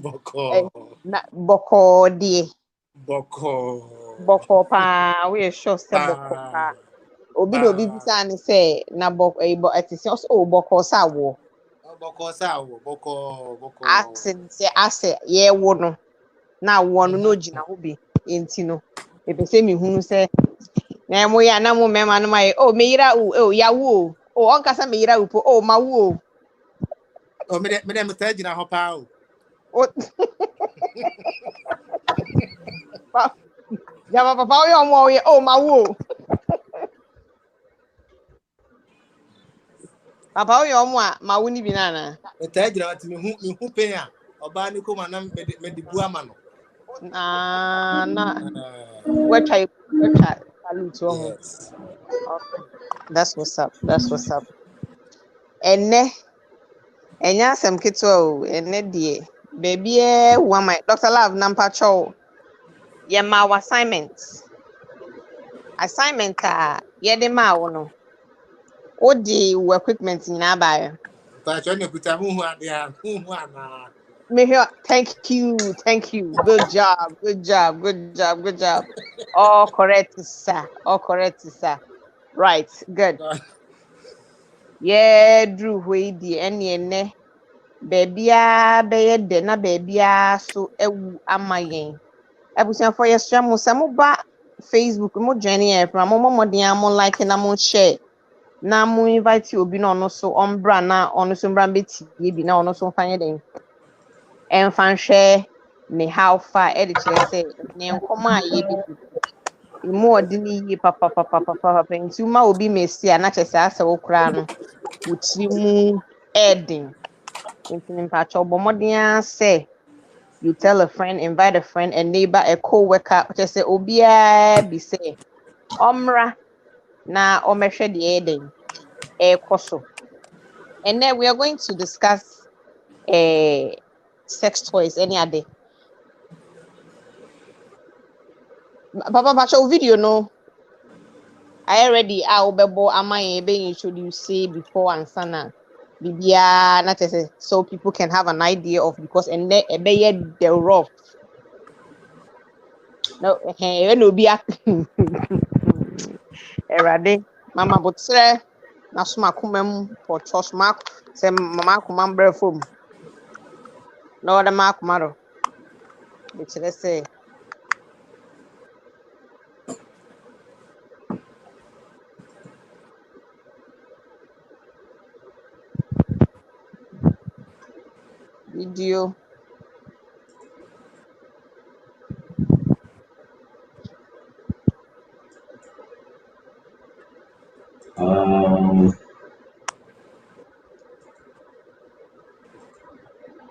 Boko. Na boko die. Boko. Boko pa. We sure say boko pa. Obi do obi bisa ni say na boko atisi also boko sa wo. Boko sa wo. Boko. Ase ye wo no. Na wo no no gina ho bi. Enti no. Epese mi hunu say na mo ya na mo mema no mai meira ya wo. On kasa meira po ma wo. Me dem say gina ho pa o. Ya papa yo mo ye ma wo. Papa yo mo a ma wo ni bi na na. Me tay gina ati me hu pen a oba ni ko ma na me di bu ama no. Na we try salute ho. Okay. That's what's up. Enne enya asem keto o enne die baby one my Dr. Love nampa chow ye ma assignment ye de ma wo no o di equipment nyina ba yo Pa cho ne kuta hu ade a hu ana. Me here, thank you. Good job. All correct, sir. Right, good. Yeah, Drew Wade, and baby, be na baby, so amayen. Ebusian for your stream, Samuba Facebook, mo journey from mo dia mo like na mo share. Na mo invite you, obi no so ombra na ono so mbra beti bi na ono so fanye den. And fan share me how far editor say ne nkoma ye bi more dini ye papa nti ma obi mesi na chese asa wo kra no wutiri mu edin nti nimpa chobomodia say you tell a friend, invite a friend, a neighbor, a co-worker just say obia bi say omra na omehwe de edin koso. And then we are going to discuss sex toys any other. Papa show video no. I already obebo amaye be introduce before and sana. Bibia not say so people can have an idea of because and the rough. No, no be erade mama botre na soma kumam for church mark say mama kumam brefom. No the mark maro. Which let's say video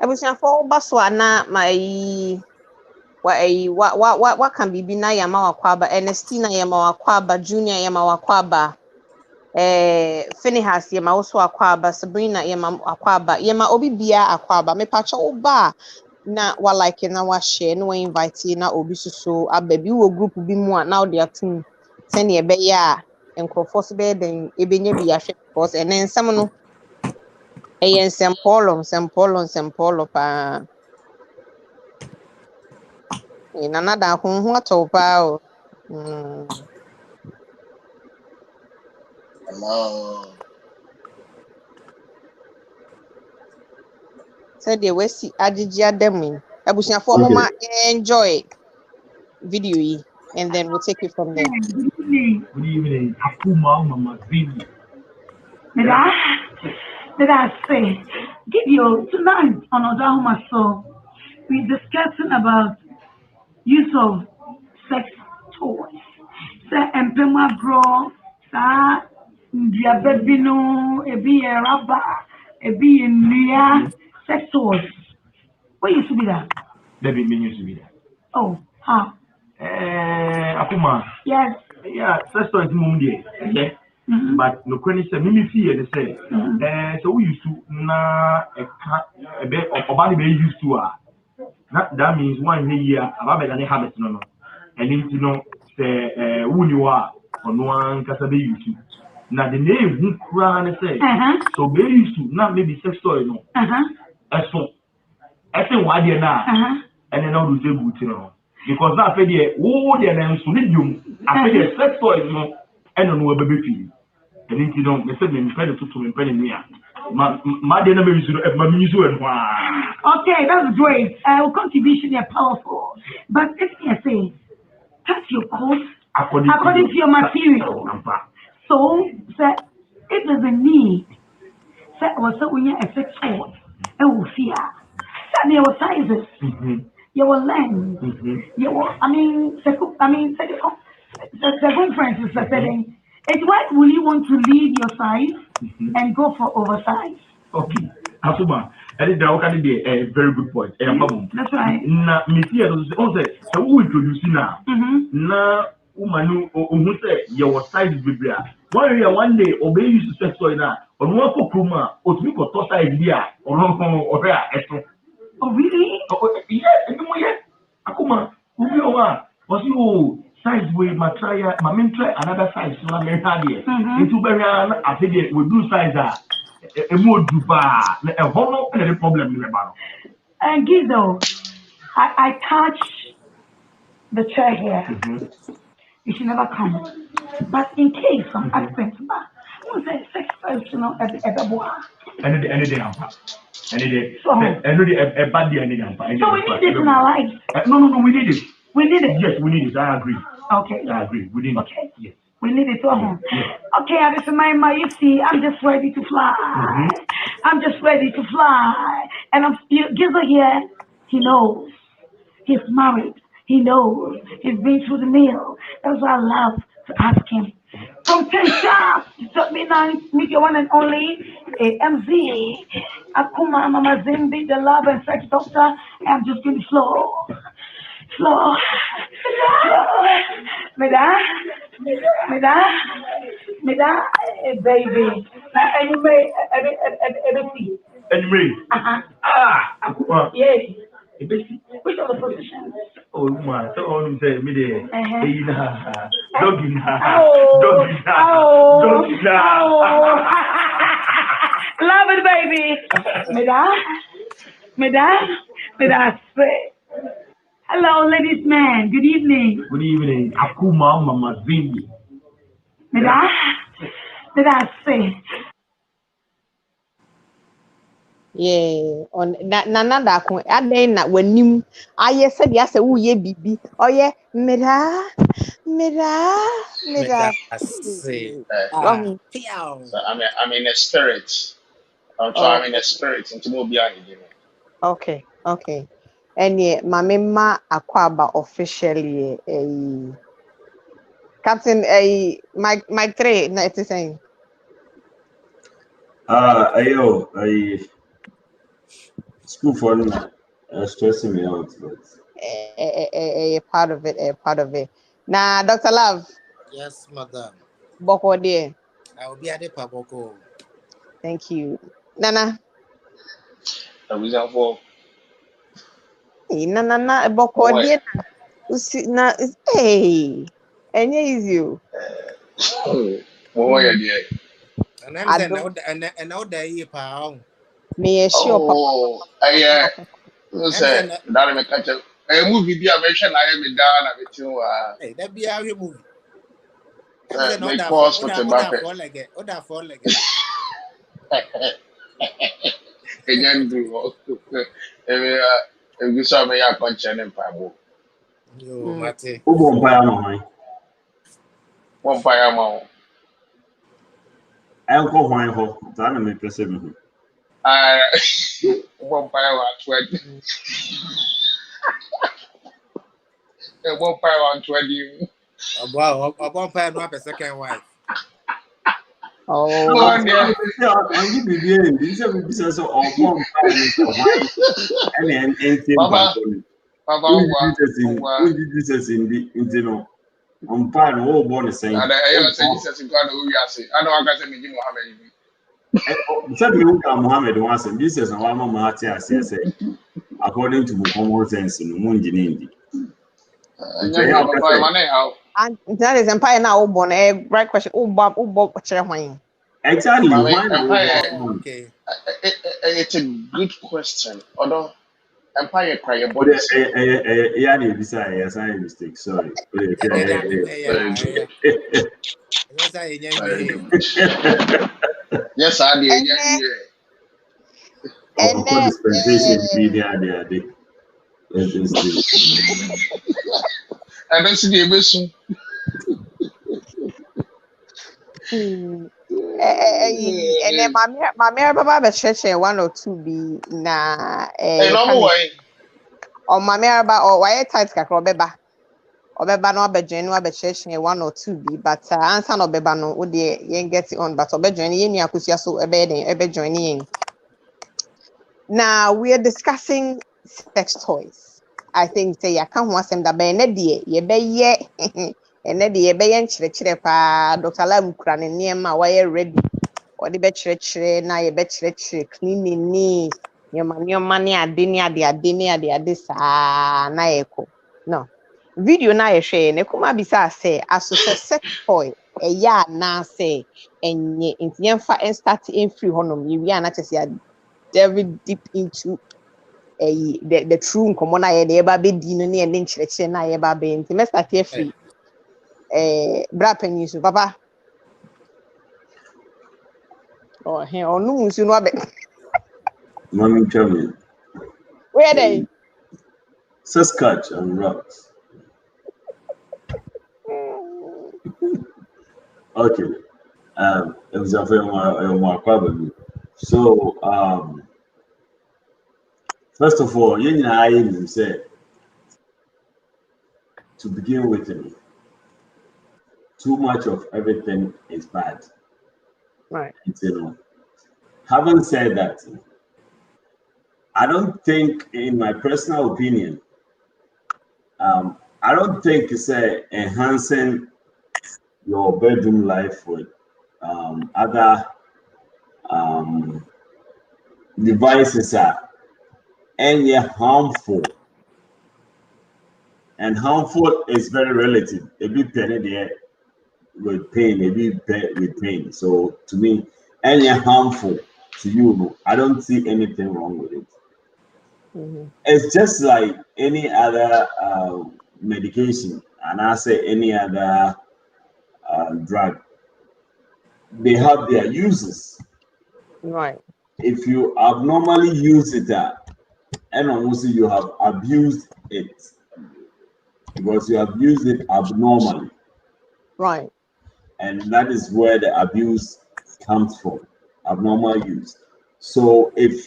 ebusian for baswa na my what can be na yama wakwaba Ernestina yama wakwaba Junior yama wakwaba Finihas yama also wakwaba Sabrina yama wakwaba yama obi bia akwaba me pacha oba na wa like na wa share no invite na obi so ababi wo group bi mu a now they are team send ye be ya enkrofo so be den ebenya bi ahwe because enen nsem no nsem polo pa ina na da hu ato pa o Hello. Said they wesi ajiji adem abusiafo mama enjoy video yi and then we'll take it from there. Good evening. Akuma Mama Baby. Did I say video tonight on Odahoma so we're discussing about use of sex toys. Say empema bro, sa ndia baby no, ebi rubber, ebi nia sex toys. What used to be that? Baby used to be that. Oh, how? Akuma. Yes. Yeah, sex toys mundi. Okay. But no question say me see they say. So we used to na a bit of body be used to that means 1 year about any habit no. And you know say who you are on one kasa be used to. Now the name who cry and say so be used to not maybe sex toy no. So I think why they now, and then now do say good, you know, because now I feel the they are so medium. I feel the sex toys, you know, and on baby feeling. And if you don't, they said me penny to me penny near. My dinner is my music and okay, that's great. Contribution is powerful, but if you say cut your coat according to your material. So, sir, if there's a need, sir, was so when you affect what, it will fear. Sir, there were sizes, your length, your, the conference is setting. It's why will you want to leave your size and go for oversize? Okay. Asuma, and that be a very good point. That's right. Na me see also so who introduce now. Na woman who say your size biblia. One day obey you to sex toy na. On one for kuma or to go to size dia or no eto. Oh really? Yes, Akuma, who you are? Was you size way my try another size so I may have here. Into very I think we do size that. A more duba, a whole problem in the battle. And Gizo, I touch the chair here. You should never come. But in case some accident, who's a sex personal at the boy? Any day, any day, a bad day, any day. So we need this in our lives. No, we need it. We need it. Yes, we need it. I agree. Okay. I agree. We need it. Okay. Yes. We need it. Okay, I just you see, I'm just ready to fly. I'm just ready to fly. And Gizo here, he knows. He's married. He knows. He's been through the meal. That's why I love to ask him. From 10 sharp to midnight, meet your one and only MZ. Akuma Mama Zimbi, the love and sex doctor. I'm just going to flow. Meda, baby. Anyway. Akuma. Yes. Which of the positions? Oh, my. So, all you say, me there. Doggy. Love it, baby. Meda, say. Hello, ladies, man. Good evening. Good evening. Akuma Mama Zimbi. Meda, say. Yeah, on nana da ko aden na wanim aye said ya se wo ye bibi oye mera Say, So I'm in a spirit. I'm in a spirit into more behind you. Okay. And yeah, ma akwaba officially Captain Mike 3 na it is saying School for stressing me out, but a part of it. Now, Dr. Love. yes, madam. Boko dear. I will be at the Paboko. Thank you. Nana. A reason for Nana Boko dear. Na hey. And is you. What are you? And I'm saying, and now they pound. Me sure. Oh, I say that me catch a movie. Be a version I am down at you. Hey, that be our movie. Make calls for tobacco. Oda fall like Again, do if you saw me, I punch and pabo. Yo, Mate. who won't buy my One by amount. uncle wine ho, that may perceive me. One by 120. One by 120. Wow, a vampire no have a second wife. Oh, And you be here, this is a business of one and anything. Papa, who did this in the internet? I'm part of all born the same. and I say Jesus in God, who we are saying. I know I got to meet Muhammad. Said you can Muhammad once and this is our mama say according to common sense in Munjinindi. and that is empire now born a right question. Bob wine. Exactly. Okay. It's a good question. Although Empire cry your But body. yeah, this is a mistake. Sorry. Yes, I Very am. good. Yes, I did. Of course, dispensation be there. Let's do. And that's the emission. And then my baba church 1 or 2 be na Hey, no way. or my meraba or why tight kakro obeba no abedwen no abechechie 1 or 2 bi but answer no obeba no wo de yen get on but obedwen yen ni akosia so ebedwen yen. Now we are discussing sex toys. I think say ya kan ho asem da be na de ye be ye ene de ye be yen chire pa Dr. Lam kura ne niema wa ye ready or the be chire na ye be chire cleaning ni nyoma ne ade sa na eko no video na ye hwe ne kuma bisa say aso sex toy ya na say enye ntiyemfa start free honom ye wi na chese ya very deep into the true nkomo na ye de eba be di no ne ne nkyerɛkyerɛ na ye ba be nti me start here free bra panyin so papa oh he onu musu no abe Mommy, tell me. where they Saskatch and rocks. Okay. It was a very more problem. So, first of all, you know, I said to begin with, too much of everything is bad. right You know, having said that, I don't think, in my personal opinion, I don't think it's enhancing your bedroom life with other devices are any harmful. And harmful is very relative. A bit penny there with pain, a bit with pain. So to me, any harmful to you, I don't see anything wrong with it. It's just like any other medication, and I say any other drug. They have their uses. right If you abnormally use it, and almost you have abused it because you have used it abnormally. right And that is where the abuse comes from, abnormal use. So if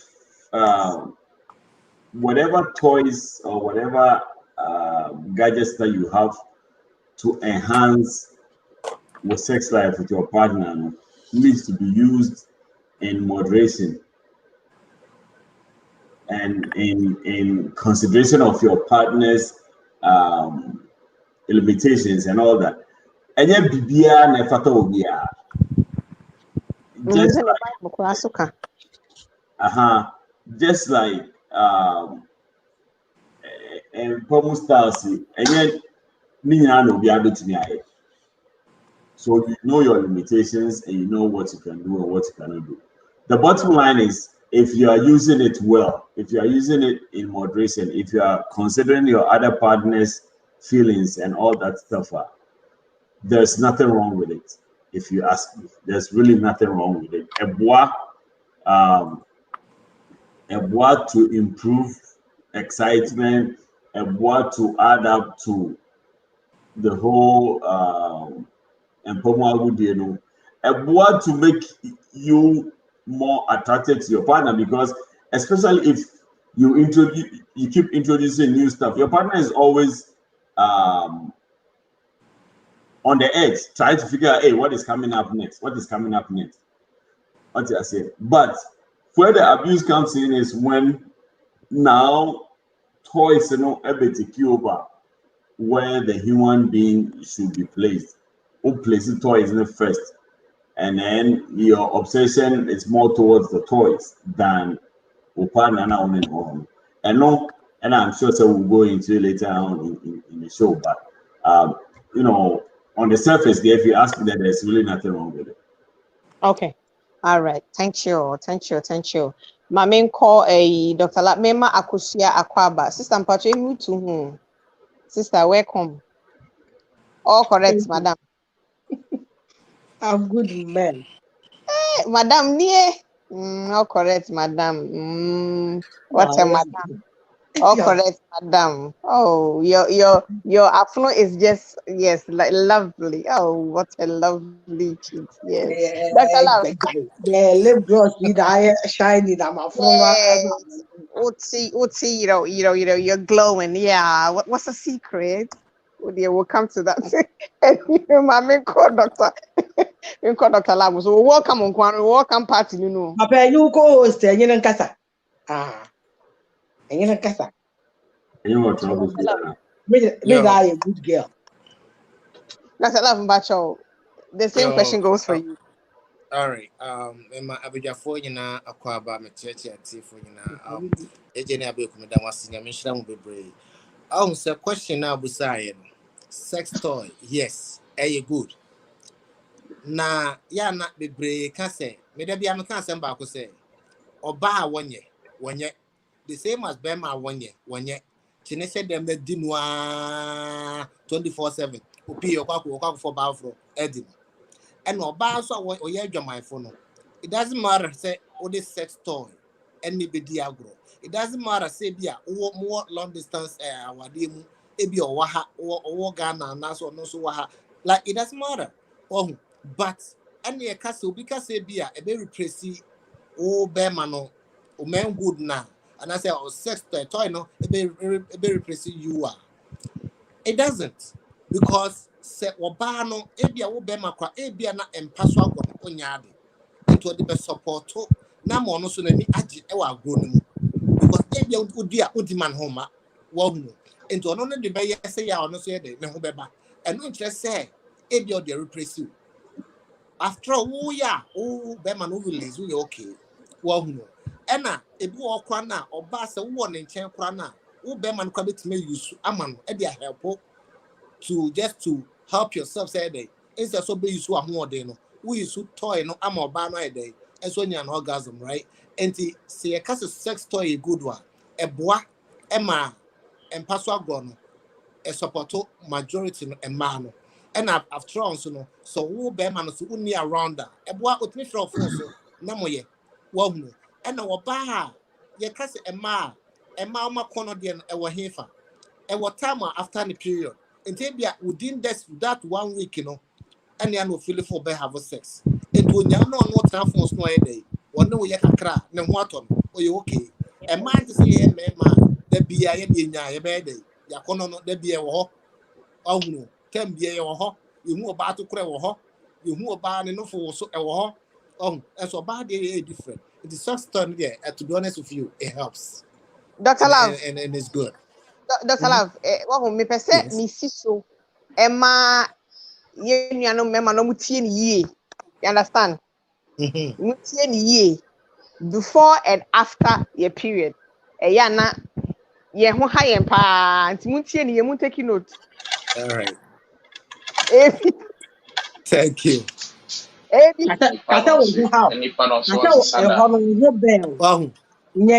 whatever toys or whatever gadgets that you have to enhance your sex life with your partner needs to be used in moderation and in consideration of your partner's limitations and all that. And yet, just like and Pomu styles, and yet so you know your limitations and you know what you can do and what you cannot do. The bottom line is, if you are using it well, if you are using it in moderation, if you are considering your other partner's feelings and all that stuff, there's nothing wrong with it. If you ask me, there's really nothing wrong with it. A bois to improve excitement, a bois to add up to the whole a bois to make you more attracted to your partner, because especially if you keep introducing new stuff, your partner is always on the edge, trying to figure out, hey, what is coming up next? What I say? But where the abuse comes in is when now toys, over where the human being should be placed. Who places toys in the first, and then your obsession is more towards the toys than partner now on home. And no, and I'm sure so we'll go into it later on in the show. But on the surface, if you ask me, that there's really nothing wrong with it. okay all right thank you My main call a Dr. Mema Akosia Akwaba. Sister Mpacho, you to whom? Sister, welcome. All correct, madam. I'm good man. Madam, near. All correct, madam. What a madam. All correct, madam. Oh, your afro is just yes, like lovely. Oh, what a lovely kid. Yes. Dr. Love. Yeah, lip gloss with eye shiny. I'm a Yes. Uti, you're glowing. Yeah. What's the secret? Oh dear, we'll come to that. My main call doctor. Main call Dr. Lab. So welcome on Kwan, welcome party, you know. Papa, you co-host, and you know, Kasa. And you know, Kasa. You know what trouble? Maybe I a good girl. Dr. Love Mbacho. The same question goes for you. All right. My Abijafo nyina akwaba me church for nyina AJ and Papa Abeeku me dan wase nyame hira mo bebre. Say question na busaye no. Sex toy. Yes. Good. Na ya na bebre ka say me da bia me ka asem ba ko say oba a wonye the same as bema wonye chine said them the dinwa 24/7 opi okwa for ba fro edi and oba so oye adwamaifo no it doesn't matter say o this sex toy any bedi agro it doesn't matter say bia more long distance awade mu ebi owa ha owo Ghana na so no so wa ha like it doesn't matter but any e ka say obi ka say bia e be repress o bema no o men good na and I say sex toy no it be repress you are. It doesn't because se oba no ebia wo be makwa ebia na empaso agwo onyade into the best support na mo no so na ni agi e wa agro no mu because ebia odi a odi man homa wo hu into ono no de be yese ya ono so ye de ne ho beba eno nkire se ebia o de repress you after all ya o be man no release you okay wo hu no ena ebi wo kwa na oba se wo ne nchen kwa na wo be man kwa betime use amano e de help to help yourself say day instead so be use who dey no we use toy no am oba no day and so an orgasm right and say a case sex toy a good one e boa e ma empaso agro no e support majority no e ma no and after all so wo be man so uni around that e boa otimi frɛ phone so na moye wo hu and na wo ba ye case e ma ma kono dey e wo hefa e wo time after the period until within that 1 week, you know, and you feel for be have sex. It will now no transforms no day. One no ya kakra, no what on, or you okay. A man to say, man, there be a nya bed day. Ya kono no there be a ho. Oh no, can be a ho. You move about to cry ho. You move about no for so a ho. Oh, and so bad different. It is just done there. To be honest with you, it helps. Dr. Love. And it's good. Dr. Love, me pese mi siso Emma ye nuano mema no mutie ni ye. You understand? Mutie ni ye before and after your period. Ya na ye ho ha ye pa nti mutie ni ye mu take note. All right. Thank you. Kata wo hu ha. Kata wo ho bel. Wow. Nye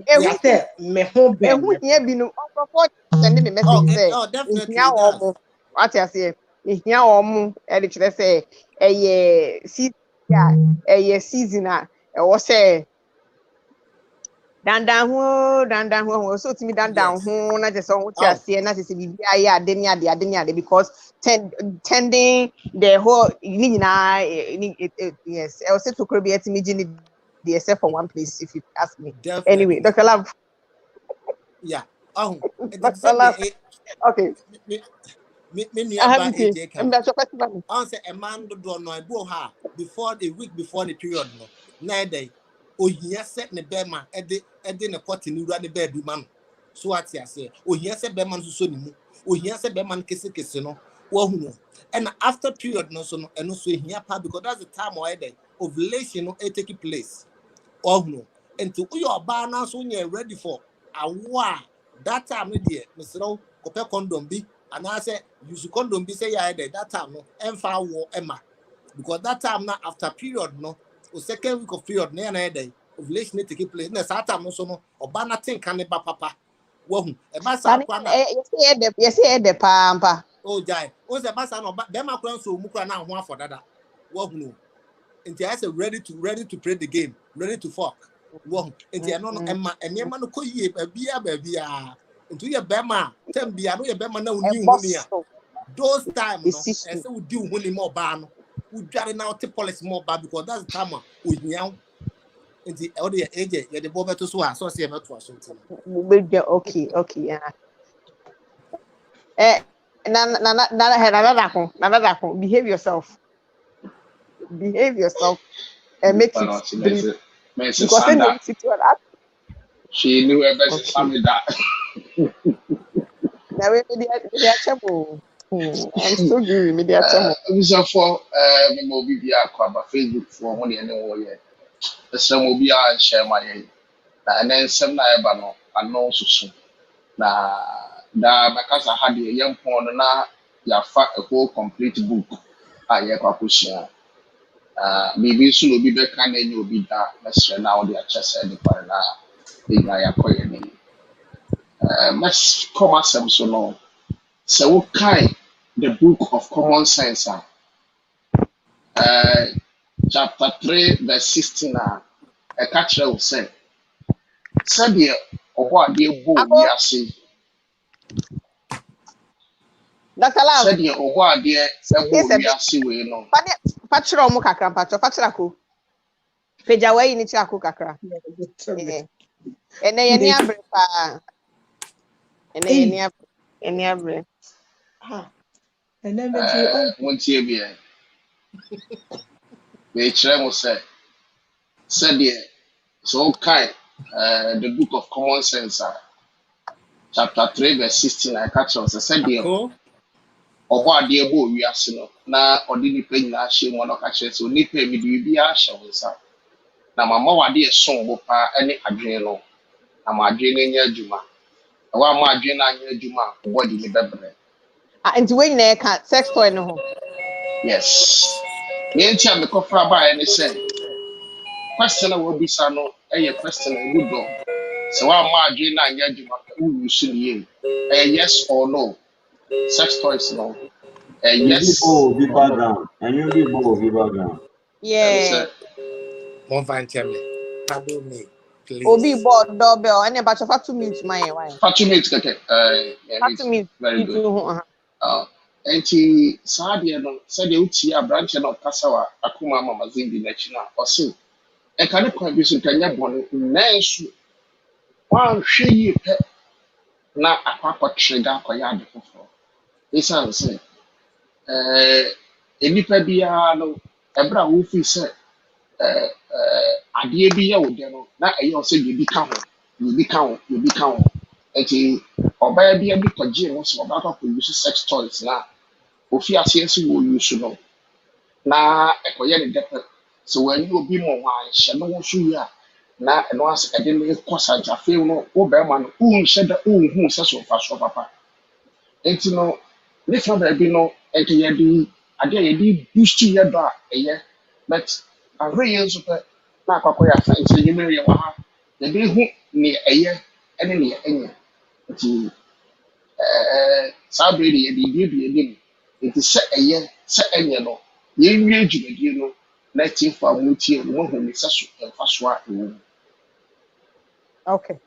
ya say me ho bel. Ehu hia binu okrofo send me message say. Oh, definitely. What you say? Ihia omo e de kire say eye season a e wo say dandan ho so timi dandan ho na je so ho ti ase na se bibi aye ade ni ade because tending the whole yes I was say to be etimi gini the except for one place if you ask me. Definitely. Anyway, Dr. Love. Yeah. Oh, Dr. Love. Okay. Me nearby AJ I'm not question. Answer a man do no go ha before the week before the period no. Na day. Oh, here set ne bema ede ne kwati ni wura ne baby man. So what you say? Oh, here set bema so ni mu. Oh, here set bema kese no. Wo hu. And after period no so no eno so here pa because that's the time where the ovulation no take place. Oh no. And to your bar now so you're ready for a war. That time dear, Mr. Copper condom be and I say use condom be say yeah that time no and war Emma. Because that time now after period no or second week of period near day ovulation take place na saa time no so no oba na tin kan ba papa wo hu e ba sa kwa na yes the pampa oh jai o se ba sa no be ma kwa so mu kwa na ho afọ dada wo hu no nti I say ready to play the game, ready to fuck wo hu nti no no emma enema no koyie ba bia nti ye be ma tem bia no ye be ma na uni hu ni a those time no e say we do hu ni mo ba no we dware na te policy mo ba because that's the time we hia nti all the AJ ye the bobe to so a so se be to aso nti okay yeah behave yourself and make it dream because she knew her best family that now we media chemo I'm still giving media chemo so for me mo bi bia kwa Facebook for ho ne wo ye some mo bia share my and then some na eba no ano susu na da makasa ha de yem pon na ya fa a whole complete book ye kwa kushia bibi so no bi be kan na nyo bi da na share na wo de a chese de kwa na ina ya koye ni mas come asem so no so wo kai the book of common sense chapter 3 verse 16 a catch will say said ye obo ade bo wi ase Dr. Love said ye obo ade bo wi ase we no patro mu kakra patro patrako peja we ni ti ako kakra ene ye ni abre pa ene ye ni abre ene meji wontie bi e we kire mo say said ye so kai the book of common sense chapter 3 verse 16 I catch us said ye obo ade bo wi ase no na odi ni pe nyina hye mo no ka kire so ni pe mi di bi a hye wo sa na mama wade eson bo pa ene adwen no na ma adwen no nya adwuma wa ma adwen na nya adwuma body ni bebre nti we nyina ka sex toy no ho yes me ntia me kofra ba ene say question wo bisa no question good do so wa ma adwen na nya adwuma wu su ni yes or no sex toys no yes be background and you be background yeah one fine tell me pardon me please obi board doorbell ene ba chofa 2 minutes my why fatu minutes keke very good enti saade no saade uti abranche no kasawa akuma mama zindi na china oso e ka ne kwa bi so kanya bon nansu wan hwe yi pe na akwakọ trigger akoya ade foforo isan se enipa bia no ebra wo fi se ade bi ye wo de no na eyo se bi ka ho enti ọbaa bi abi kọgye no so ọbaa kọ use sex toys na ofi ase ese wo use no na ekoye ne depe so when you obi mo wa hye no wo so ya na eno as ede ne kosa jafe no wo be ma no unhye da unhu se so fa so papa enti no ne fa ba bi no enti ye di ade ye di boost ye ba eye but ahwe ye nso pe na akọkọ ya fa enti ye mere ye wa ha ye bi hu ne eye ene ne enye enti sabe de ye di nti sɛ ɛyɛ sɛ ɛnyɛ no yɛnwie dwumadie no na tiefo a motie no mohu ne sɛ so ɛmfa so a ɛwɔ mu okay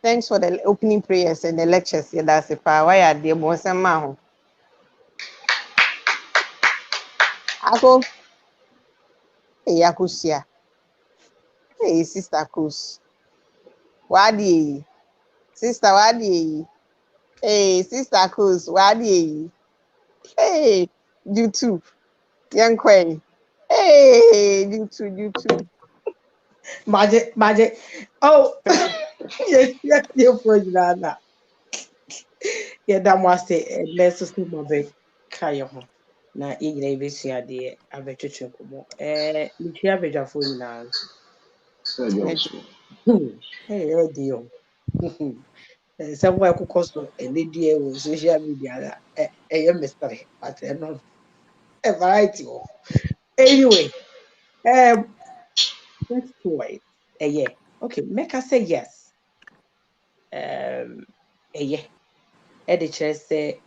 thanks for the opening prayers and the lectures yeah that's it pa why are there mo sema ho ako yakusia sister Kus wadi sister wadi sister Kus wadi you too young queen you too Maje. Oh, yes, for you, Nana. Yeah, that must say, let's see my bed. Kayo. Na inyina ibesi ade abetwetwe komo. Mitwa abedwafo nyina. Dio. Somewhere kukoso enedie wo social media mystery but no a variety of. Anyway, sex toys. Yeah. Okay, make us say yes. Yeah. The chair say,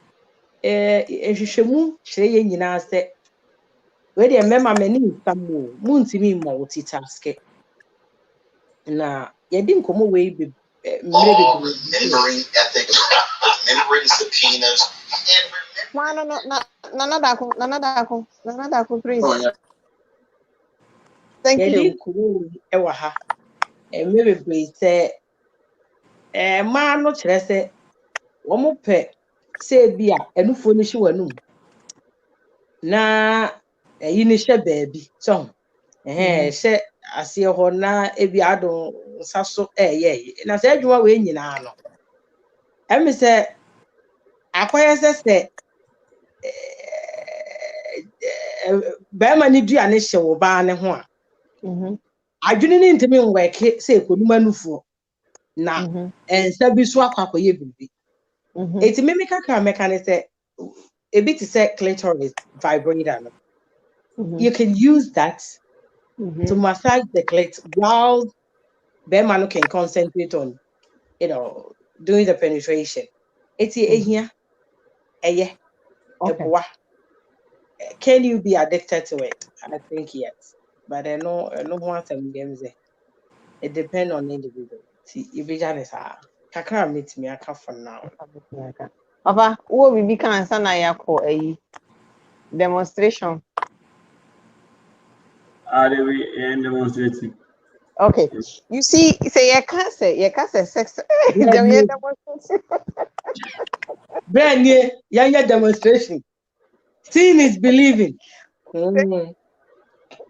if you should move, say, you know, say, where the member many some more, moon to me multitask. Na yɛde nkɔmmɔ wei mmerɛ bebree remembering ethics, remembering subpoenas, and Nana Daku, please. Oh, yeah. Thank yɛde you. nkɔmmɔ wei wɔ ha mmerɛ bebree sɛ mmaa no kyerɛ sɛ wɔn pɛ sɛ bi a ɛnufoɔ no hyɛ wɔn na ɛyi no hyɛ baabi so hyɛ aseɛ hɔ na ebi adɔ nsa so ɛyɛ na sɛ adwuma wei nyinaa no ɛmi sɛ akɔyɛ sɛ bɛrima ne dua ne hyɛ wɔ baa ne ho a adwene ne ntumi nwɛke sɛ ekonum anufoɔ na nsa bi so akɔyɛ biribi eti mímí kakra mɛka ne sɛ ebi te sɛ clitoris vibrator no you can use that to massage the clit while bɛrima no can concentrate on doing the penetration eti ehia ɛyɛ ɛboa. Can you be addicted to it? I think yes, but I know one some games. It depends on the individual. See, if you just I can't meet me. I can't for now. Papa, what we can say na yako a demonstration. Are they demonstrating? Okay, you see, say you can't say sex. Brand new, young demonstration. Seeing is believing.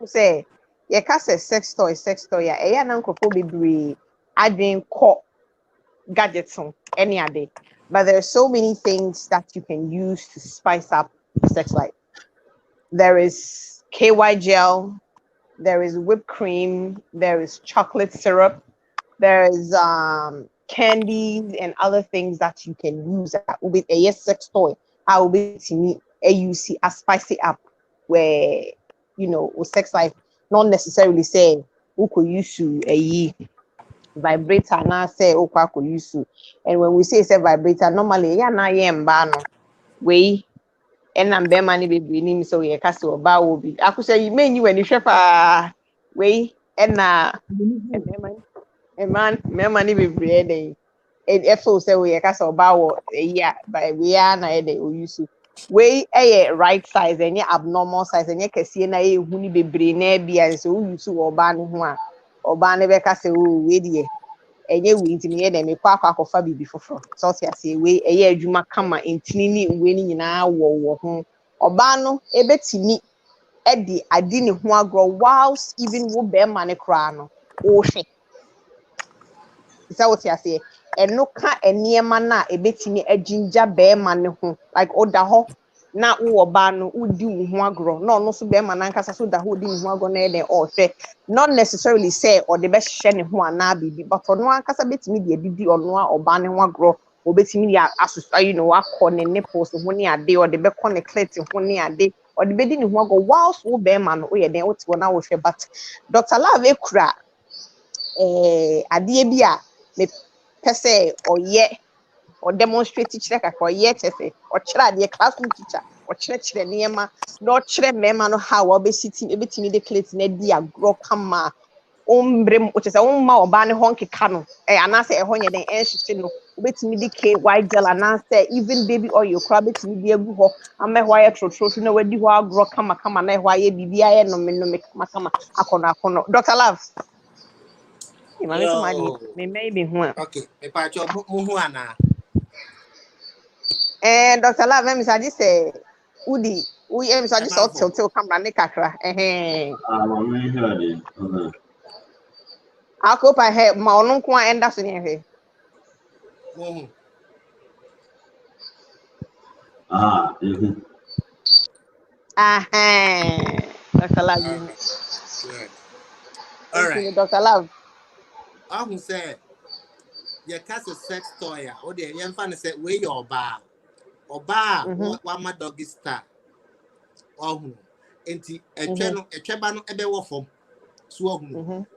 Say you can't say sex toy. Yeah, eh, na nkofo bebree adwen ko gadgets on any other. But there are so many things that you can use to spice up sex life. There is KY gel, there is whipped cream, there is chocolate syrup, there is candies and other things that you can use with a sex toy. I will be to me a spice it up where with sex life, not necessarily saying who could use to a vibrator na say okwa could use to. And when we say vibrator, normally no we and I'm be money baby so ye cast or bow be. I could say you mean you when you chef we and man money baby then it so say we cast or bow by we are na they use to we right size and abnormal size and you can see na huni baby na bia so use to or ban ho a or ban be cast we die enye we ntimi ye dem ekwa akwa bibi foforo so ti ase we eye adwuma kama ntini ni we ni nyina wo ho oba no ebetimi e di adi ne ho agro whilst even wo be ma ne kra no wo hwe isa wo ti ase eno ka eniema na ebetimi aginja be ma ne ho like oda ho na wo oba no udi wo ho agro no no so be ma na nkasa so da ho udi wo ho agro na e den o hwe not necessarily say or the best share ne ho ana bibi but ono ankasa betimi de didi ono a oba ne ho agro obetimi ya asusa akọ ne nipples ho ne ade or the be kọ ne clit ho ne ade or the bedi ne ho agro whilst wo be ma no o ye den wo ti wona wo hwe but Dr. Love ekura ade bi a me pese oye or demonstrate teacher kakra oye tese or kira ade classroom teacher or kire niema no kire mema no how obesity ebetimi de clit na di agro kama ombrem o tese omma oba ne honkeka no anase e honye den enhwehwe no obetimi de KY gel anase even baby oil kra betimi de agu ho amehwa ye trotro na wadi ho agro kama na ehwa ye bibia ye no me kama akono Dr. Love mama to madi me maybe ho Okay, me pa cho mu hu ana. Dr. Love me say say udi we em say so Emanfo. tilt camera ne kakra I'm hearing. akopa he ma ono nko a enda so ne hwe Mu hu. Dr. Love you Good. All thank right. you Dr. Love I say your cast a sex toy or the young fan say we your bar or bar what my dog is star. Oh, enti etwe no ebe wo fom so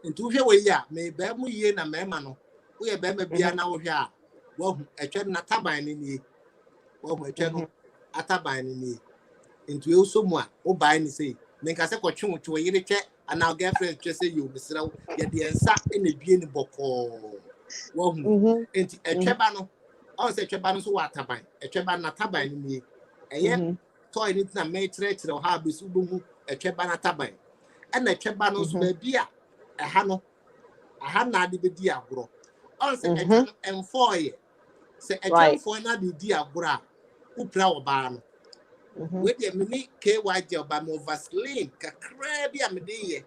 into hwe we ya me ba mu ye na mema no wo ye ba ma bia na wo hwe a wo hu etwe na taban ni wo hu etwe no ataban ni into you so mu a wo bai ni sei me nka se kwotwe wo yire twe ana girlfriend twe se yo misra ye de ensa na bie ni boko wo hu enti etwe ba no on se etwe ba no so wa taban etwe ba na taban ni eye toy ni na me tre ha be su bu etwe ba na taban and a cheba no so baby a ha na de be di agro on se enfoye se ejamfo na de di agro a upra oba no we de mini KYJ oba mo Vaseline kakra bi a me de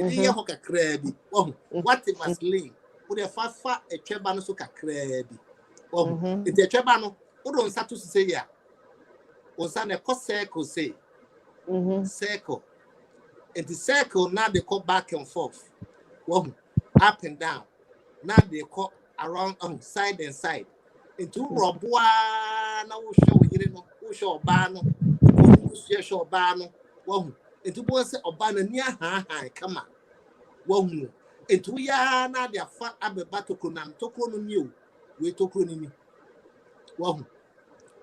ye ho kakra bi what is Vaseline wo de fa echeba no so kakra bi it echeba no wo don satu se ya o sa na ko circle say circle. In the circle, now they call back and forth. Well, up and down. Now they call around on side and side. Into Robwa, now we show you know, who show Bano, who show Bano. Well, into boys Obana near high, come on. Well, into ya now they are fat up a battle kunam, tokon new. We took me. Well,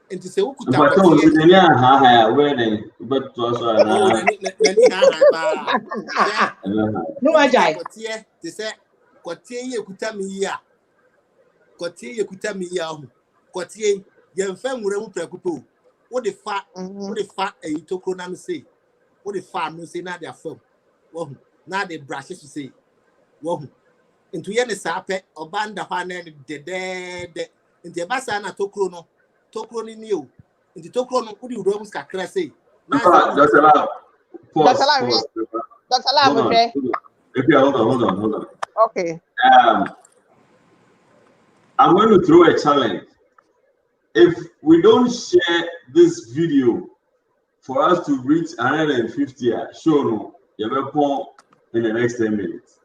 and to say, who could but where they but also no ajay they say kotie ye kuta mi ya hu kotie ye mfa nwura mu prakuto wo de fa e tokro na no say wo de fa no say na dia fam wo hu na de brushes say wo hu into ye ne sape obanda hwa na de into ba sa na tokro ni o into tokro no wo de wura mu kakra say Dr. Love. Dr. Love, okay. Hold on. Okay. I'm going to throw a challenge. If we don't share this video for us to reach 150, show no, you will in the next 10 minutes.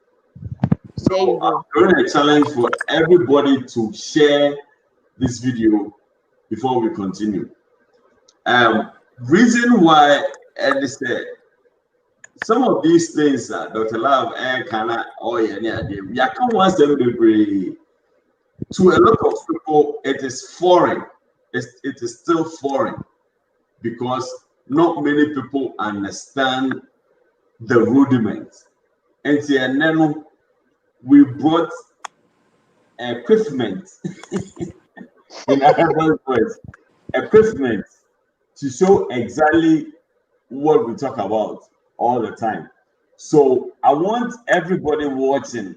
So I'm throwing a challenge for everybody to share this video before we continue. Reason why Eddie said some of these things, Dr. Love and Kana, we are come once every day. To a lot of people, it is foreign. It is still foreign because not many people understand the rudiments. And then we brought equipment in other words, equipment to show exactly what we talk about all the time. So I want everybody watching,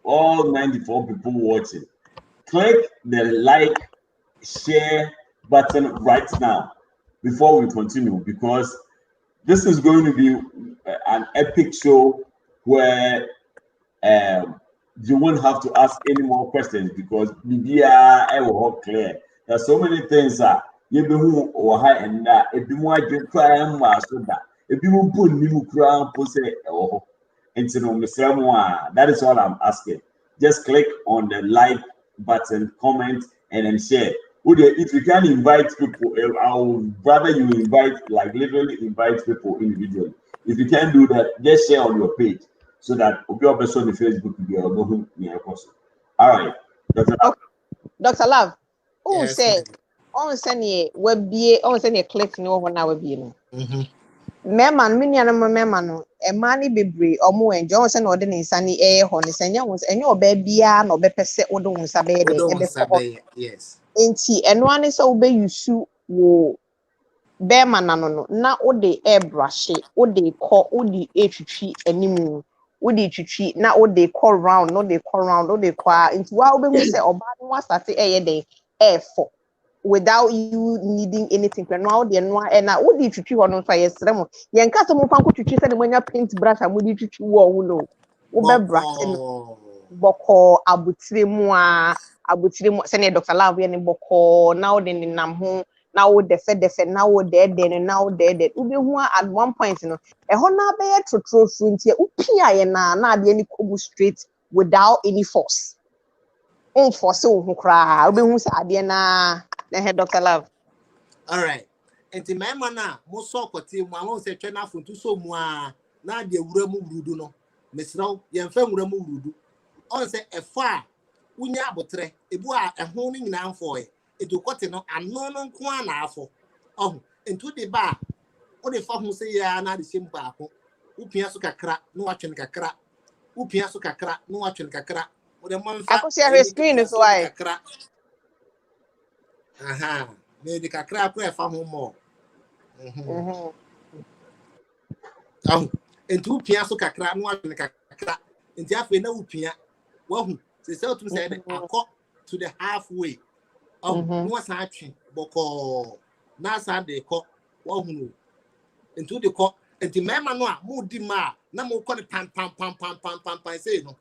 all 94 people watching, click the like, share button right now before we continue, because this is going to be an epic show where you won't have to ask any more questions because media will clear. There's so many things that you be who or high and that if you want to try and so that if you won't put new crown say into that is all I'm asking. Just click on the like button, comment, and then share. If you can invite people, I would rather you invite, like literally invite people individually. If you can't do that, just share on your page so that your person on Facebook will be able to hear. All right, Dr. Love. Oh, Yes, say, on send a click no one hour be. Memman, many and memman, a money be brave or more, and Johnson or the sunny air, honey, and young ones, and your baby are no better set or don't sabe, yes. Ain't and one is obey you shoe wo bearman no na o de airbrush o de call o de etwitwi animu o de etwitwi na o de call round no de call round o de kwa into wa obehu say oba no wa start den air4 without you needing anything no de no na o de etwitwi ho no so yesre mo ye nka so mo fa ko twitwi se de monya paint brush am de etwitwi wo no wo be brush no boko abutire mu se ne Dr. Love ye ne boko na o de nam ho na wo defe na wo de na wo de ubehu at one point no ho na be ye trotro ntie upia ye na ade ni kobu straight without any force force wo kra ubehu se ade na he Dr. Love. All right, enti my man na mo so kwoti mu awon se twa na fotu so mu a na ade wura mu burudu no mesraw ye mfa nwura mu wurudu on say efa unya abotre ebu a ehon ni nyina mfo e edukote no ano no nko ana afo into the bar o de fa hu say ya na de sem baako upia so kakra no watwen kakra upia so kakra no watwen kakra o de manfa akosia her screen is why kakra aha me de kakra ko e fa hu mo into upia so kakra no watwen kakra into afi na upia wa hu say say otum say akọ to the halfway no wasa atwe boko na sa de ko wa hu into the ko into mema no a mo di ma na mo ko ne pam say no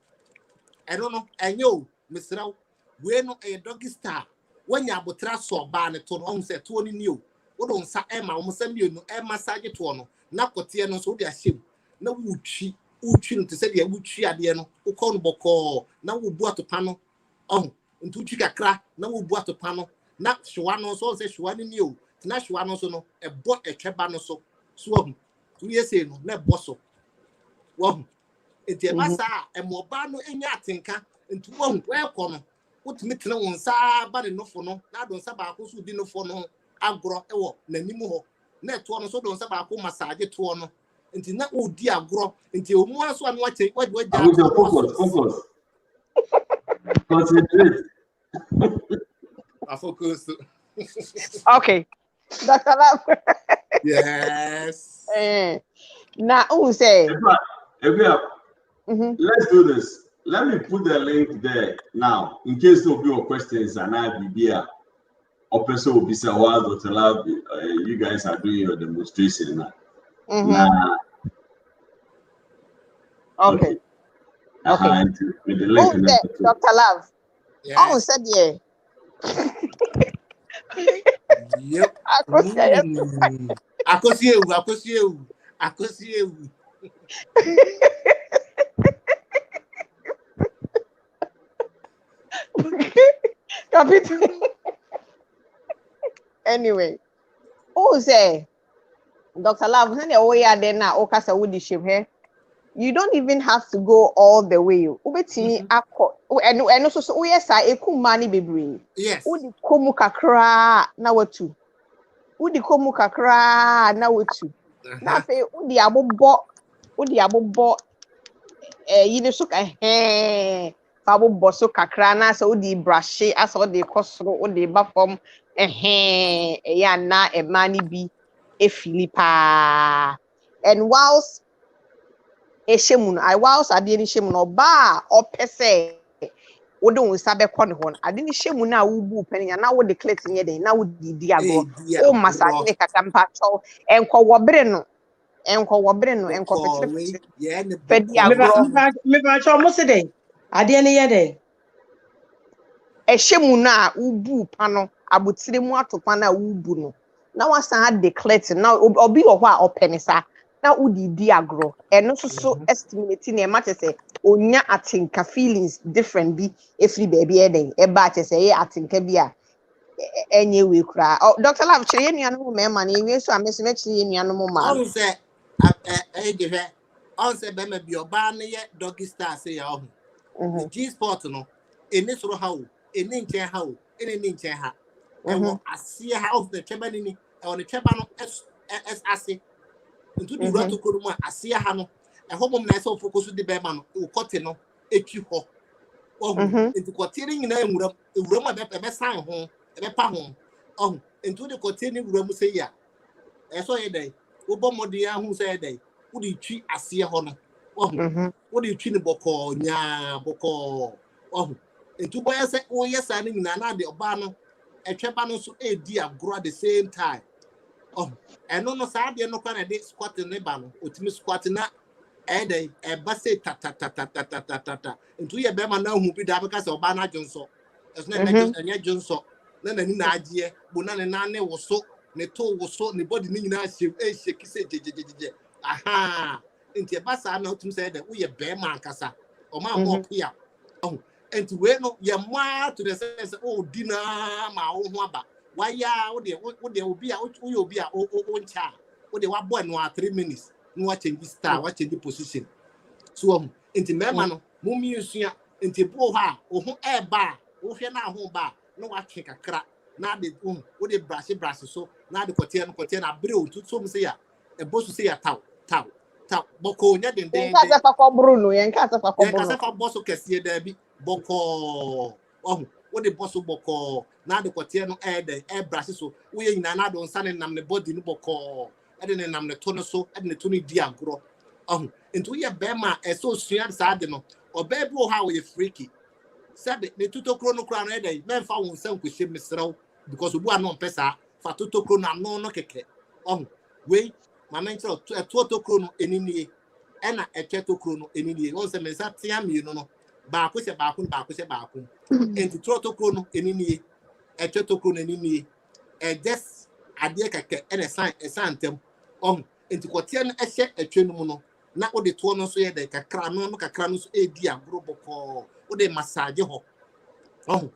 I don't know enyo misraw we no a doggy star wanya abotra so ba ne to no say to ni o wo don sa e ma wo sam bienu e massage to no na kote no so de ahyem na wutwi no to say de wutwi ade no wo ko no boko na wo bu atopa no into twi kakra na wo bu atopa no na hwa no so say hwa ni o na hwa no so no e bo etweba no so to yesi no na boso wo enti basa emoba no enya atenka enti wo ko no wotumi tene won sa ba ne nofo no na don sa ba ko so di nofo no agro ewo nanim ho na to no so don sa ba ko massage to no enti na odi agro enti omu aso anu ache focus concentrate focus okay Dr. Love yes now who say let's do this. Let me put the link there now in case there'll be your questions and I'll be here. Opposite will be said while Dr. Love, you guys are doing your demonstration now. Okay. With the link Dr. Love. Yes. Oh, said yeah. Yep. Akosiewu. Anyway, who say Dr. Love, you don't even have to go all the way. And also we are money baby. Yes. Udi komu kakra na watu. Udi komu kakra na watu. Na fe udi abobbo yini so ka fa abobbo so kakra na so udi brush asa udi kosoro udi ba form ya na emani bi efilipa. And whilst whilst ade ni shemu no ba opese wo don sabe ko ne ho ade ni shemu na wo bu paninya na wo declare nye den na wo didi agro o massage ne kakampa cho enko wo bere no enko petire yeah ne pedi agro me ba cho mo se den ade ne ye den shemu na wo bu pa no abotire mu atopa na wo bu no na wasa declare na obi wo ho a openisa na udidi agro eno so estimate na ma say onya atinka feelings different bi every baby eden e ba say e atinka bi a enye we kura Dr. Love chire nuanu me ma na ewe so amese me chire nuanu ma on say on say be me bi oba na ye doggy star say ya ohu the G sport no eni soro ha o eni nchen ha o eni nchen ha e wo ase ha of the cheba ni on the cheba no s ase into the roto korumu ase ha no e ho mom na say focus di be ma no o kote no etwi ho into kote ni nyina ewuram be san ho e be pa ho into the kote ni wuram say ya e so ye dai wo bo modi ya hu say dai wo di twi ase ho no wo di twi ni boko nya boko into boy say wo yes ani nyina na de oba no etweba no so edi agro at the same time no sa de no kwa na de squat ne ba no otimi squat na dai e ba say ta into ye be ma na hu bi da be ka say oba na jonso eso na enya jonso na ni na agie bo na ne na ne wo so ne to wo so ne body ni nyina shake say jejejeje into e ba sa na otimi say de wo ye be ma nkasa o ma mo pia and we no ye ma to the sense dina ma wo ho aba waya wo de obi a wo obi a o ncha wo de wa boy no 3 minutes no wa change star wa change position so Inti mema no mumi usua inti bo ha oho eba wo hwe na ho ba no wa twe kakra na de wo de brush so na de kote na bere otutu se ya ebosu se ya taw boko nya den Nka fa ko Bruno yen ka fa ko Bruno ka fa boso kese da bi boko wo de boso boko na de kote no brush so wo ye nyina na do nsa ne nam ne body no boko ede ne nam ne to no so ede ne to no di agro into ye bema so sua sa de no obebu ha we freaky sabe ne tutokro no kra no ede men fa won san kwhye mesrew because obu anon pesa fa tutokro na no keke we ma men tro tutokro no eninie ena etwetokro no eninie won se men sa tia mienu no ba ko se ba ko enti tutokro no eninie etwetokro no eninie just ade keke ena san tem enti kote no ehye etwe no mu no na o de to no so ye de kakra no so edi agro boko o de massage ho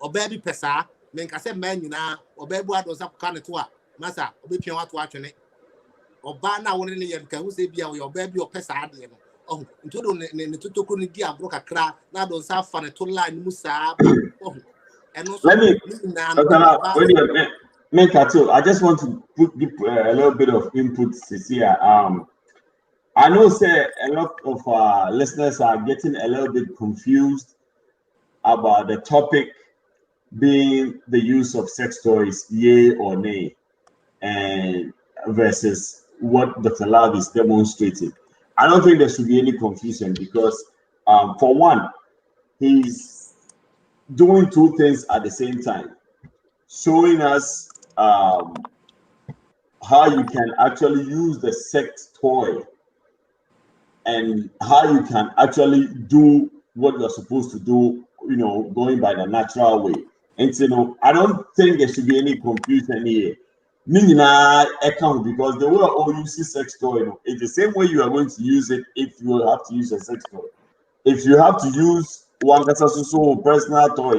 oba bi pesa men ka se man nyina oba bu ado sa ka ne to a masa oba pian wato atwene oba na wo ne ye nka hu se bia wo oba bi o pesa ade no nto do ne totokro ne di agro kakra na do sa fa ne to line mu sa eno so I just want to give a little bit of input here. I know, say, a lot of our listeners are getting a little bit confused about the topic being the use of sex toys, yay or nay, and versus what Dr. Love is demonstrating. I don't think there should be any confusion because, for one, he's doing two things at the same time, showing us how you can actually use the sex toy and how you can actually do what you're supposed to do, going by the natural way. And I don't think there should be any confusion here. Because the way all you see sex toy, it's the same way you are going to use it if you have to use a sex toy. If you have to use one personal toy, personal toy,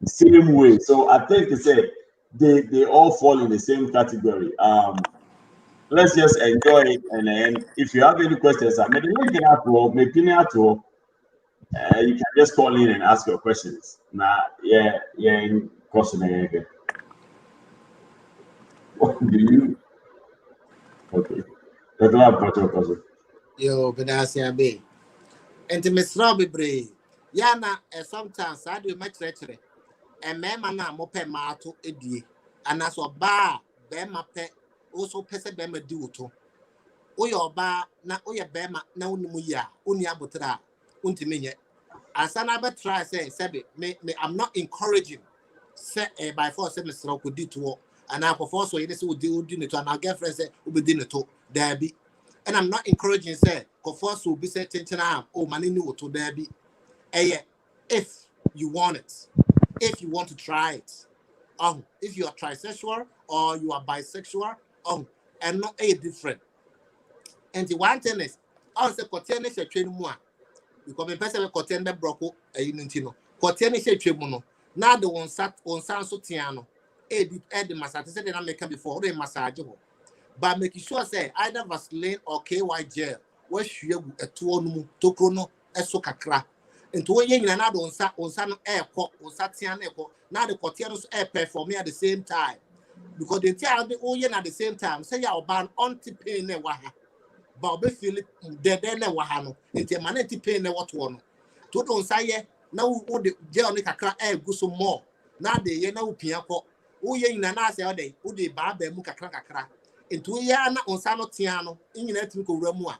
same way. So I think they all fall in the same category. Let's just enjoy it, and then if you have any questions, you can just call in and ask your questions. Question. What do you? Okay. Yo, bedasia be. Enti mesra bebre. Yana sometimes I do much lecture. And mema na mo pe ma to edie. Anaso ba be ma pe also pese be ma di woto. Oyo ba na oye be ma na unimu ya uni abotra untimi nye. Asana be try say me I'm not encouraging say by force say mesra ko di to and I for so you say udi ne to and our girlfriend say ubedi ne to there be. And I'm not encouraging say ko force will be say tension mani ni woto there be. If you want it, if you want to try it, if you are trisexual or you are bisexual, and not different. And the one thing is, also contain is a train more because the person will contain the broco a unitino. Contain is a tribuno. Now the one sat on San Sotiano, the massage said that I make before the massage. But making sure say either Vaseline or KY gel, where you a tuonu, tokono, a sokakra. Into when you na on some air pop or satian echo, now the Cotianos air perform me at the same time. Because they tell the Oyen at the same time, say our ban on tipping ne waha. Bobby Philip, dead ne wahano, into manati pay ne what one. To don't say, now would the Jeonica crack air go some more. Now they ye no piaco, Oyen na say all day, would the barbe muka crack. Into yana on Sanotiano, in electrical remua.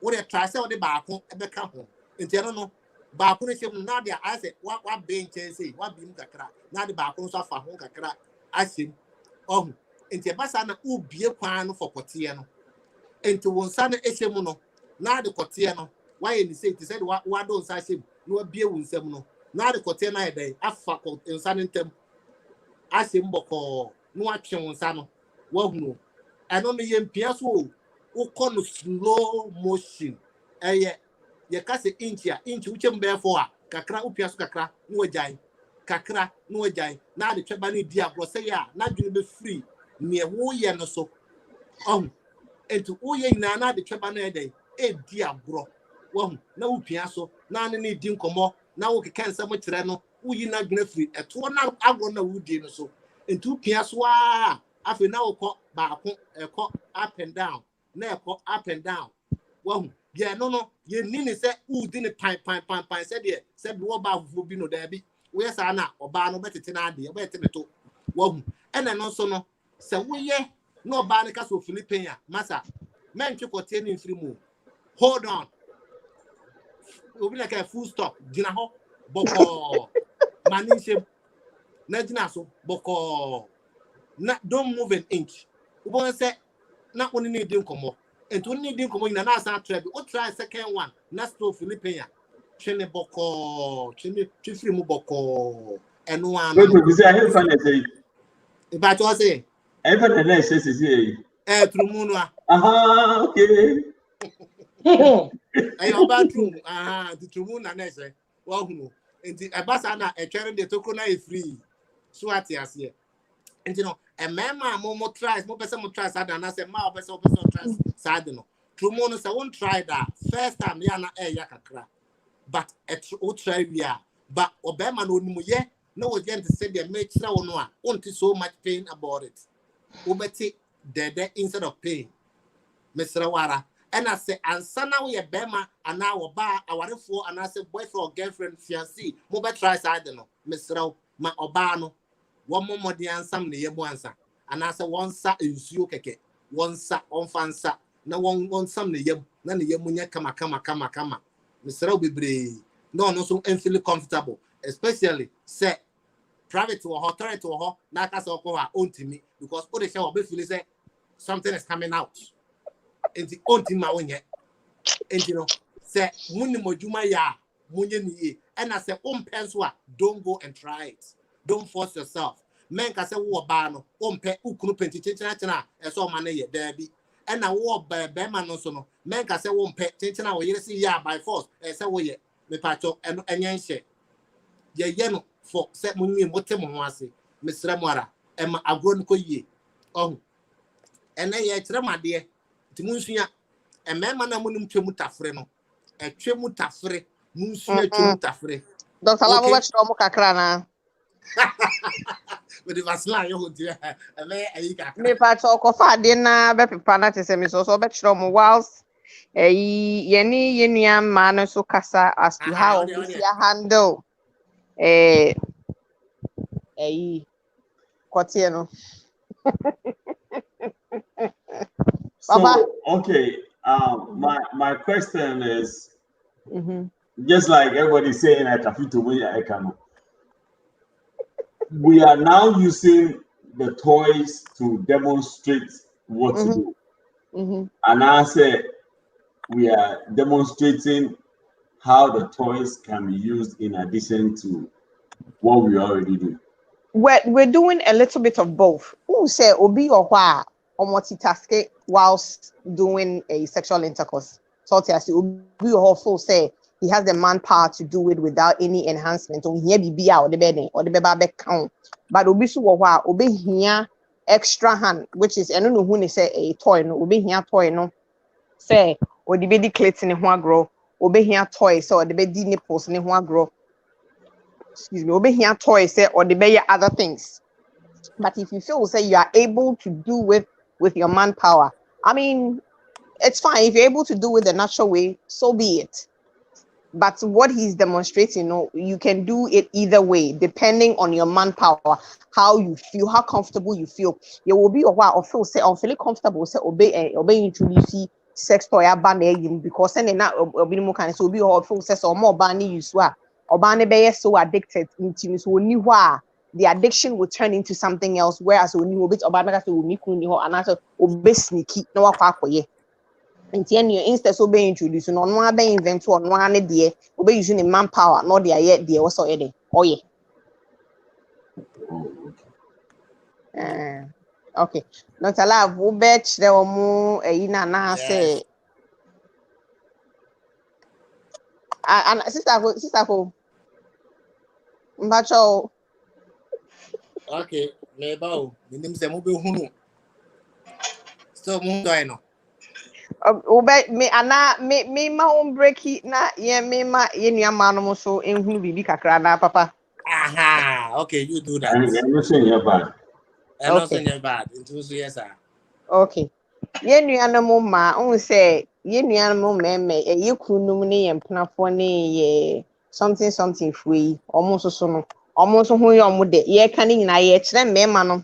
Would a try sell the barco at the campo. Into ba ko ne sem na dia ase wa ben chense wa bi mu kakra na de ba ko so afa ho kakra asem enti ba sa na ubie kwan no for kote no enti won sa na esem no na de kote no wa ye ni say ti said wa do nsa asem no wa bie won sem no na de kote na ye den afa ko nsa ne ntem asem boko no atwe won sa no wa hunu eno no ye mpia so wo ko no slow motion ye kase inch uche mbe for kakra upia so kakra no wajai kakra no wajai na de tweba ne dia bro say ya na dwene be free ne wo ye no so enti wo ye nyina na de tweba na dey diabro. Well, no piasso, none any dinkomo, now we can some treno, who you not gonna free at 1 hour agro no wood dinner so. And 2 piaswa, after now caught back up and down, now up and down. Well, yeah, no, you need say, who didn't pine, said what about Fubino Derby. Where's Anna or Barno better than idea, better to. Well, and then also no, so we ye no Barnacas of Philippine, Massa, man took or 10 in 3 more. Hold on. It'll be like a full stop. Dinaho, Boko, Manisha, Najinaso, Boko. Don't move an inch. We want to say, not when you need Dinkomo. And to need Dinkomo in an answer trap, or try second one. That's to Philippine. Chene Boko, Chene Chifrimu Boko, and one. Wait, we say I have fun. If I was say, Every next says is here. Trumunua. Aha, okay. I know about room. The Trumuna next. Well, and the Abasana, a charity the tokona is free. Swatias here. And you know, a man, more tries, more person tries, and I said, my person tries, Sadino. Trumonos, I won't try that. First time, Yana Yakakra. But at all try we are. But Obama no muye, no again to say they make no want so much pain about it. Ubeti dead instead of pain. Mr. Wara. And I say, and son now we a Bema and now a bar, our for and I say boyfriend or girlfriend, fiancé, mobile tries, I don't know, Mr. Ma Obano. One more than some near once, and I say one sa is you keke, one sa on fansa, no one wants some near, none of your kama. Mr. Obibre, no, so feel comfortable, especially say private to a hotel to her, not as our own to me, because all the show will be feeling say something is coming out. And the own team my yet. And you know, say Munimojuma ya, Munye, and I say, penswa, don't go and try it. Don't force yourself. Men can say, "War bano, pe ukunu pentichina, and so money there be." And I war by Beman no sono. Men can say, "Pe tintina or yes, ya by force." And say, "We me pacho and yanshe." Ye yeno for set muni motemonwasi, Miss Ramara, and my agron ye. Oh, and then ye trama dear, Timusia, and man munum chemutafreno, a chemutafre, Musia chemutafre. Dr. Lavo, what's wrong with Kakrana? But if I slide, you would hear a very Me pacho kofa dinner, be prepare to say, Miss also bet from whilst yenny yenuam man so kasa as to how we handle Kotieno. So, okay, my question is, just like everybody saying, I can fit to me, I can. We are now using the toys to demonstrate what to do. And I say we are demonstrating how the toys can be used in addition to what we already do. We're doing a little bit of both. Who say obi or wha or multitasking whilst doing a sexual intercourse? So obi or full say he has the manpower to do it without any enhancement. On here be out the bedding or the baby count. But obi so wha obi here extra hand, which is I don't know who they say a toy no obi here toy no say or the baby clit in the grow obi here toy so the baby nipples in the grow. Excuse me, obi here toy say or the baby other things. But if you feel say you are able to do it with your manpower, I mean, it's fine. If you're able to do it the natural way, so be it. But what he's demonstrating, you can do it either way, depending on your manpower, how you feel, how comfortable you feel. You will be a while or feel say, I'm feeling comfortable, say obey introduce sex toy because then not obey more kind so be or feel say or more banny you swear or banny be so addicted into so new the addiction will turn into something else, whereas when you bit about so we and also obey sneaky no akwakoye. And instead of being introduced, no one be invent on one idea, obey using the manpower, not the yet dear also eddie. Oh yeah. Okay. Not allowed who bet there were more a say. And sister, Macho. Okay, maybe my name is Mobi Hunu. So, Mundo, I know. Ube me ana me ma on breaki na ye me ma ye nuama no so enhunu bibi kakra na papa. Aha, okay, you do that. And you're saying you're bad. And also Okay. you're bad. Into yes, sir. Okay. Ye nuana mo ma on say ye nuana mo meme ye kunum ne ye mpnafo ne ye something free almost so no almost ho ye omo de ye ka ne nyina ye kire mema no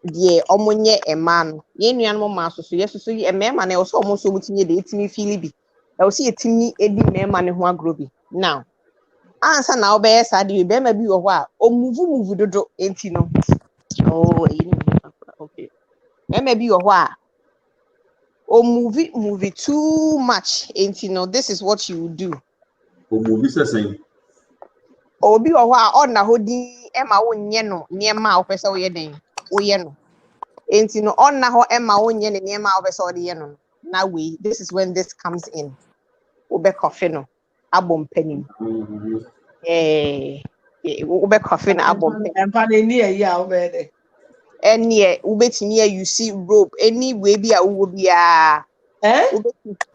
de omo nye ema no ye nuana mo ma so ye so ye mema na so omo so mutinye de etimi fili bi e o si etimi edi mema ne ho agro bi now ansa na obeye sa de be ma bi wo ho a o move dodo enti no oh okay be ma bi wo ho a o move too much enti no this is what you do Movie saying, obi wo ho a o na ho din e ma wo nye no niema a wo pese wo ye den wo ye no enti no on na ho e ma wo nye ne niema a wo pese wo de ye no na we this is when this comes in wo be coffee no abom panim wo be coffee no abom panim Empane ni e ya obede. any ubetimi you see rope any way be a wo bia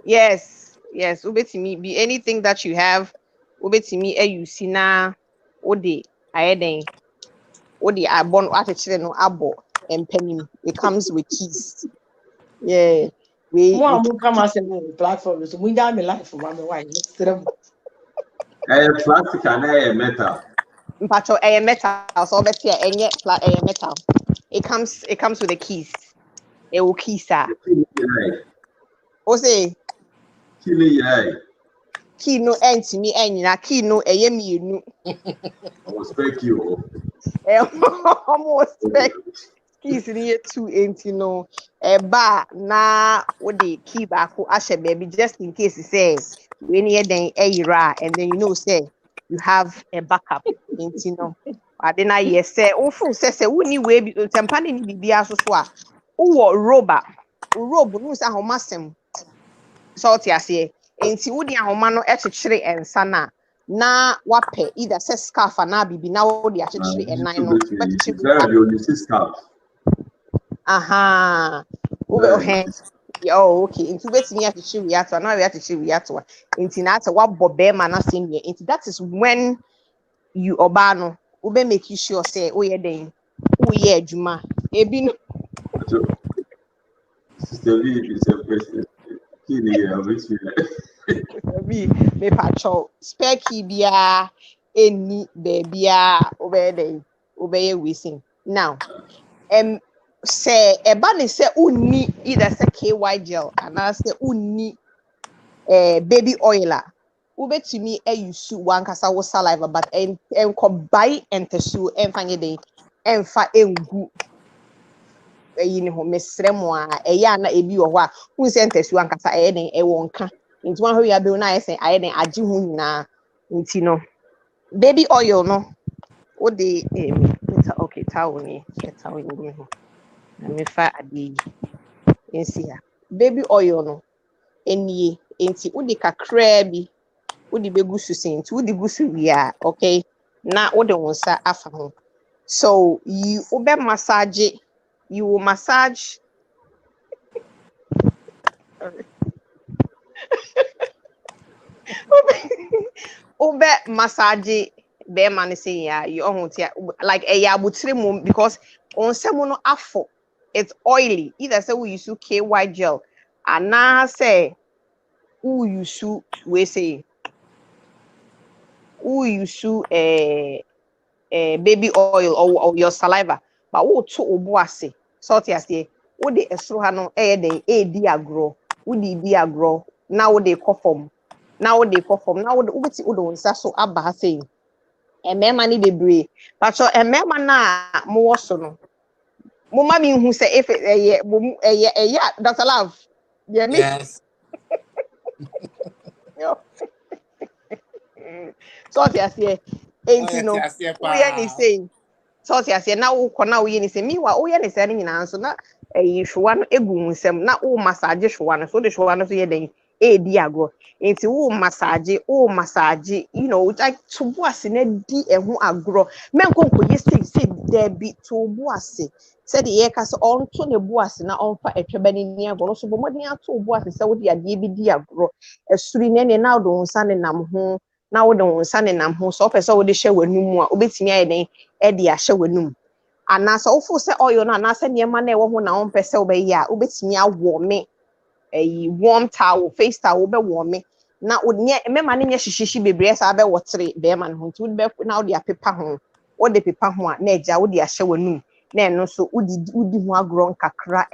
yes ubetimi be anything that you have ubetimi you see na odi ayeden odi abon atechire no abo empanim it comes with keys yeah we Mo amu kama se mo platform so mo nja me life for my wife strem. plastic and metal. mpacho metal so obeti enye metal it comes with the keys it will keys o say key no entimi enyina key no eye mienu Respect you. almost like keys near 280 no ba na what the key back ashe baby just in case it says we near then era and then you know say you have a backup into no adena yes say ofu say we we bi tempane ni bibia so so a wo robe no say ahomasem salt ase enti wo di ahoma no ekyekere ensa na wape either say scarf na bibi na wo di akyekere enan no aha ube ohe oh okay into betimi akyekere wi ato na we akyekere wi ato enti na ata wabọ bema na senior enti that is when you oba no ube make you sure say o ye den o ye adwuma ebi no Sister V is a person. me pacho spare key bia eni bebia obey wishing now say eba ne say unni either say KY gel and I say unni baby oil ubetumi use one kasa wo saliva but enko buy entesu enfanye den enfa engu eyi ne ho mesremo a eya na ebi wo ho a hu se entesu ankasa den ewo nka nti wan ho ya be na ayesen ayeden age hu nyina nti no baby oil no wo de okay towel ni ho na me fa ade ensi ha baby oil no enie enti wo de kakra bi wo de begusu senti wo de gusu wia okay na wo de wonsa afa ho so you will massage ube massage be man say ya you like a yabutremu because on semono afo it's oily either say we use KY gel and now say who use we say who use baby oil or your saliva but wo to obo ase salt ase wo de esro ha no den di agro wo di agro na wo de kofom na wo beti wo do nsa so aba ha sei emema ni bebre but so emema na mo wo so no mo ma mi hu se if Dr. Love yeah me Yes. salt ase enti no wo ye ni sei salt ase na wo kọ na wo ye ni sei miwa wo ye ni sei ni nyina so na hwewa no egu nsem na wo massage hwewa no so de hwewa no so ye den di agro enti wo massage you know like to boase na di ehu agro menkonko yesi there be to boase said the yekas on to ne boase na onfa etweba ni ni agro so bomodin ato boase se wo di ade bi di agro esuri ne na do nsa ne nam ho na wo de nsa ne nam ho so pese wo de hye wanum a obetimi aye den e de ahye wanum anasa ofu se oil na anasa niema na ewo ho na on pese obeyi a obetimi awo me warm towel face towel be warm me na onye mema ne nye hihyishi bebre sa be wotre be ma no nti be na wo de apepa ho wo de pepa ho a na eja wo de ahye wanum na eno so udi ho agro nkakra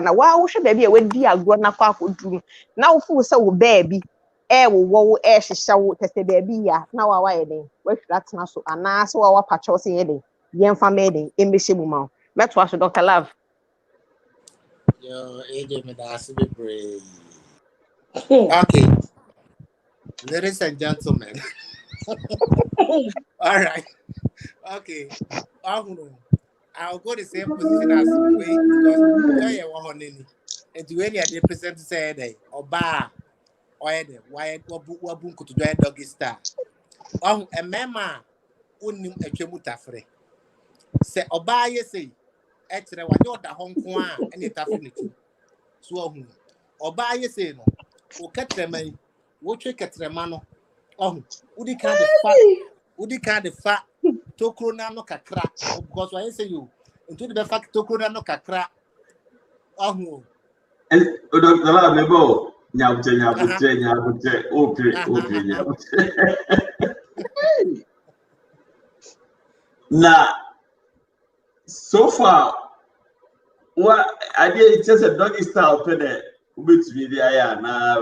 na wa wo hwe baabi a wadi agro na kwa akoduru na wo fu se wo baabi wo hyehyɛ wo tese baabi ya na wa ye den wa hwira tena so anasa wa pacho se ye den yemfa me den embehye mu ma meto aso Dr. Love. Yo, AJ, me that's be brave. Okay, ladies and gentlemen. All right. Okay. I'll go the same position as we because we are one in and to any other present say day or bar or why wabun to do a doggy star. A mema unim a chemutafre. Say oba ye say etre wa yo da hon ko a ene tafinity. So oba ye say no o katreman wo twe katrema no udi kan de fa tokro na no kakra because why say you into the fact tokro na no kakra and Dr. Lab mebo nyabuche okay now so far what I did just a doggy style pede which video na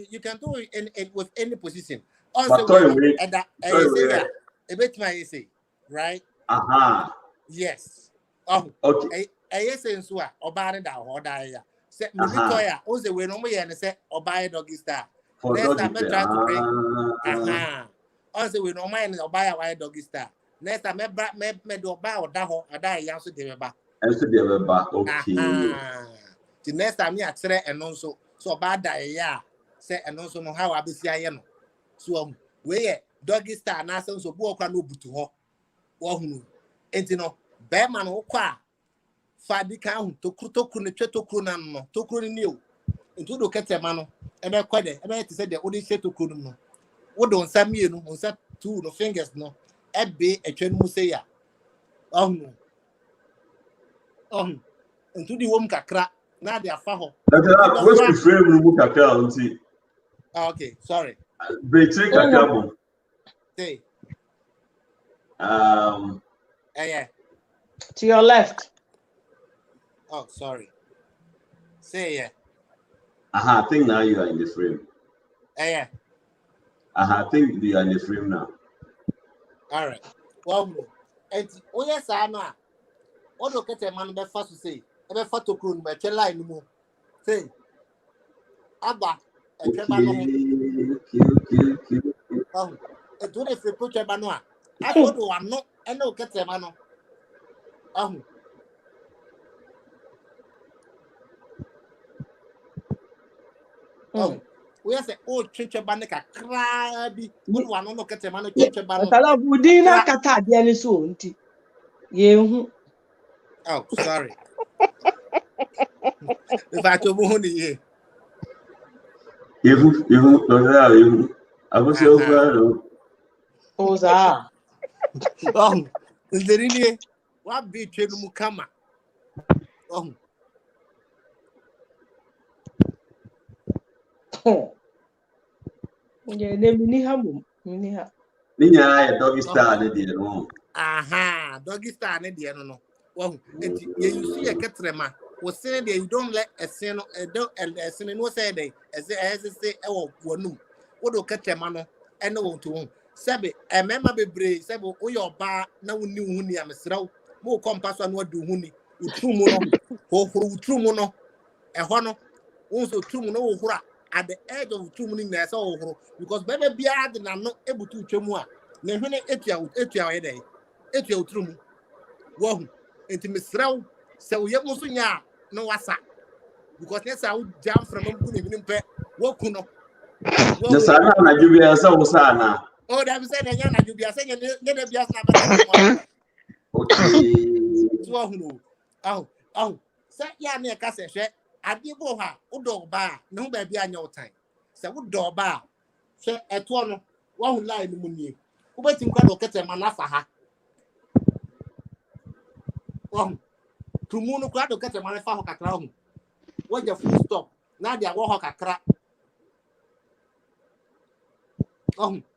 you can do it with any position also and that a bit my say right yes okay yes so oba da ho da ya say me toya o say we no me and say oba doggy style next time I try to bring also we no mind oba doggy style next time me do oba da ho ada ya so de ba okay the next time you akyere eno so oba da ya say eno so no how abesi aye no so we doggy style na so bu okwa no butu ho wo hunu enti no be ma no kwa fa di kan hu tokru ne twetokru na no tokru ni o enti do ketema no e be kwade e be ti say de o di tokru no wo do nsa mienu nsa two no fingers no e be etwe no mu say ya hunu enti di wom kakra na de afa ho what's the frame mu kakra unti okay sorry betray kakra mo say yeah to your left. Oh, sorry. Say yeah. I think now you are in the frame. Yeah. I think you are in the frame now. All right. Well, and yes, I know. What look at a man be fast to say. Be fast to croon be tell line mo. Say. Aba. Okay. Oh, and do if you put your banana. I thought one no, and no get a man. We say oh chinche baneka krabi we wan no kete man chinche ban Tala budina kata de ni so nti yehu oh sorry if I to mo ni ye yehu abusho faro oza nderi ni wa bi twenu mu kama ye ne mini ha mum mini ha ninya doggy style dey no doggy style ne de no wo you see a ketrema we say there you don't let a sin a sin no say dey as say e wo wonu wo do ketrema no e no won to sebe e mema bebre sebe wo yo ba na woni hu ni amsraw mo compass no adu hu ni utrumu no ho huru utrumu no e ho no wo so utrumu no wo hura at the edge of utrumu ni na so wo huru because baby bia de na no ebutu utwemu a na hwene etua ye dey etua utrumu wo hu enti mesraw se wo ye mo so nya no wasa because next I would jump from them couldn't pay what kuno. The sana na jubia sa usana. Oh, that was saying yana you be saying never be as number. Okay. So oh say ya near case share adi bo ha udo ba no ba bia anya time say udo ba say eto no wa hu line mu nie ubetim kwa do kete manafa ha tumu no kwa do kete manafa ho kakra ho what the full stop na dia wo ho kakra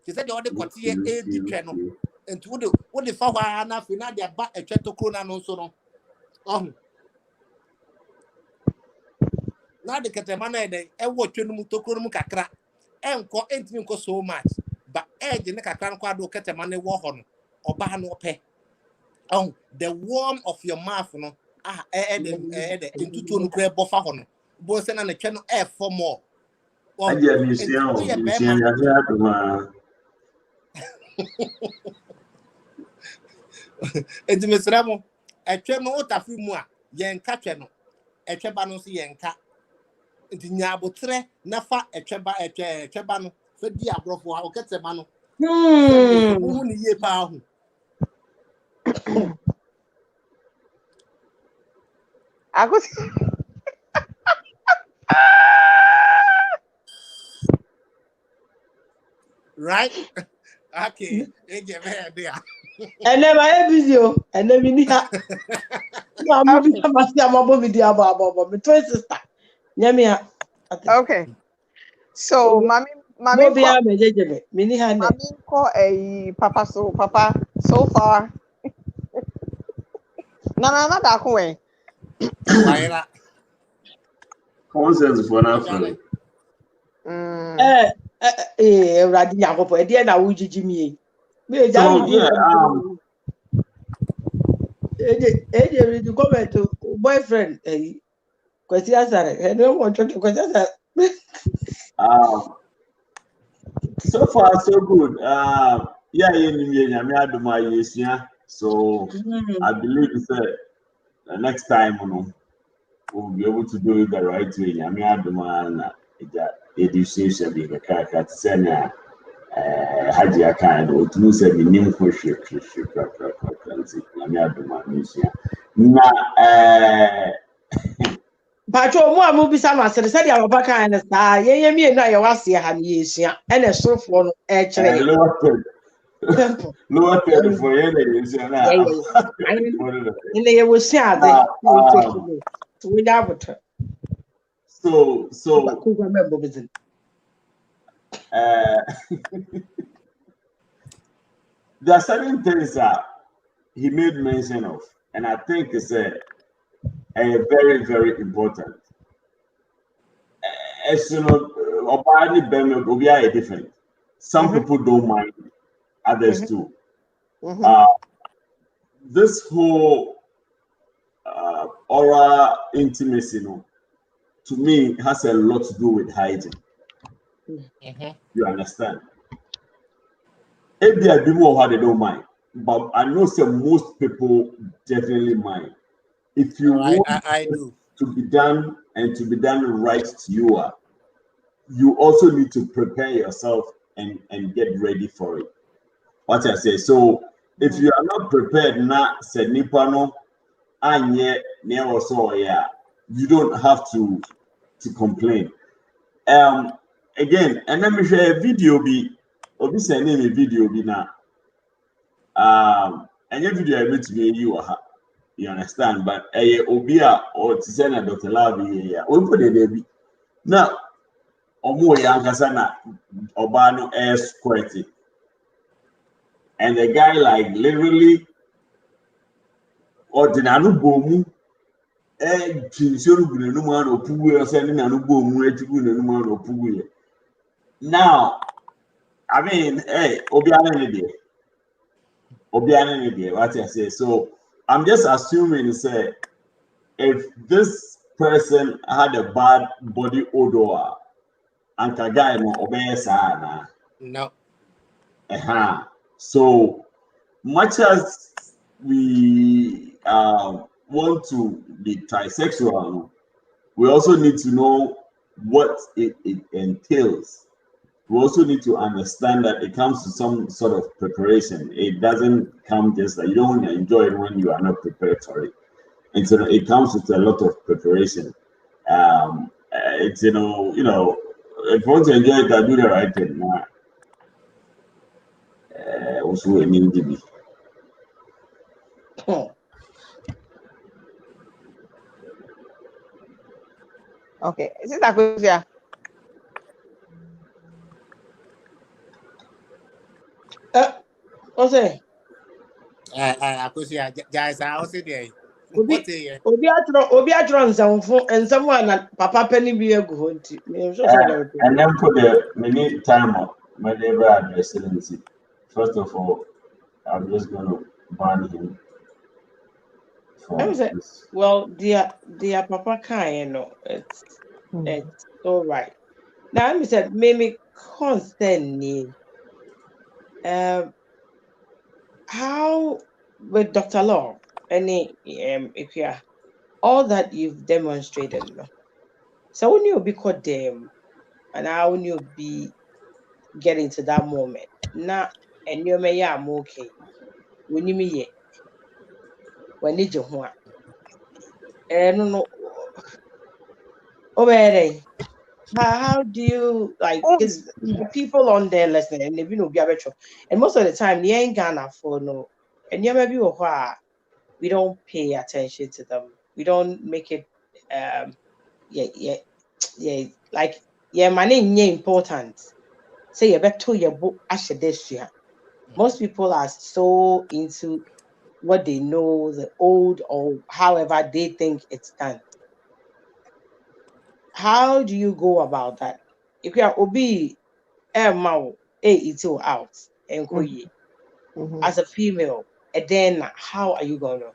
they said the other quarter edi twa no enti wo de fa ho na fi na dia ba etwa tokro na no so no na de ketema na ede e wo twa no mu tokro no mu kakra enko entimi nko so much but edge ne kakra nko ado ketema ne wo ho no oba no pe the warm of your mouth no entutu no kra bo fa ho no bo se na ne twa no air for more Adia mission ya tuma. Enti mesramo etwe no otafi mu a yenka twe no etwe ba no so yenka enti nya abotre na fa etwe ba no fa di abrofo ha oketema no hu ni ye pa hu Agus right okay AJ me there And then my video, and then we need her. I'm moving my video about my twin sister. Yamia. okay. So, mommy call a papa so far. No, not that way. why not Consensus for now. Radi Yakopo, a dear now, Jimmy. So, yeah, AJ, you come to boyfriend, question answer. I don't want to question. So far so good. Yeah, so I believe that the next time we'll be able to do it the right way. I mean, I demand education be the character senior Hajia kind or to say the new question. Patrol more movie sama said your back and star. Ye me and I was here and yes, and a soft one actually. Lower third for you, and they will share that. So remember visit. There are certain things that he made mention of, and I think it's a very, very important. As you know, are different. Some people don't mind, others do. This whole oral intimacy, to me, has a lot to do with hygiene. You understand? If they are doing how they don't mind, but I know most people definitely mind. If you want I do to be done and to be done right to you, you also need to prepare yourself and get ready for it. What I say. So if you are not prepared, say nipano, anye never saw you don't have to complain. Again, and let me share a video be sending a video be now. And your video I made to be you understand, but obia or to send a Dr. Lavi here. We put it there. Now, Omo Yankasana Obano air squirty. And the guy like literally ordinary bomu now, I mean, hey, Obiane what I say. So I'm just assuming, say, if this person had a bad body odor, and guy no obey sana. no. So much as we want to be trisexual, we also need to know what it entails. We also need to understand that it comes to some sort of preparation. It doesn't come just like you don't enjoy it when you are not prepared for it. And so it comes with a lot of preparation. It's if you want to enjoy it, do the right thing. Also, an individual. Okay, is it Akusia? Ose, Akusia, guys, I was there. obi obi atro nsam na papa pani bi egu ho nti. Me so so dem. And then put the minute timer, my neighbor address. First of all, I'm just going to ban him from Say, this. well, dear papa can it's all right. Now I said maybe concern how with Dr. Law any if you all that you've demonstrated, so when you'll be caught them and how when you'll be getting to that moment. Now and you may am okay. When you me when you want no over how do you like because the people on there listening and they be no be and most of the time they ain't Ghana for no and you maybe we don't pay attention to them. We don't make it yeah like my name important. Say you better your book ashedesia. Most people are so into what they know, the old or however they think it's done. How do you go about that? If you are obi it's out and as a female, and then how are you gonna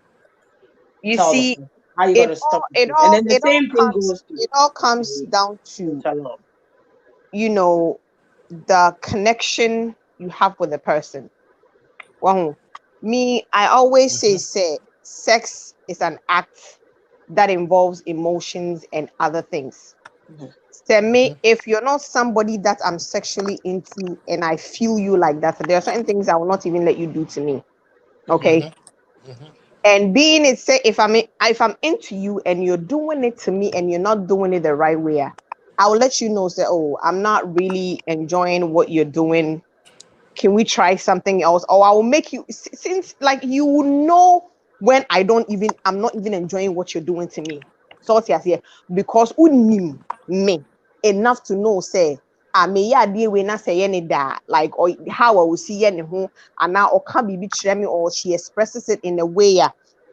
You tell the see, person? How are you gonna stop it? And then the same thing goes to it all comes down to the connection you have with the person. Well, me, I always say sex is an act that involves emotions and other things. To me, if you're not somebody that I'm sexually into and I feel you like that, there are certain things I will not even let you do to me. Okay. And being it, say if I'm into you and you're doing it to me and you're not doing it the right way, I will let you know, say, oh, I'm not really enjoying what you're doing. Can we try something else? Or I will make you, since like you know when I'm not even enjoying what you're doing to me. So because unim me enough to know, say, I may be when I say any that, like, or how I will see any who, and now or can be me or she expresses it in a way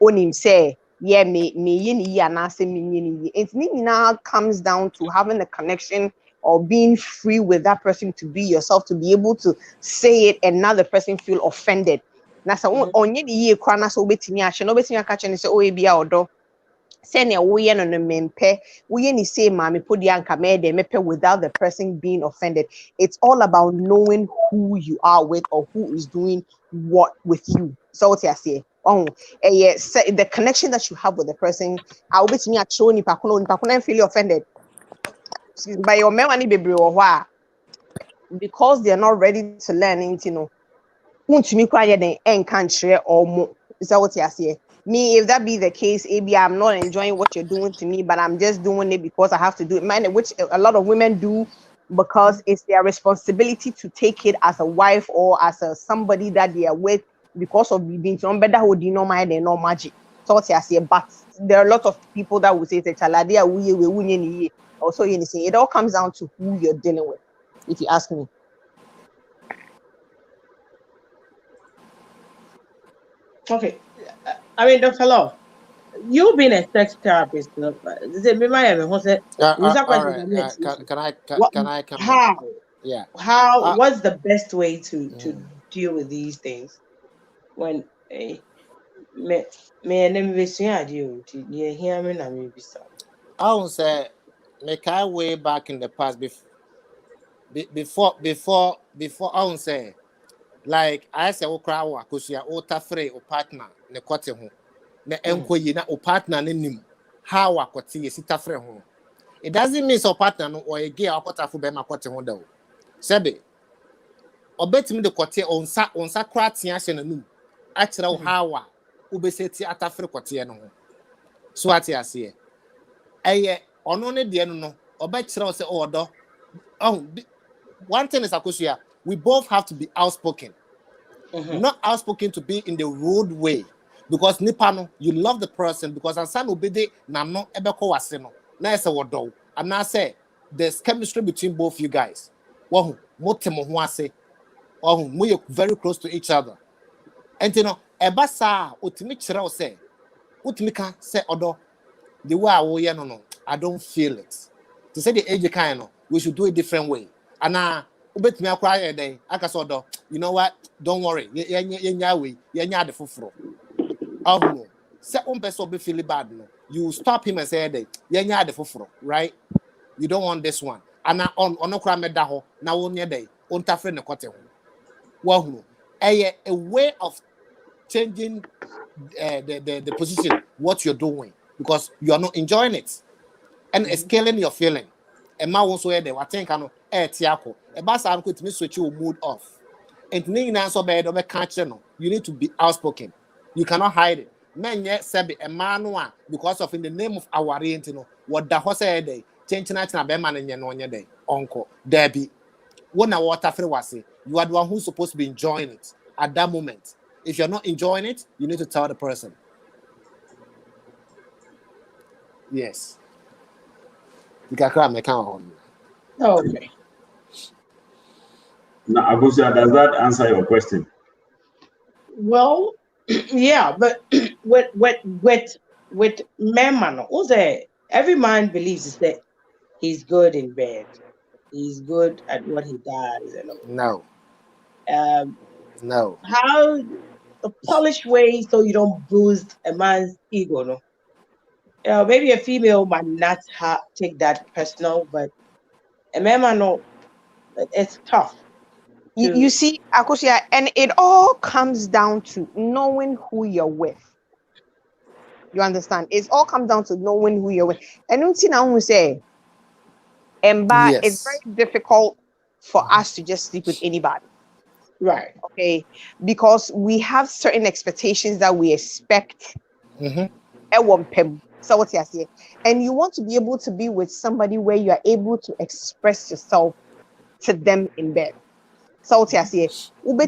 on him say, yeah, me yini and I say me. It now comes down to having a connection or being free with that person to be yourself, to be able to say it and now the person feel offended. Na so onye ni ye kwa na so obetimi ahye no obetimi aka chene say o ebia odo send ya wo ye no no mempe wo ye ni say ma me podi anka me de mepe without the person being offended. It's all about knowing who you are with or who is doing what with you. So what I say, the connection that you have with the person, I obetimi acho ni pakono feel offended. By your memory bebre wo ho because they're not ready to learn it, me if that be the case, maybe I'm not enjoying what you're doing to me, but I'm just doing it because I have to do it. Which a lot of women do because it's their responsibility to take it as a wife or as somebody that they are with because of being some better who do not mind and no magic. So but there are a lot of people that will say we also it all comes down to who you're dealing with, if you ask me. Okay. I mean, Dr. Law, you've been a sex therapist. All right. Can I come in? How? Yeah. What's the best way to deal with these things? When me hear me na me bisa. I won't say make I way back in the past before I won't say like I say o cry wa kosia o tafre o partner ne kote ho na enko yi na o partner ne nim how akote ye sitafre ho It doesn't mean so partner no or a gay or quarter for Bema quarter one. Sabe, or bet me the quarter on Sacratia and a new. Actual how Ubeseti at Afro quarter no. So what I say, on only the no, or bet say order. Oh, one thing is Akosia, we both have to be outspoken. Not outspoken to be in the rude way. Because Nipano, you love the person because Ansan Obede Nano Ebeko Waseno. Now I say what do. And now say there's chemistry between both you guys. Wahu, Motemo Huase, Wahu, we very close to each other. And you know, Ebasa, Utimi Chirao say, Utimika say Odo, the way I don't feel it. To say the AJ kind of, we should do it different way. And now, ubet me cry a day. Akasodo, you know what? Don't worry. The fufro. Oh no. Say person be feeling bad. No, you stop him and say, "Hey, the fufro, right? You don't want this one." And now on no cry me daho. Now on your day, on tafre ne kote ho. Wow, a way of changing the position what you're doing because you are not enjoying it and it's killing your feeling. And ma won't say there. I think I know. Tiako. A bass I'm going to switch your mood off. And now so bad over catching. You need to be outspoken. You cannot hide it. Men yet sabi a man one because of in the name of our oriental. What the horse day change night na be man in your day. Uncle Debbie. When a water free was say you are the one who's supposed to be enjoying it at that moment. If you're not enjoying it, you need to tell the person. Yes. You can cry my count. Okay. Now, Abuja, does that answer your question? Well, yeah, but with man, also every man believes is that he's good in bed. He's good at what he does. No. No. How a polished way so you don't bruise a man's ego, no? Maybe a female might not take that personal, but a man, no, it's tough. You see, Akosia, and it all comes down to knowing who you're with. You understand? It all comes down to knowing who you're with. And you see now who say, Yes. it's very difficult for us to just sleep with anybody. Right. Okay. Because we have certain expectations that we expect. So what you say? And you want to be able to be with somebody where you are able to express yourself to them in bed. So what you say? You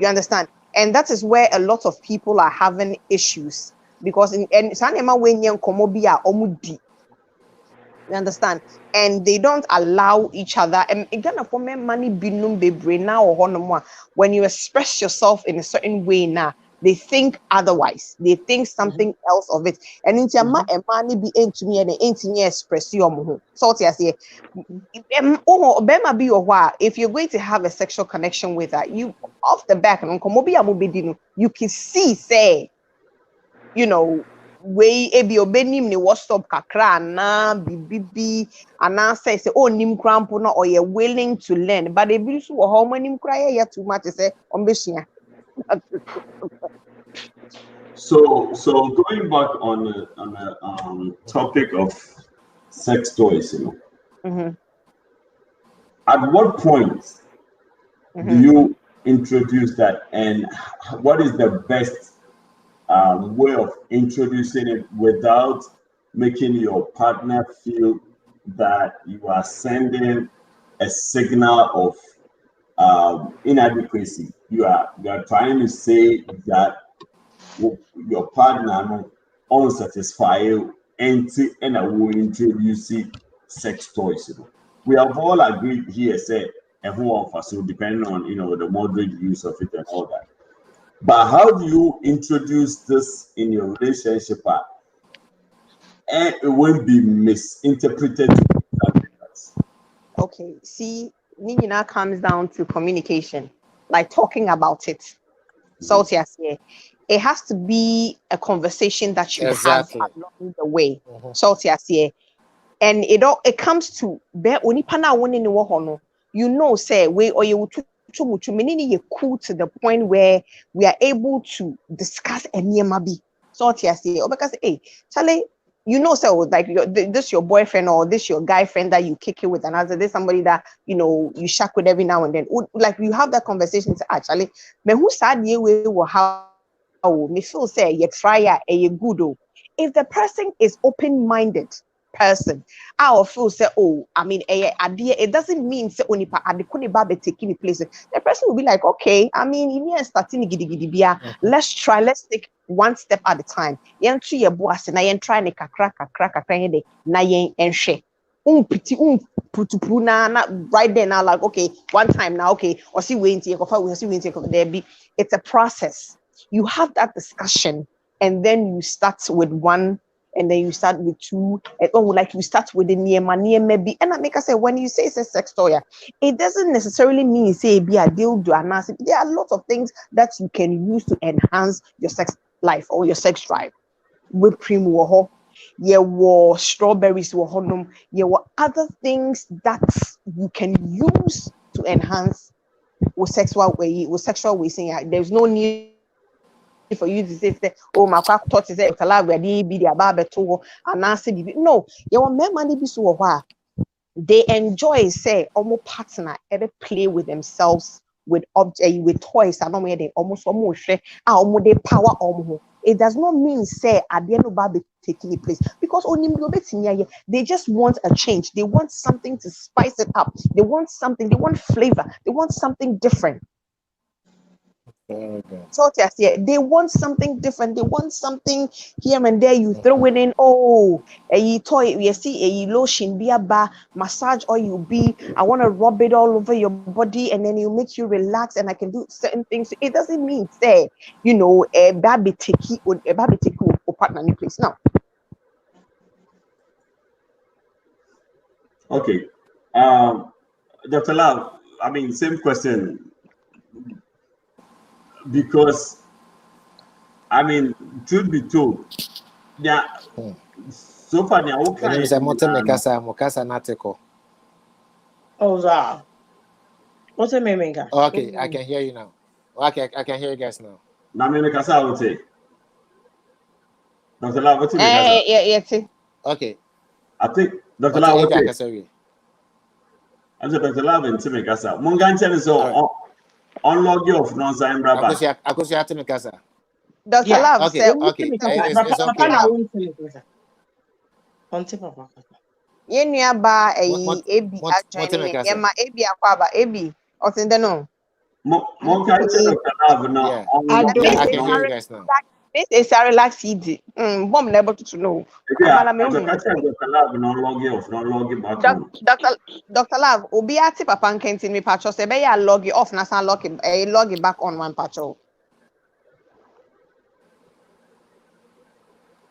understand? And that is where a lot of people are having issues because you understand? And they don't allow each other. And again, for money now when you express yourself in a certain way now, they think otherwise. They think something else of it. And in your money be into me and into me express your so what I say. If you're going to have a sexual connection with her, you off the back and you can see say, you know, way ebi obenim ni WhatsApp kakra na bibibi and say oh nim crampo na or you're willing to learn, but ebi so how many cry ya too much say ombeshia. So going back on the topic of sex toys, you know, at what point do you introduce that, and what is the best way of introducing it without making your partner feel that you are sending a signal of inadequacy? You are trying to say that your partner unsatisfied and will introduce sex toys. You know. We have all agreed here, say, and who offer, so depending on the moderate use of it and all that. But how do you introduce this in your relationship and it won't be misinterpreted? Okay, see, Nina comes down to communication, like talking about it. So it has to be a conversation that you have along the way. So and it comes to say we or you cool to the point where we are able to discuss any mabi. So because hey, Charlie, you know, so like this your boyfriend or this your guy friend that you kick it with another, this somebody that you know you shack with every now and then. Like you have that conversation. Actually, but who said you will how me feel say you try a good. If the person is open-minded person, I will feel say, oh, I mean, it doesn't mean say only taking place. The person will be like, okay, I mean, let's try, let's take one step at a time. Yen to your boss and I am trying to kakra na yen and share. Right there now, like okay, one time now, okay, or see waiting, there be it's a process. You have that discussion, and then you start with one, and then you start with two, and like you start with the near maybe. And I make us say when you say it's a sex toy, it doesn't necessarily mean say be a dildo and there are lots of things that you can use to enhance your sex life or your sex drive. Whipped cream woho, were strawberries wohonum, were other things that you can use to enhance with sexual ways. There's no need for you to say, oh, my thought is that already be the barbeto and answer. No, your men be so they enjoy say almost partner ever play with themselves with object with toys and where they almost share they power. It does not mean say at the end of Barbie taking place because only they just want a change. They want something to spice it up. They want something, they want flavor, they want something different. So they want something different. They want something here and there. You throw it in. Oh, a toy. You see a lotion, be a bar massage, or you be. I want to rub it all over your body, and then you make you relax. And I can do certain things. It doesn't mean say you know a baby teki or partner in place. No. Okay, Dr. Love. I mean, same question. Because, I mean, truth be told, yeah, so far now, okay. Oh, that. What's the name? Okay, I can hear you now. Okay, I can hear you guys now. Now, me make I would say, Dr. Love, what's it? Yeah. Okay. I think Dr. Love, I can say. I said Dr. Love and Timmy Casa. Munganchen is all unlog you off non-sign brother. I could say Timmy Casa. Dr. Love okay, said, okay. It's okay now. Yenyaba ebi adwene yema ebi akwaba ebi otinde no Munganchen Dr. Love now. I can hear you guys now. This is a relax CD. Bomb never to know. Dr. Love no log you off, no log you back. Dr. Love, obi ati papa nkenti me patcho se be ya log you off na san log it back on one patcho.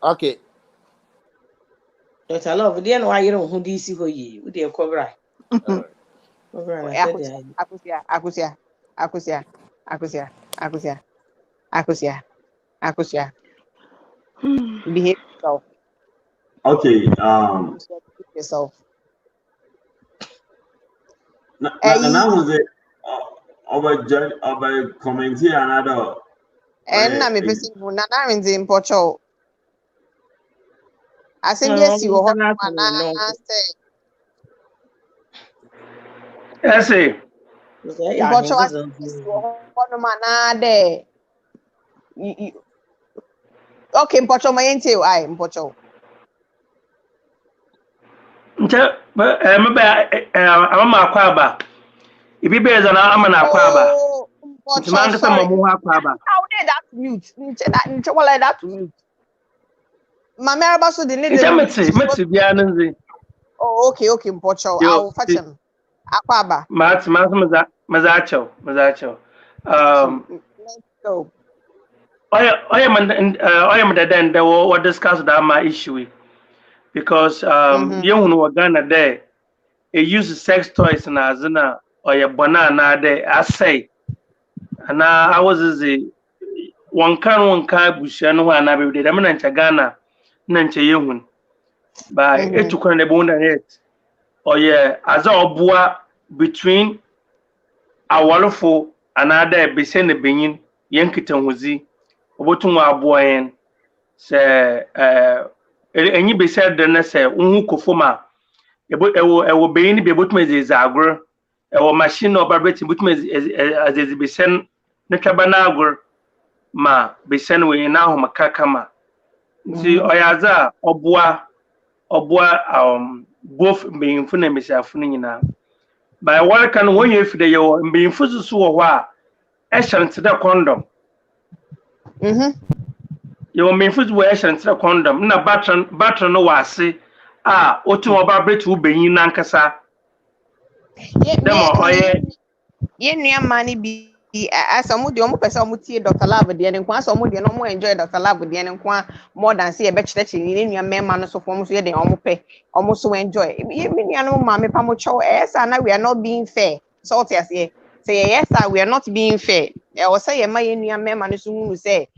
Okay. Dr. Love, the end why you don't who DC for you with your cover. Akusia. Behave yourself. Okay. Yourself. Now was it over comment here another. And na me person na rinzi mpocho. I think yes you ho na say. Yes, eh. Mpocho yes you ho no na de. Okay, mpocho mayente ai mpocho. Nche me ama akwaba. Ibi beza na ama na akwaba. Mpocho sorry. How did that mute? Nche wala that mute. Mama Arabaso the need. Meti bia nzi. Oh, okay, mpocho. I'll fetch him. Akwaba. Mazacho. Let's go. I am the then they will discuss that my issue because young who Ghana there it uses sex toys and azina or your banana there I say and I was one kind bush and one I be them in Ghana nanche young by it took on the bone it or yeah as a boa between a wallowful and other be send the benin yankitan wazi obotunwa aboyen se enyi be said the say unhu kofoma ewo be ni be botuma zagro ewo machine operate botuma azezi be sen ne twaba na agro ma be sen we na ho makaka ma nti oyaza oboa both mbeyimfo na mesiafo no nyina by one kan won ye fide ye mbeyimfo susu wo ho a ehye de condom ye mbeyimfo su wo ehye de condom na batron no wase a otu oba bretu ubenyin nankasa demo oye ye nua mani bi asa mu de omo pese omo tie Dr. Love de ne kwa asa omo de no mo enjoy Dr. Love de ne kwa more than say e be kyerɛkyerɛ ni nua mema no so fo so ye de omo pɛ omo so enjoy ye me nua no ma me pa mo chow esa na we are not being fair so what you say yes sir we are not being fair e wo say ye ma ye nua mema no so hunu say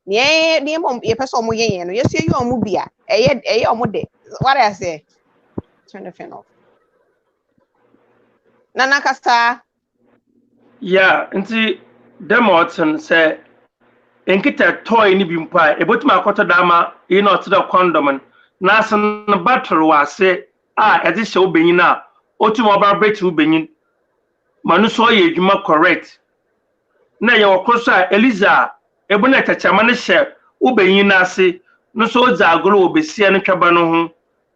ne mo ye pese omo ye no ye so ye omo bia eye omo de what I say turn the fan off nana kasa ya nti demo otun say enkita toy ni bi mpa ebotuma akoto dama yi na otu da condom na asan battery wase a ede hye obenyin na otuma oba break obenyin manu so ye adwuma correct na ye wokoso a Eliza ebuna tachama ne hye obenyin na ase no so odza agoro obesia ne twaba no ho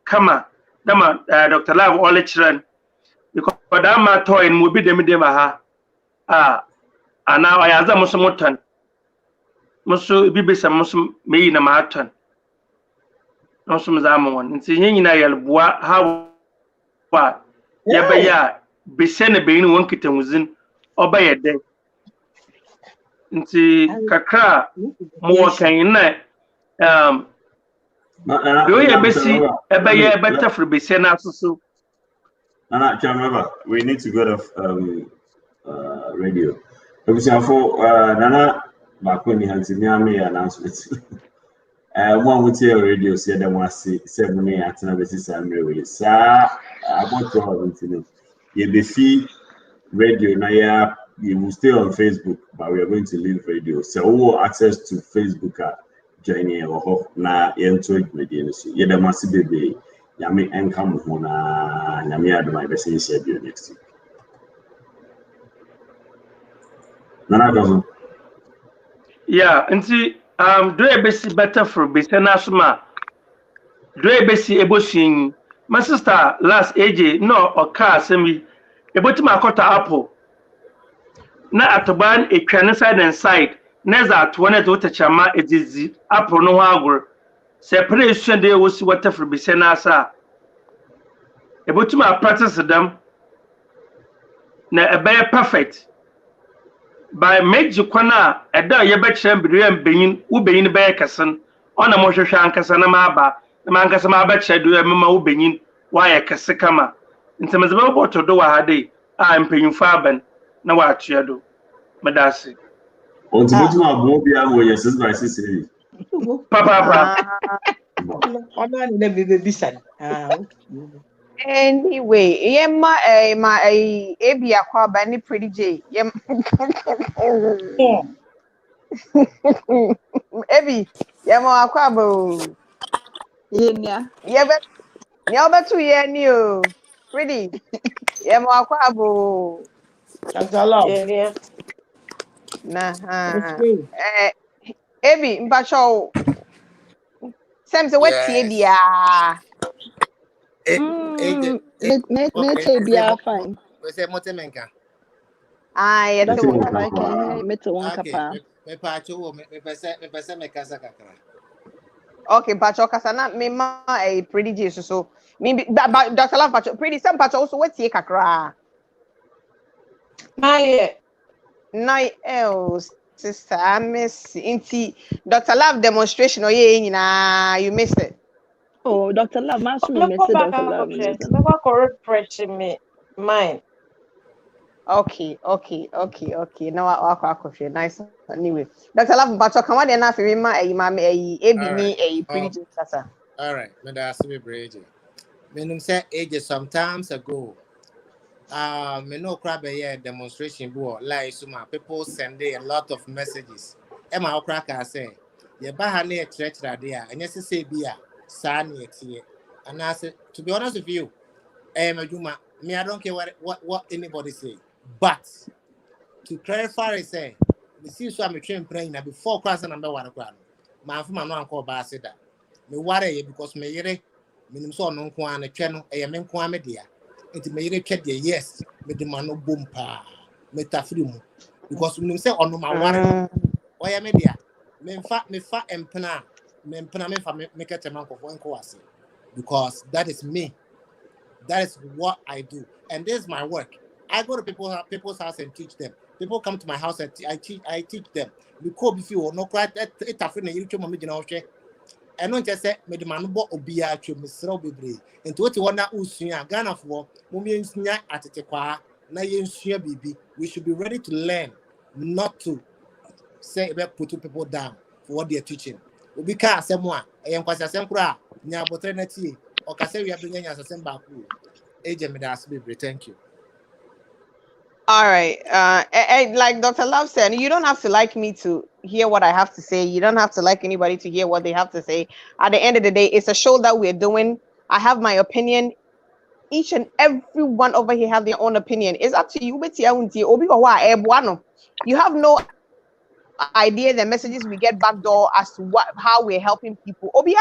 kama dama Dr. Love all children because dama toy ni obi dem ha ana oyaza muso motan muso bibesa muso meyi na matan muso mzama won nti nyina yelboa ha wa yebaya besene beyin won kitamuzin obayede nti kakra mo kan na do ye besi ebeye betafre besene asusu Nana, remember, we need to go to radio. Nana, back when he had me announcement. One would hear radio said that was 7 at another system. Sir, I want to have you be fee radio now. You will stay on Facebook, but we are going to leave radio. So, all access to Facebook joining or na into media. You there must be Yami income na Yami admire the same schedule next week. Nana doesn't. Yeah, nti do ebesi better for besena suma do ebesi ebosin my sister last AJ no oka asemi ebotima akota apple na atoban etwane side and side na za atwane to tachama ejizi apple no agor separation dey wosi water for besena asa ebotima practice them na ebe perfect by meji kwana eda ye be kyerem bire mbenyin ubenyin be kesen ona mo hwehwe ankasa na maba na mankasa ma ba kyerɛ do mema ubenyin wa ye kese kama ntemeze be boto do wa hade a mpenyimfo aban na wa atue do medase Onti betu abo bia wo ye 6x6 papa Ona ni be bisan. Anyway, yema ma ebi akwa ba ni pretty J. Ebi yema akwa bo. Yenya. Yebe ni obetu ye ni o. Pretty. Yema akwa bo. Dr. Love. Yenya. Na Ebi mpacho. Sem se wetie bia. Me be fine. We say motemenka. I That's do. what I can hear. Me to one Okay. kapa. Me pacho me pese me kasa kakra. Okay, mpacho kasa na me ma pretty J so. Me Dr. Love mpacho pretty sem mpacho also wetie kakra. No else, sister. I miss inti Dr. Love demonstration. Oh yeah, you missed it. Oh, Dr. Love, my me Dr. Love. Never correct pressure me mine. Okay. Now I nice. Anyway, Dr. Love, but come on, enough. Remember, a pretty kasa. All right, me da see me break. Me say age sometimes ago. Me no crab a demonstration board like so my people send a lot of messages. Emma Okraka say, Ye ba ha na ye kyerɛkyerɛ ade a ɛnyɛ sɛ sɛ bi a saa na yɛteɛ. And I said, to be honest with you, Majuma, me, I don't care what anybody say. But to clarify, I say, the seems so I'm a train playing before crossing number 1 o'clock. My from my uncle Bar said that. Me worry because me yere, minim so no kwan a channel, a men kwa media. It may check the yes, me the man no boom pa, metafrimu. Because when you say on my worry, why media? Me fat and pena, me pena me for make a man of 1 course. Because that is me. That is what I do, and this is my work. I go to people's house and teach them. People come to my house and I teach them. Because if you no quite it after you to me okay. And not just say me the man bo obia to me sro bebre. Into what you want na usua Ghana for mummy nsua atete kwa na yensua bibi. We should be ready to learn, not to say about putting people down for what they're teaching. Obi ka asem a e yankwasa asem kura nya botre na tie o ka say we abenya nya asem ba ku AJ me das be. Thank you. All right. Like Dr. Love said, you don't have to like me to hear what I have to say. You don't have to like anybody to hear what they have to say. At the end of the day, it's a show that we're doing. I have my opinion. Each and every one over here have their own opinion. It's up to you. You have no idea the messages we get backdoor as to how we're helping people. It's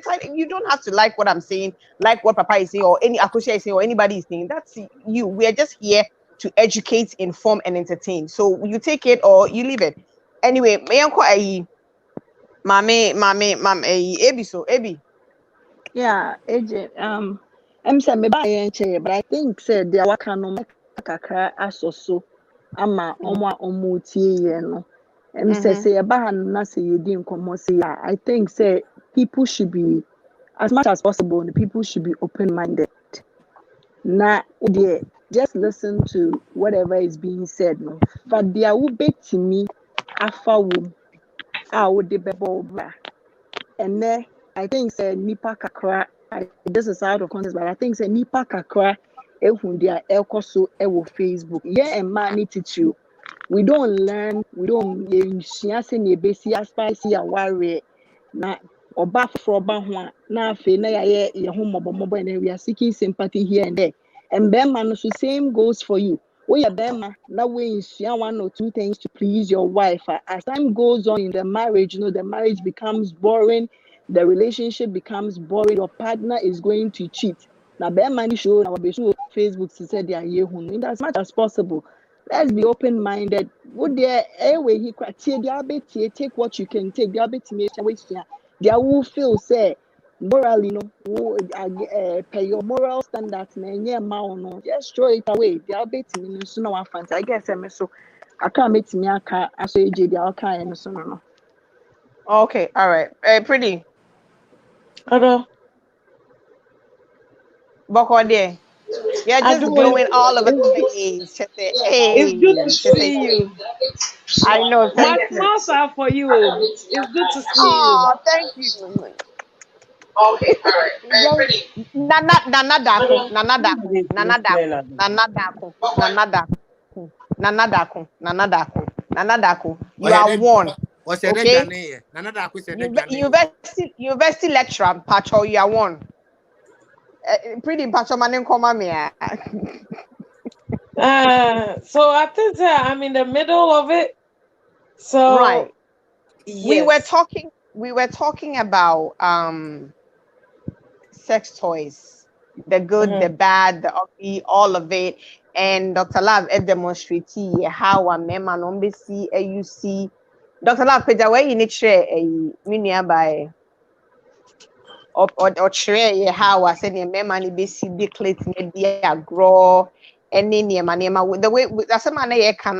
like you don't have to like what I'm saying, like what Papa is saying, or any Akusha is saying, or anybody is saying. That's you. We are just here to educate, inform, and entertain. So you take it or you leave it. Anyway, Ebi. Yeah, AJ. I'm saying maybe I ain't chair, but I think said there were kind of kakra aso ama omo tie no. Say about na say you didn't come say I think say people should be as much as possible. The people should be open-minded. Now, just listen to whatever is being said. No, but there will be to me afa wom a wo de bebo bra. And then I think say nipa kakra. This is out of context, but I think say nipa kakra ehun dia elkoso ewo Facebook. Yeah, and man teach you. We don't learn. We don't. Shia se ne besi aspicy a worry. Na oba froba ho a na afe na ye ho mobomobo and we are seeking sympathy here and there. And Bema no same goes for you. We are Bema na we share 1 or 2 things to please your wife. As time goes on in the marriage, the marriage becomes boring. The relationship becomes boring. Your partner is going to cheat. Now, Bema ni show our Facebook to say they are here as much as possible. Let's be open-minded. Would there anyway he take what you can take. They will feel say morally pay your moral standards no just throw it away. No I guess so I can't make me so AJ no. Okay, all right. Pretty. Hello. Boko there. You're just going all over the place. It's good to see you. I know, thank you. Smiles are for you. It's good to see you. Oh, thank you. Okay, all right. Pretty. Nanadaku. You are warned. Okay? University lecturer, Pacho, you are warned. Pretty Pacho Manin Komamia. So I think that I'm in the middle of it. So right. Yes. We were talking about sex toys, the good, the bad, the ugly, all of it. And Dr. Love demonstrated how a member number see you see. Dr. Love, page away in it share a nearby or share how I said a member be see declare media grow and then the way that's a man can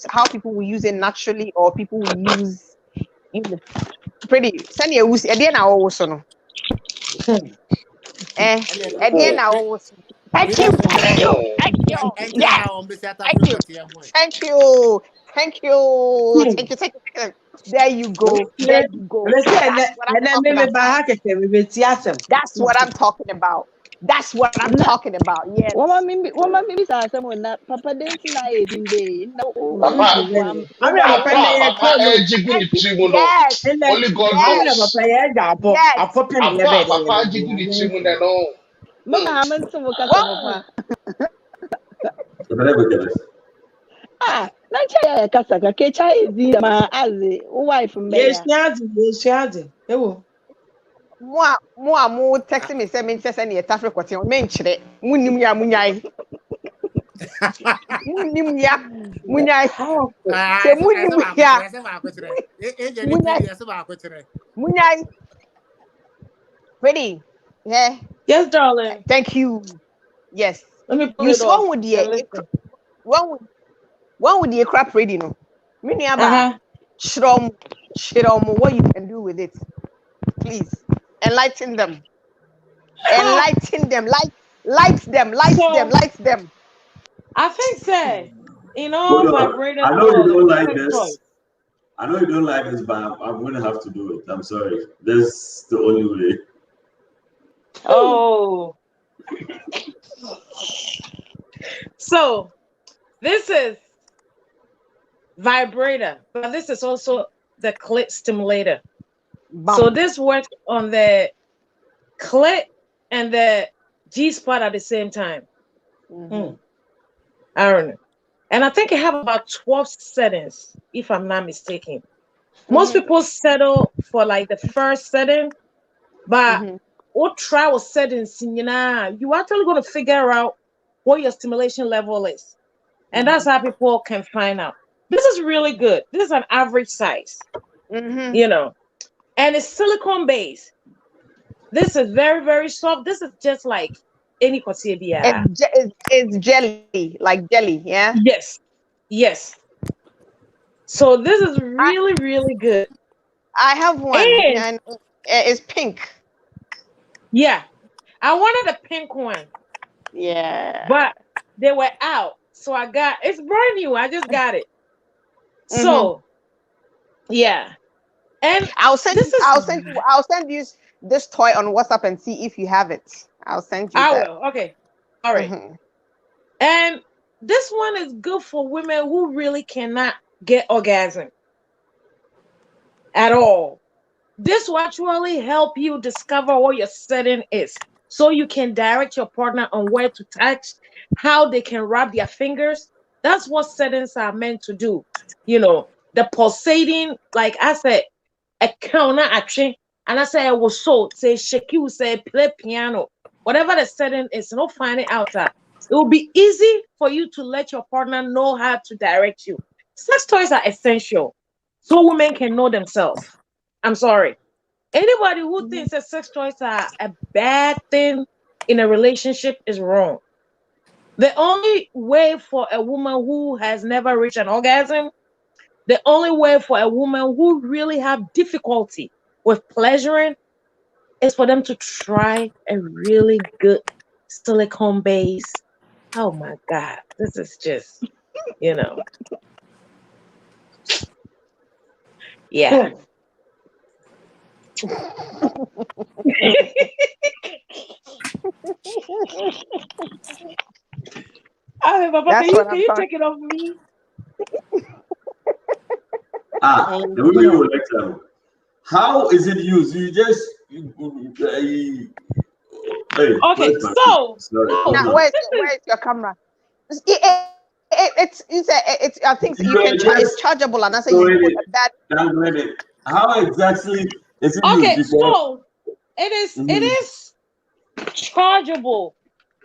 how people will use it naturally or people will use pretty send you again also no thank you there you go that's what I'm talking about That's what I'm talking about. Yes. Woman, maybe someone that Papa didn't lie in day. No, Papa, Papa, jiguni trimu no. Yes. Only God knows. Yes. Papa, jiguni trimu no. Mama, I'm some Well, Ah, not a casaka, catch I see my as wife from Yes, Bear. mo text me say me say na tafe kwete me nkyere munnim ya munyai munnim ya munyai se munnim ya munyai ready yeah Yes, darling. thank you yes Let me pull you it off. one with And the listen. one with the crap ready no me niaba Uh-huh. shrom what you can do with it please enlighten them enlighten them light them So them. I think say, Hold on. vibrator I know you or don't like sex toys. this. I know you don't like this, but I'm going to have to do it. I'm sorry. This is the only way. Oh. So this is vibrator, but this is also the clit stimulator. Bam. So this works on the clit and the G spot at the same time. I don't know. And I think I have about 12 settings, if I'm not mistaken. Most people settle for like the first setting, but what try with settings, you're actually going to figure out what your stimulation level is. And that's how people can find out. This is really good. This is an average size, and it's silicone based. This is very, very soft. This is just like any Kotibia. It's jelly, like jelly, yeah? Yes. So this is really, really good. I have one, and it's pink. Yeah. I wanted a pink one. Yeah. But they were out. So it's brand new. I just got it. So yeah. And I'll send you this toy on WhatsApp and see if you have it. I'll send you that. Will. Okay. All right. And this one is good for women who really cannot get orgasm at all. This will actually help you discover what your setting is, so you can direct your partner on where to touch, how they can rub their fingers. That's what settings are meant to do. The pulsating, like I said, a counter action, and I say I was so say shake you, say play piano, whatever the setting is, find it out that it will be easy for you to let your partner know how to direct you. Sex toys are essential so women can know themselves. I'm sorry. Anybody who thinks that sex toys are a bad thing in a relationship is wrong. The only way for a woman who has never reached an orgasm, the only way for a woman who really have difficulty with pleasuring is for them to try a really good silicone base. Oh my God, this is just, yeah. Papa, can you take it off me? The way you lecture. How is it used? You just okay, so now, where's your camera? It's I think you can it's chargeable, and I say you put that. How exactly is it used? Okay, so it is chargeable,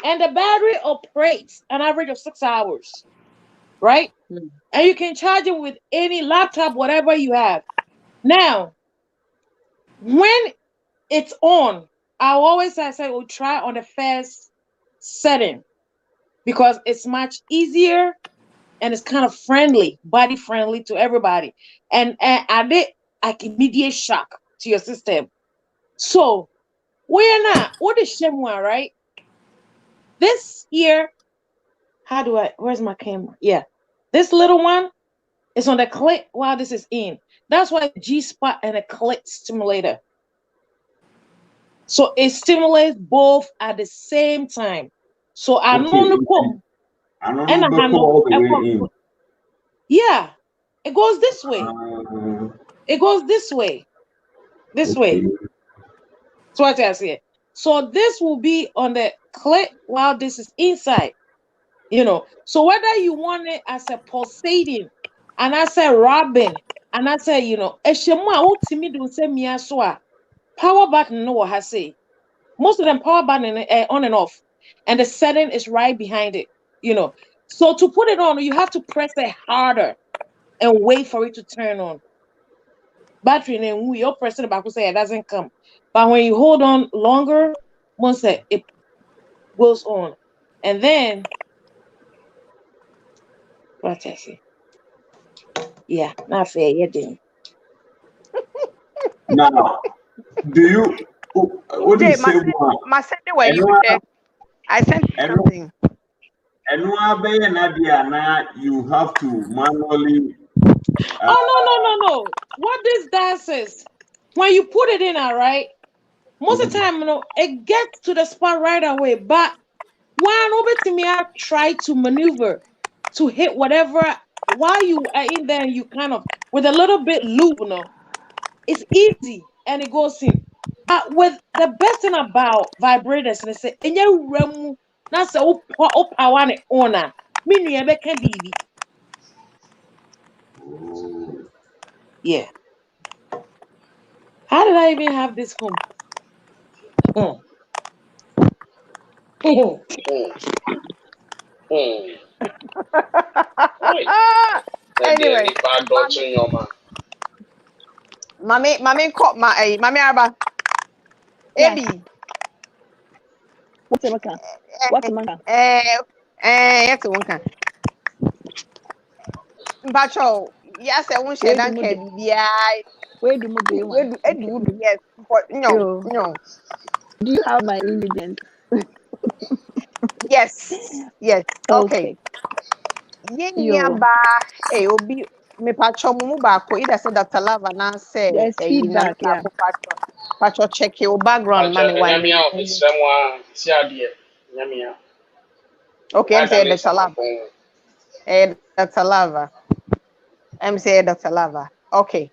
and the battery operates an average of 6 hours, right? And you can charge it with any laptop, whatever you have. Now, when it's on, I always say we'll try on the first setting because it's much easier and it's kind of friendly, body friendly to everybody, and add it like immediate shock to your system. So we're not what is Shemwa, right? This here, where's my camera? Yeah, this little one is on the clit while this is in. That's why G spot and a clit stimulator. So it stimulates both at the same time. So I Okay. know I don't and know, but all the way in. yeah, it goes this way. Uh, It goes this way. This okay. way. So what I say. So this will be on the clit while this is inside. So whether you want it as a pulsating, and I say rubbing, and I say, ultimately do say me as power button no what I say. Most of them power button on and off, and the setting is right behind it. So to put it on, you have to press it harder and wait for it to turn on. Battery and you're pressing it back, say it doesn't come. But when you hold on longer, once it goes on. And then what I say? Yeah, not fair, yeah, then. Now, do you? What do you Jay, say? my send where you share. I sent you something. And now you have to manually. No. What this does is when you put it in, all right, most of the time, it gets to the spot right away. But when over to me, I try to maneuver to hit whatever while you are in there, you kind of with a little bit loop, it's easy and it goes in. But with the best thing about vibrators, and say, and you remu, that's a power owner. Meaning, you can be. Yeah. How did I even have this home? Anyway, mommy caught mommy araba. Yeah. Ebi. What's the matter? What's the matter? Yes, one can. Mpacho, yes, I won't share Where do that you can be. I Where do you do one? yes, but no, Yo, no. do you have my ingredients? Yes. Okay. Okay. Yenya Yo, ba obi me pacho mu baako either say Dr. Lava na say there's feedback. nyame Yeah. baako pacho check your background man one. Okay, I'm say Dr. Lava. Dr. Lava. I'm say Dr. Lava. Okay.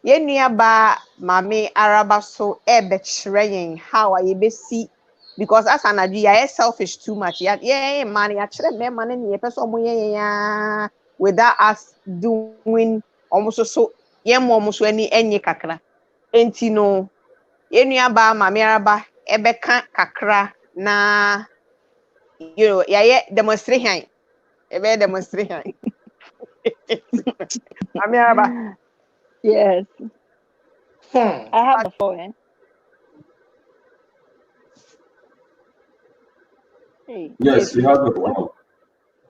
Yenya ba mame araba so bekyerɛ how I be see because as an idea selfish too much. Yeah, man, ya kyerɛ me man ne person mo ya without us doing almost so almost any kakra. Enti no yenua ba mame araba ebeka kakra na demonstration. Ebe demonstration. Mame araba. Yes. I have the phone. Hey. Yes, you have the phone.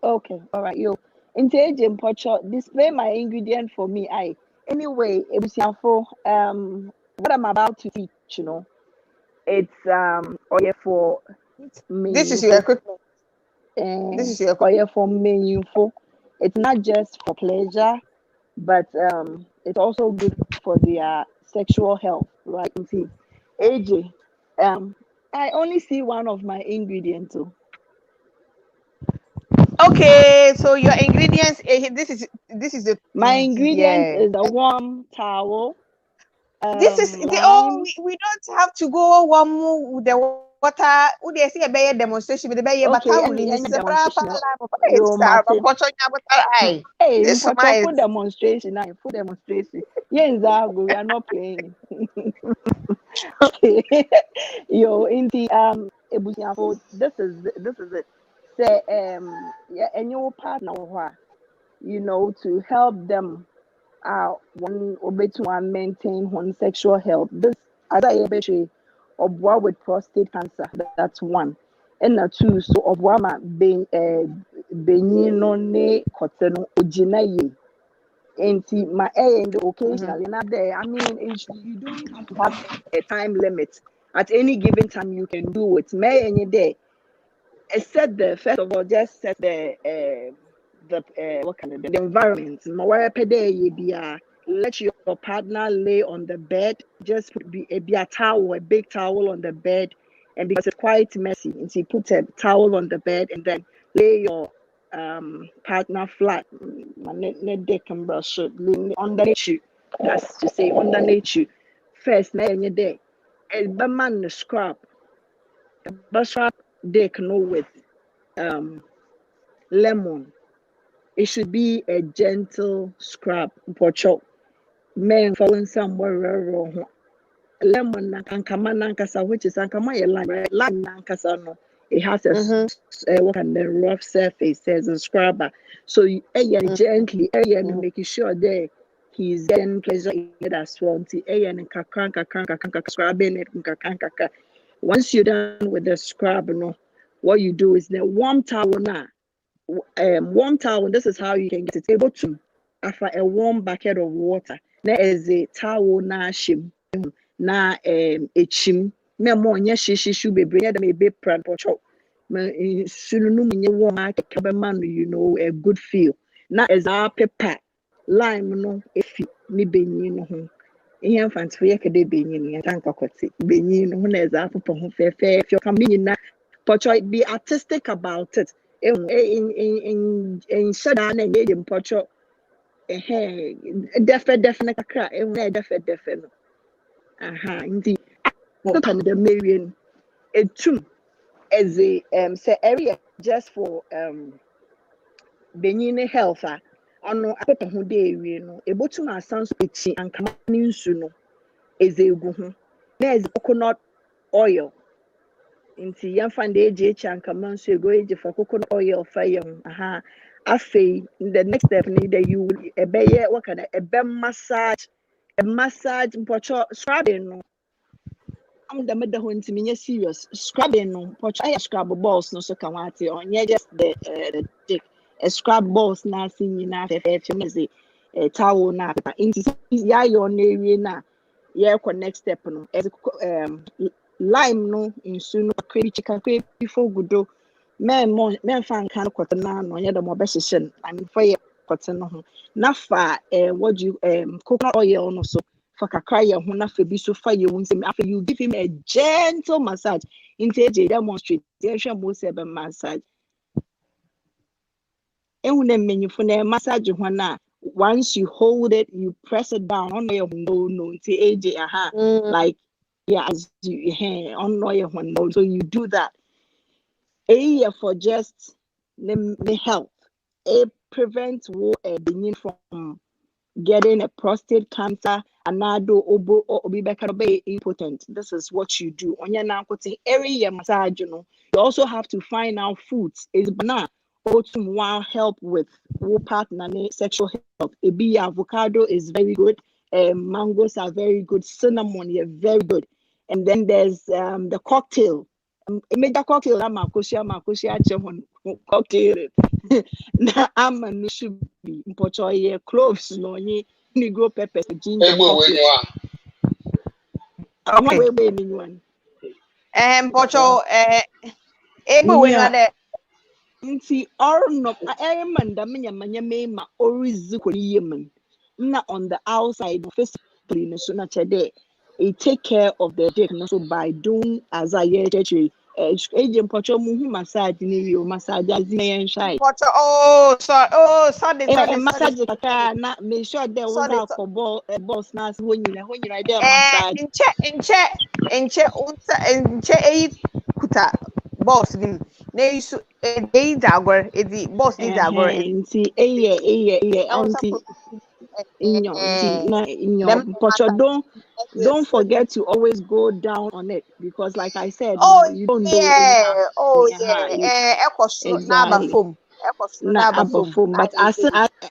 Okay. All right. Yo. Into AJ Pocho, display my ingredient for me. Anyway, what I'm about to teach, it's oil for me. This is your equipment. Oil for me info. It's not just for pleasure, but it's also good for their sexual health, right? See, AJ, I only see one of my ingredients too. Okay, so your ingredients. This is the My ingredient yeah. is a warm towel. This is Lime. we don't have to go one more with the water. Would they see a better demonstration with the better but how will Any you demonstration. Hey, This full demonstration. Full demonstration. Yes, we are not playing. Yo, inti this is it. Say yeah, and your partner to help them one to maintain one sexual health. This as I or with prostate cancer. That's one. And two, so of wama no ne koteno ojina ye. And my end occasionally not there. I mean, you don't have to have a time limit. At any given time, you can do it. May any day. Set first of all, just set the what kind of the environment. My where per day you be let your partner lay on the bed. Just be a towel, a big towel on the bed, and because it's quite messy, and so you put a towel on the bed and then lay your partner flat. Underneath you. That's to say underneath you. First, na any day, a man scrub. But scrub dick no with lemon. It should be a gentle scrub. Pocho. Men falling somewhere wrong. Lemon nankama nankasa, which is ankama lime, right? Lime nankasa no. It has what and the rough surface says a scrubber. So you gently, making sure that he's getting pleasure in it as well. Scrubbing it. Once you're done with the scrub, no, what you do is the warm towel now. Warm towel, this is how you can get it able to after a warm bucket of water. There is a towel na shim na echim me mo nya shishu bebre ya me be pran pocho me sunu mu nye warm akebe man, you know, a good feel na as a pepper lime no efi ni benyi no ho ihe mfantifo ye kede benyi no ya tanka kwati benyi no ho na as a pepper ho fefe if you come in na pocho, be artistic about it. In shada na ye pocho definitely kakra definitely no indeed look at the Marian too as a say area just for benin health ono apepa ho dey wi no ebotu ma sanso echi ankama nsu no ezegu ho na ez coconut oil inti yamfa de AJ ankama nsu ego eje for coconut oil fire afei the next step need that you will ebeye what kind of massage pocho scrubbing no I'm the middle when to me serious scrubbing no pocho I scrub balls no so can want on just the dick a scrub balls na seen na fe a towel na into ya your area na yeah next step no as lime no in soon credit chicken before good men fan can cotton no yeah the more best I mean for cotton no nafa what do you coconut oil no so for kakra ye ho na fa bi so fa ye wunsem after you give him a gentle massage into AJ demonstrate dey hwe mo se be massage ehuna menyufo na massage ho na once you hold it you press it down on your no into AJ like yeah as you on your window so you do that for just the health it prevents benin from getting a prostate cancer, another obo or be impotent. This is what you do. On your now area massage, you also have to find out foods. Is banana also want help with partner sexual health. A be avocado is very good. Mangoes are very good. Cinnamon is very good. And then there's the cocktail. Major cocktail cocktail na ama no should be mpocho cloves no ni grow peppers ginger okay mpocho ebo we no de nti orno manda manya ma orizu yemen na on the outside physically no so na chede it take care of the dick no so by doing as I hear AJ Pocho muhu massage ni wi massage azin shai Pocho sorry massage kaka na make sure there was a boss na ho nyina there massage nche kuta boss nim na isu dagor edi boss ni dagor nti auntie Pocho don't forget to always go down on it because like I said you don't know exactly. But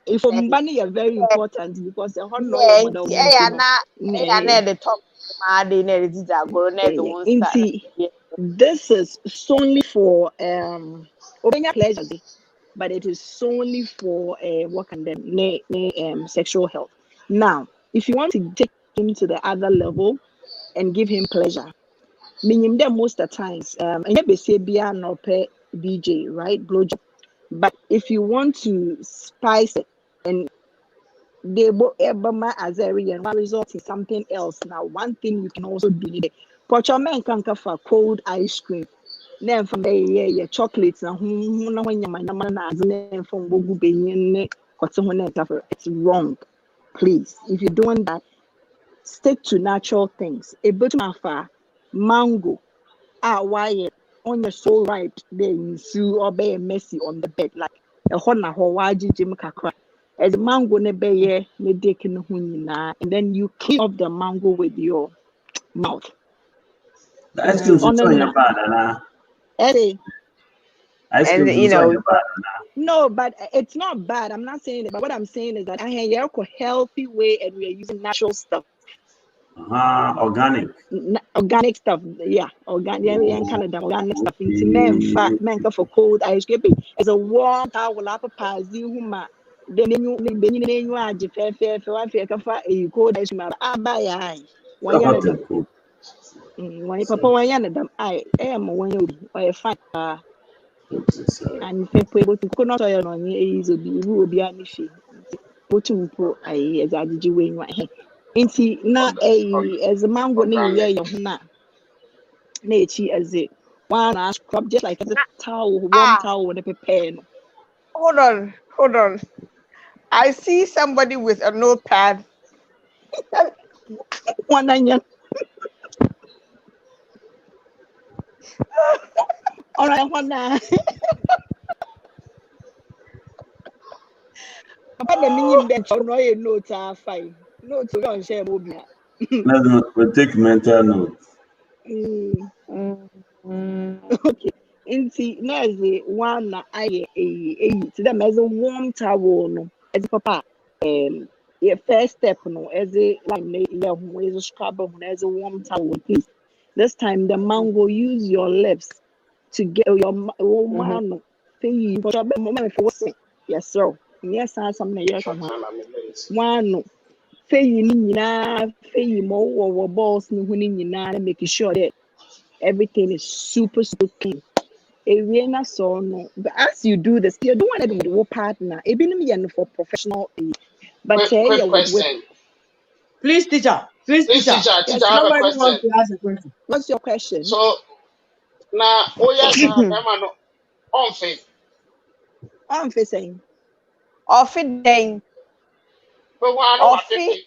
if money are very important because the whole this is solely for pleasure, but it is solely for sexual health. Now, if you want to take him to the other level and give him pleasure, meaning that most of the times, and DJ, right? Blowjob. But if you want to spice it and they both ebama as a reason one result in something else. Now, one thing you can also do it. Pochamen can for cold ice cream. Then from there, yeah, chocolates and when your man as name from Bogu Benin, it's wrong. Please, if you're doing that, stick to natural things. A bit of mango, why on your soul ripe, then you or be messy on the bed like a hona Hawaii Jim Kakra. As mango ne be ne dick in the and then you kill off the mango with your mouth. The ice cream is so bad, Anna. Ice cream is so bad, No, but it's not bad. I'm not saying it, but what I'm saying is that I have a healthy way and we are using natural stuff. Organic. Organic stuff, yeah. Organic in Canada, organic stuff. Into men for cold ice cream. It's a warm towel up a pazi huma. Then you are fair a cold ice cream. Buy one papa one yan them I am one you fine. And people able to coconut oil on easy will be an issue. Put a zadiji way right here. Inti na as a mango ni na nature as it one scrub just like as a towel, warm towel with a prepare. Hold on. I see somebody with a notepad. One onion. All right, one now. Papa the mini bench or no notes are fine. Notes we don't share mobile. We'll take mental notes. Okay. Inti nazi one na aye to them as a warm towel no as papa your first step no as a like as a scrub as a warm towel please. This time the mango use your lips to get your man thing for a moment for yes sir. Yes, I something yes one say you need more balls making sure that everything is super clean. But as you do this, you don't want to be your partner. Even for professional aid. But quick question. Please, teacher. Teacher, I have a question. What's your question? So now, oh yes, Bema no on faith. I'm saying. Offing. But why not faith?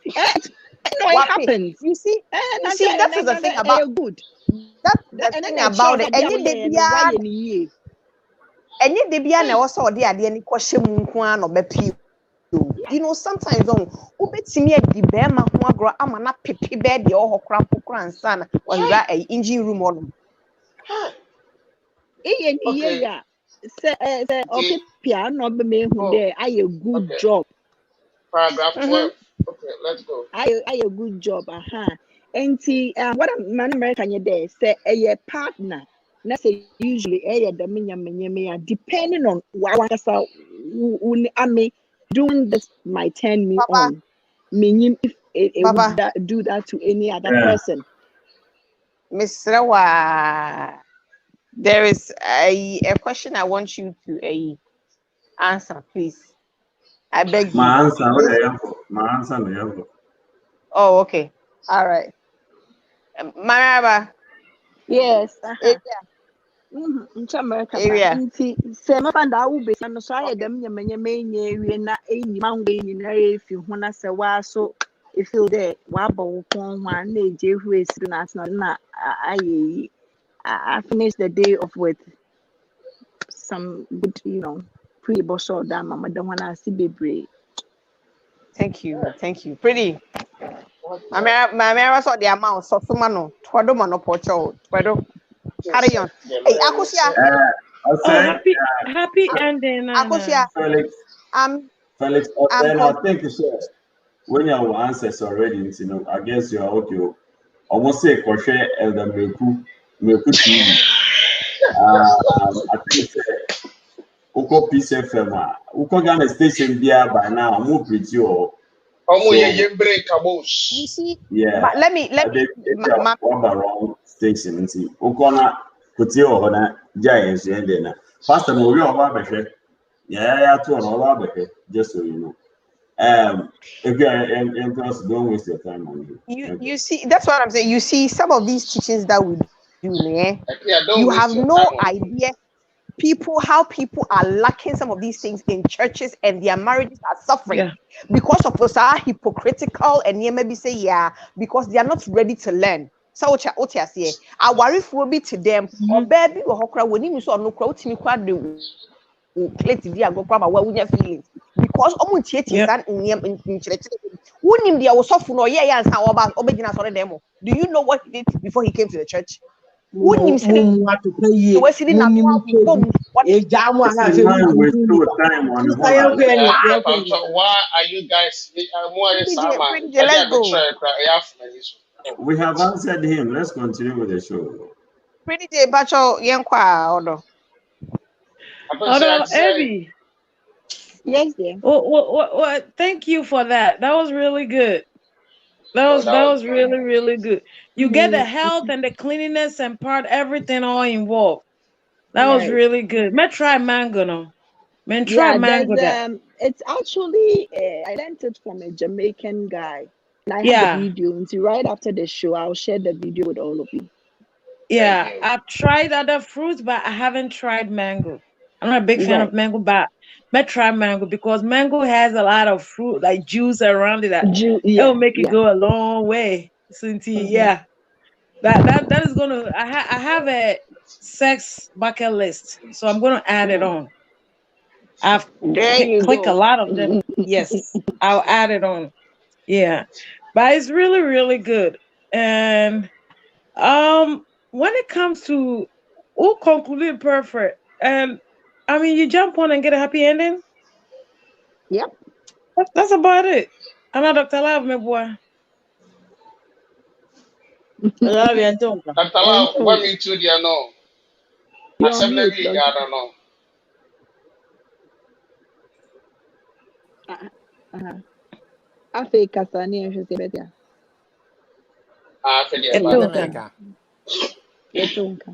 No, it happens. You see, that is the thing about good. That's the thing about it. Any debia na also ode ade ni kwahye mu nko an obepi. You know, sometimes obetimi adi be ma ho agro ama na pepe be de ohokra pokra ansa na wura engine room on. Yeah. Say okay piano be me hu there I a good job. Paragraph 12. Okay, let's go. I a good job. And see, what man American you there say a partner. Na say usually the depending on what I mean doing this might turn me on. Meaning if it would do that to any other person. Miss Rawa, there is a question I want you to answer, please. I beg you. My answer. Oh, okay. All right. Maraba. Yes. America. Say my band will be some so I them we na mango if you wanna say wa so if you there wabo pon one na who is na I finished the day off with some good, pre-boss or that mama don't wanna see baby. Thank you. Pretty. My mera saw the amount so no twado mano pocho twado. Carry on. Hey, Akusia. Happy ending. Akusia. Felix. Felix, then I think when your answers already, I guess you're okay. Almost say crochet and the Meku TV. I think Uko Peace FM. Uko Ghana station there by now. I'm more pretty or. You see, yeah. But let me wrong station and see. Ukona Kutio Hona Giants and then Pastor Moyo Babeshe. Yeah, to an just so you know. If you're interested, don't waste your time on it. You see, that's what I'm saying. You see, some of these teachings that we do, yeah, Yeah, don't you waste have your no time on it. idea how people are lacking some of these things in churches and their marriages are suffering Yeah. because of us are hypocritical and you maybe say because they are not ready to learn. So what I say, our wife will be to them or baby or hokra when you saw no crowd to me quite do plate the go grab our feelings because Yep. in church. Who him there was suffer no and demo. Do you know what he did before he came to the church? Who him was sitting at home. Man, waste your time on the whole. Why are you guys? Let's go. We have answered him. Let's continue with the show. Pretty J Bacho Yankwa order. Although Abby, Yes, dear. what? Thank you for that. That was really good. That was really, really good. You get the health and the cleanliness and part everything all involved. That was Right. really good. Me try mango no. Me try Yeah, mango that. it's actually I learned it from a Jamaican guy, and I have a Yeah. video. And so right after the show, I'll share the video with all of you. Yeah. I've tried other fruits, but I haven't tried mango. I'm not a big fan Right. of mango, but me try mango because mango has a lot of fruit, like juice around it that it will make it go a long way. Yeah. That is gonna I have a sex bucket list, so I'm gonna add it on. I've There you clicked a go. lot of them. Yes, I'll add it on. Yeah, but it's really really good. And when it comes to who concluded perfect, and I mean you jump on and get a happy ending. Yep. That's about it. I'm not Dr. Love, my boy. When me too, dear, no. You're on Assembly, mute, I Doctor. don't know. Afe kasani ehwese betia. Forget It's about still it. okay. Yetonka.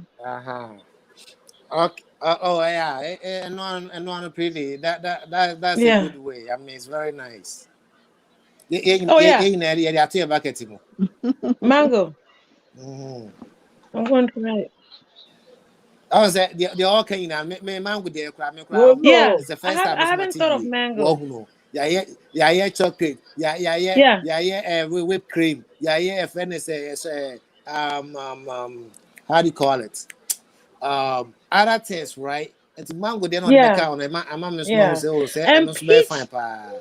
Okay. Oh yeah. And one pretty. That's a Yeah. good way. I mean, it's very nice. Oh yeah. Mango. I'm going to try it. I was at the all can you know, me man with the crowd. Yeah. It's the I first time it's my haven't thought of TV. mango. No. Yeah, chocolate. Yeah, whipped cream. Yeah, friend is how do you call it? Other things, right? It's mango, they're not the Yeah. account. I'm just Yeah. say, and And also very fine.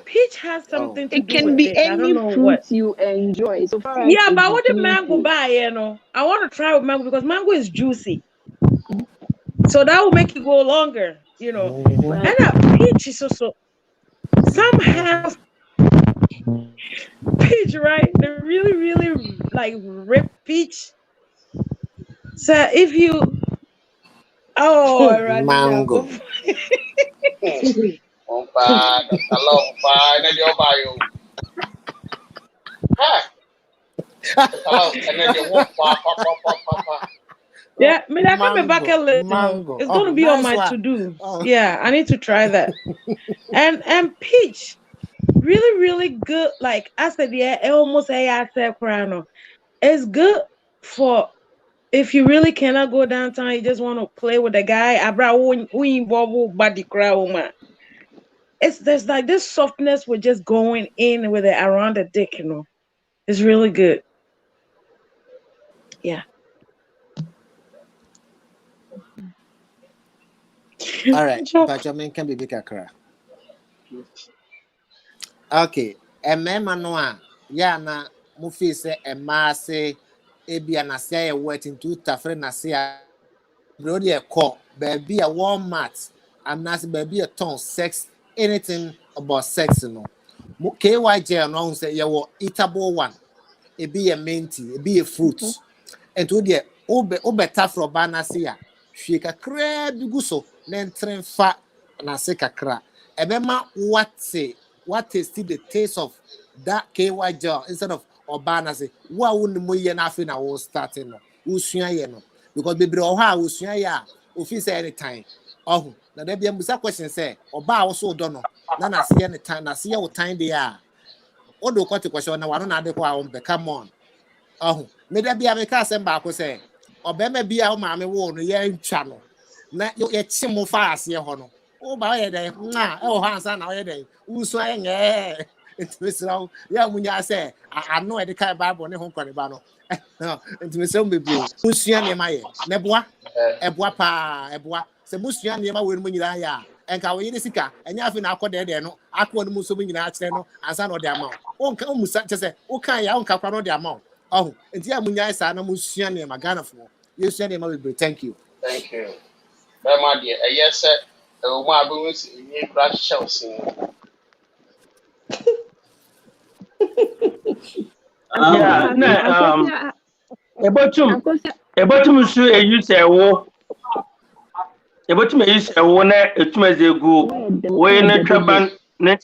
peach has Oh, something to It do can with be it. I don't any know fruit what. you enjoy, so far as Yeah, but what it's the mango juicy. buy, I want to try with mango because mango is juicy. So that will make it go longer, Right. And peach is also some have peach, right? They're really, really like rip peach. So if you mango. Hello, bye. Then you're bio. Hello, and then you walk, papa. Yeah, I mean, I got my bucket list. Mango. It's going to be on Nice my one. to-do. Oh. Yeah, I need to try that. and peach, really, really good. Like I said, yeah, it almost I said, it's good for if you really cannot go downtown. You just want to play with the guy. There's like this softness with just going in with it around the dick. It's really good. Yeah. All right, Benjamin can be big akra. Okay, mema no a ya na mo fi se ema se ebia na se ya wet into tafre na se a bro de call baby a Walmart and na se baby a ton sex anything about sex no. KYJ no say ya wo eatable one. E be a minty, e be a fruit. And to the obeta from banasia, she kakra bigu so, then train fat na se kakra. Ebema what is still the taste of that KY gel instead of obana say, what wouldn't mo ye na fi na wo starting no, usua ye no, because baby oha usua ya, ofi say anytime. Oh, na there be a question say, oba also don't know, na see any time na see your time there o do kwate kwasho na wano na ade kwa on be come on oh me da bia me ka asem ba ko say obema bia o ma me wo no ye ntwa no na ye chi mo fa ase ho no o ba ye dey na e ho ansa na ye dey usu aye nge intimesraw ya munya say ano e de kai bible ne ho kware ba no intimesraw bebre usua ne ma ye ne boa eboa pa eboa se musua ne ma we no nyira ya enka we yiri sika enya afi na akode de no akọ no muso nyira akire no ansa no de ama o nka o musa chese o kan ya o nka kwa no de ama oh enti ya munya isa na musua ne ma Ghana fo yesua ne ma bebre thank you my dear yes o ma bu ni crash shells Yeah, no, ebotum su use ewo ebotum use ewo na etumeze gu we na twaban ne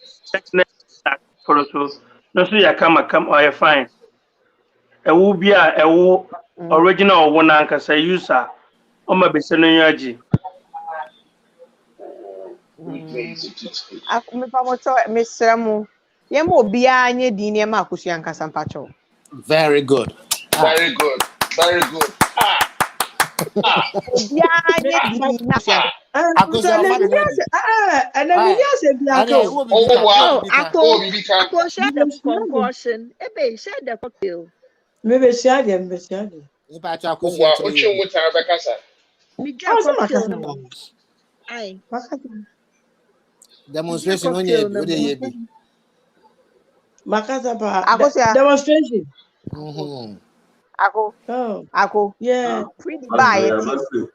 for so no so ya kama or fine ewo bi a ewo original owo na nkasa user o ma bese no yaji Me pa mo to me sremu ye mo bia anye di ne ma akusua nkasa mpacho very good very good bia anye di na akusua akusua fa de Ako share the concoction. Ebe share the cocktail. Maybe share them, but share them. If I try akusua ochu mu ta be kasa Me drink cocktail no. Aye. demonstration on ye bi Makasa pa Akosia. demonstration. Ako. Yeah. Pretty bye.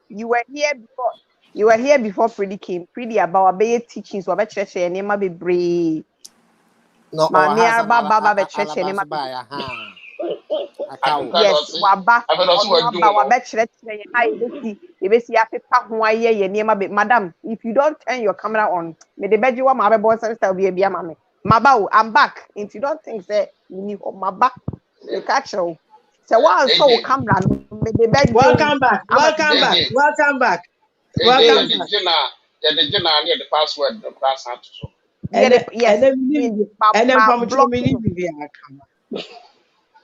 You were here before Pretty came. Pretty about be teaching so about church and ma be brave. No, Mami arba be church and ma be. Yes, waba. Waba church and ebesi apepa ho aye ye niema be madam. If you don't turn your camera on, me the beji wa ma be boss style be bia mame. Maba, I'm back. If you don't think say you need maba, you catch you. So one so camera me the beji. Welcome back. The the password the class out so. Yes. And then from blocking.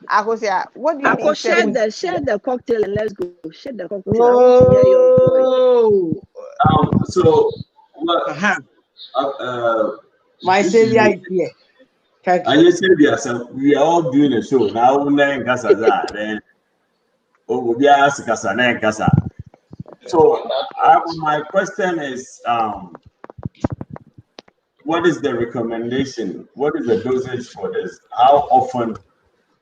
Akosia, what do you mean? Share the cocktail and let's go. Share the cocktail. I want to hear your voice. So my savior is here. I just said we are all doing a show now. Then we are Kasa. So my question is, what is the recommendation? What is the dosage for this? How often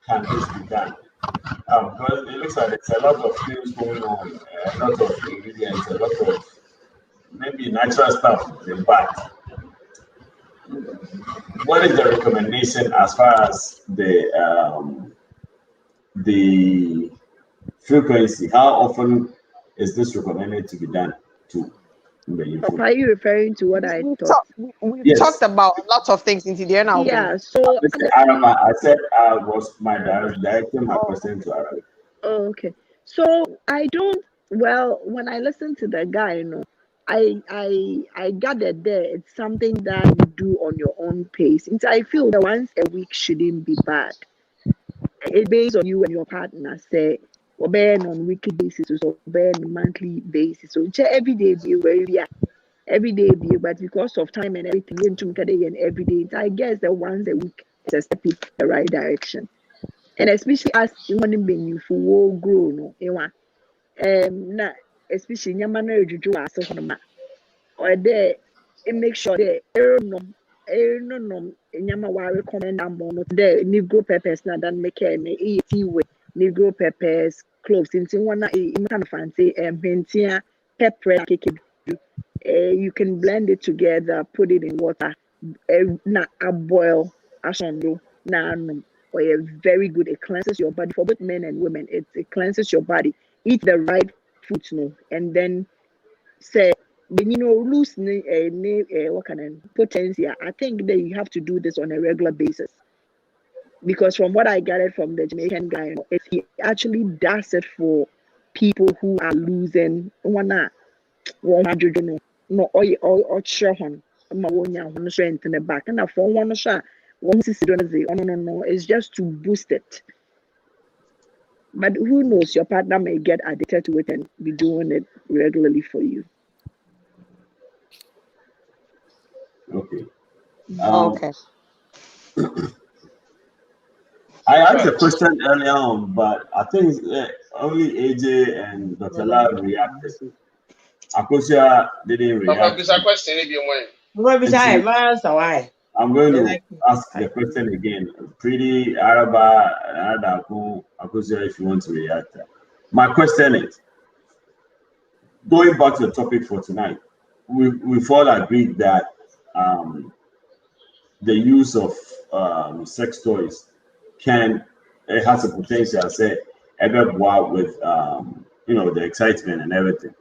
can this be done? Because it looks like there's a lot of things going on, a lot of ingredients, a lot of maybe natural stuff in fact. What is the recommendation as far as the frequency? How often is this recommended to be done to? Are you referring to what I thought? We've talked about a lot of things into there now. Yeah, so I said I was directing my question to Arabic. Oh, okay. So when I listen to the guy, you know, I gathered there it's something that you do on your own pace. And I feel that once a week shouldn't be bad. It's based on you and your partner, say, or burn on weekly basis or burn on monthly basis. So every day be where you are. Every day be, but because of time and everything, and every day, I guess that once a week is a step in the right direction. And especially as human being, you will grow, no, na especially nyama na ejuju aso honoma. Or there, it makes sure that no nyama wa recommend am no there negro peppers na dan make any way negro peppers cloves into one kind of fancy bentia pepper keke. You can blend it together, put it in water, na boil ashondo na or very good. It cleanses your body for both men and women. It cleanses your body. Eat the right foods, and then say lose what kind of potency. I think that you have to do this on a regular basis. Because from what I gathered from the Jamaican guy, he actually does it for people who are losing 100 no or sure one. ama wonya ho strength in the back. And for one shot, one sister no, it's just to boost it. But who knows, your partner may get addicted to it and be doing it regularly for you. Okay. Okay. I asked a question earlier on, but I think only AJ and Dr. La reacted. Akosia didn't react. Question if you want. I'm going to ask the question again. Pretty Araba and Akosia, if you want to react. My question is, going back to the topic for tonight, we've all agreed that the use of sex toys it has a potential, say, ever with the excitement and everything.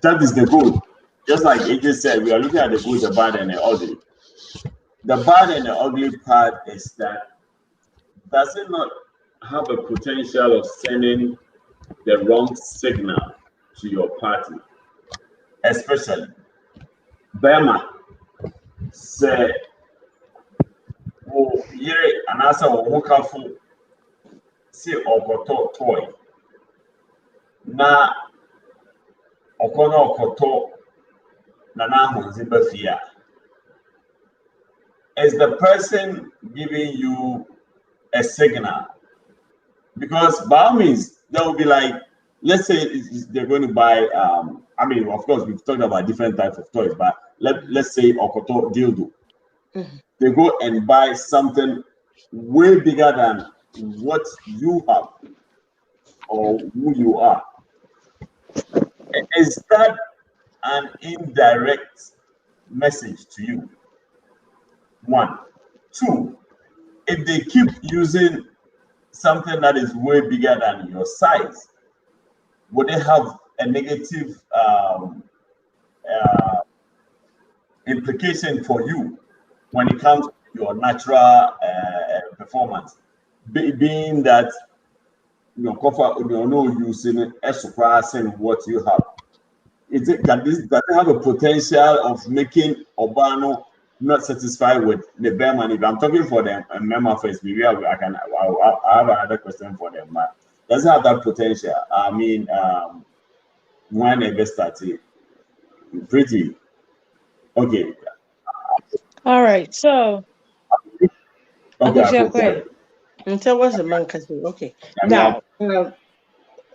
That is the good. Just like AJ said, we are looking at the good, the bad, and the ugly. The bad and the ugly part is that does it not have a potential of sending the wrong signal to your party? Especially Burma said, oh, yeah, and answer Wokafu say Okoto toy. Na Okoto Nana Honzibafia. Is the person giving you a signal? Because by all means, that would be like, let's say they're going to buy, I mean, of course, we've talked about different types of toys, but let's say Okoto dildo. Mm-hmm. They go and buy something way bigger than what you have or who you are. Is that an indirect message to you? One. Two, if they keep using something that is way bigger than your size, would it have a negative implication for you when it comes to your natural performance? Being that no using expressing what you have, does it have a potential of making Obano not satisfied with the Burman? If I'm talking for them and Mema first, maybe I have another question for them. But does it have that potential? I mean, when they started, pretty okay. All right, so okay. Until what's the man can say? Okay. Now,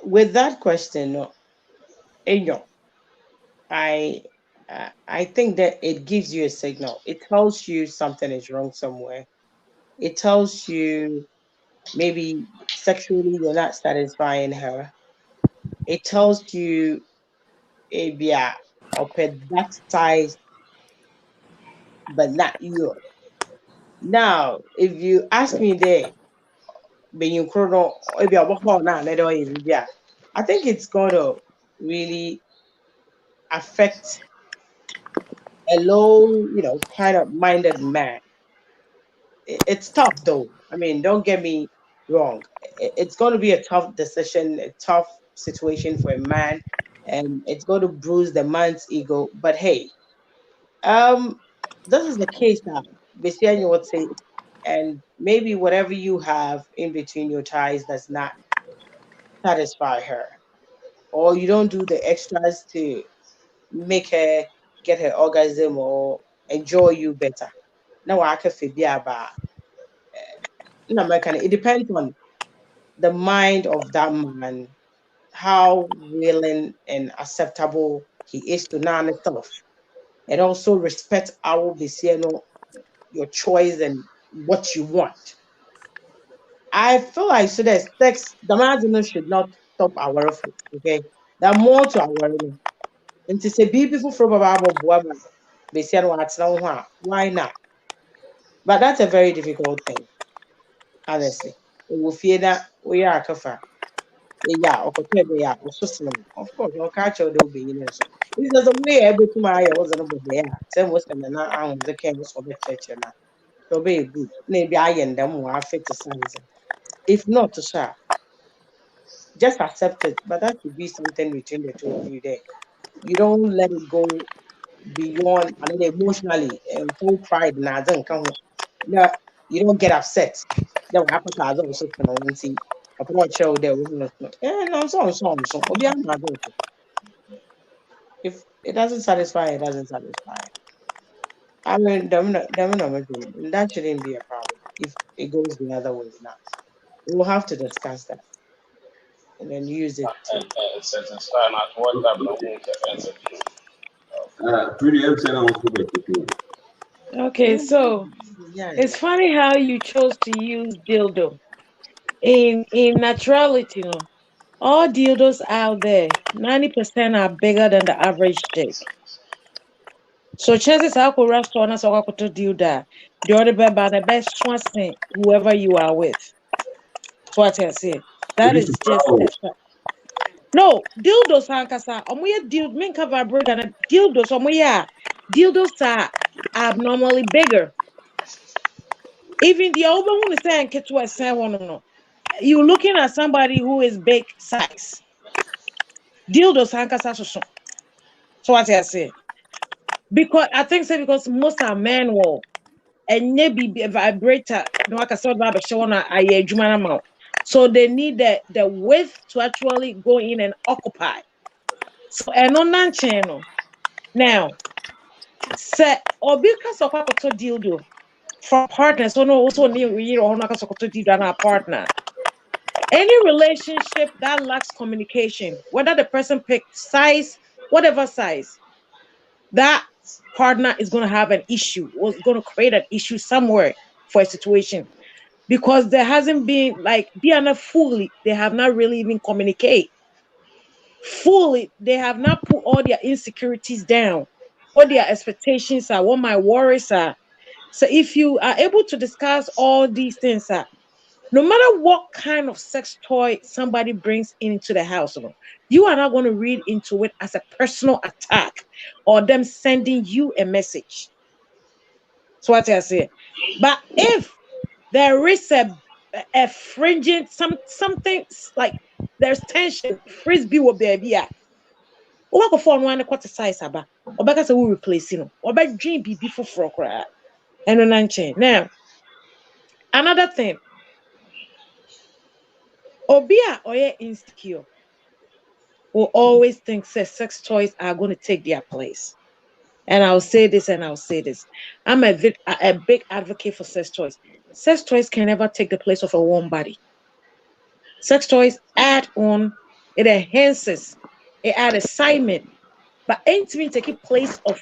with that question, I think that it gives you a signal. It tells you something is wrong somewhere. It tells you maybe sexually you're not satisfying her. It tells you maybe up at that size, but not you. Now, if you ask me there, when you chrono, maybe I think it's going to really affect a low, kind of minded man. It's tough though. I mean, don't get me wrong. It's going to be a tough decision, a tough situation for a man, and it's going to bruise the man's ego. But hey, this is the case now. Basically, you would say, and maybe whatever you have in between your thighs does not satisfy her, or you don't do the extras to make her get her orgasm or enjoy you better. Now I can feel about it depends on the mind of that man, how willing and acceptable he is to learn stuff, and also respect our your choice and what you want. I feel like so that sex, the man should not stop our food. Okay, there are more to our and to say be people from about why not? But that's a very difficult thing, honestly. We fear that we are kafa. Yeah, of course, no catch or do be in so. This is a way able to my wasn't about there. Same was and now the campus of the church and so be good. Maybe I and them were fit to size. If not to share, just accept it. But that should be something between the two of you there. You don't let it go beyond and then emotionally and full pride na doesn't come. No, you don't get upset. That will happen to us also for see. Upon what show there was no no so. If it doesn't satisfy, it doesn't satisfy. I mean, that shouldn't be a problem if it goes the other way now. We'll have to discuss that and then use it to. And satisfy not what type of things that answer. Pretty upset on Quebec. Okay, so Yeah, it's funny how you chose to use dildo. In naturality, no, all dildos out there, 90% are bigger than the average dick. So chances are for restaurant so I could do that. The other by the best trusting whoever you are with. So what I say. That It is is just a fact. No, dildos hankasa. Omoye dildo minka vibrator na dildos omoye. Dildos are abnormally bigger. Even the over one is saying get to a no. You're looking at somebody who is big size. Dildos hankasa so. So what I say. Because I think so because most are manual. And maybe a vibrator, no, I can sort of show on a human amount. So they need the width to actually go in and occupy. So and on that channel. Now, say Obika Sokoto dildo for partners, so no also near you or not dildo and our partner. Any relationship that lacks communication, whether the person picked size, whatever size, that partner is going to have an issue, was going to create an issue somewhere for a situation because there hasn't been like they are not fully, they have not really even communicate fully. They have not put all their insecurities down, what their expectations are, what my worries are. So if you are able to discuss all these things, no matter what kind of sex toy somebody brings into the house, you are not going to read into it as a personal attack or them sending you a message. That's what I say. But if there is a fringent something like there's tension, frisbee will be a go for one quarter size aba. Obeka say we replace or dream be before for cry. And now another thing, Obia or insecure will always think sex toys are going to take their place. And I'll say this and I'll say this. I'm a big advocate for sex toys. Sex toys can never take the place of a warm body. Sex toys add on, it enhances, it add excitement, but ain't mean taking place of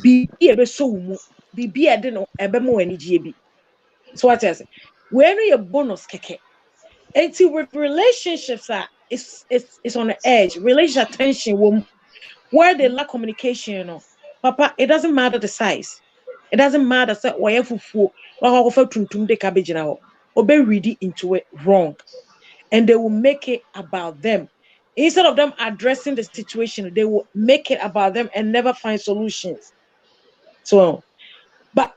be a so be a dino a bemo any GB. So what I say? When you bonus keke. And with relationships it's on the edge. Relationship tension where they lack communication, Papa, it doesn't matter the size. It doesn't matter say why fufu de cabbage now or be ready into it wrong. And they will make it about them. Instead of them addressing the situation, they will make it about them and never find solutions. So, but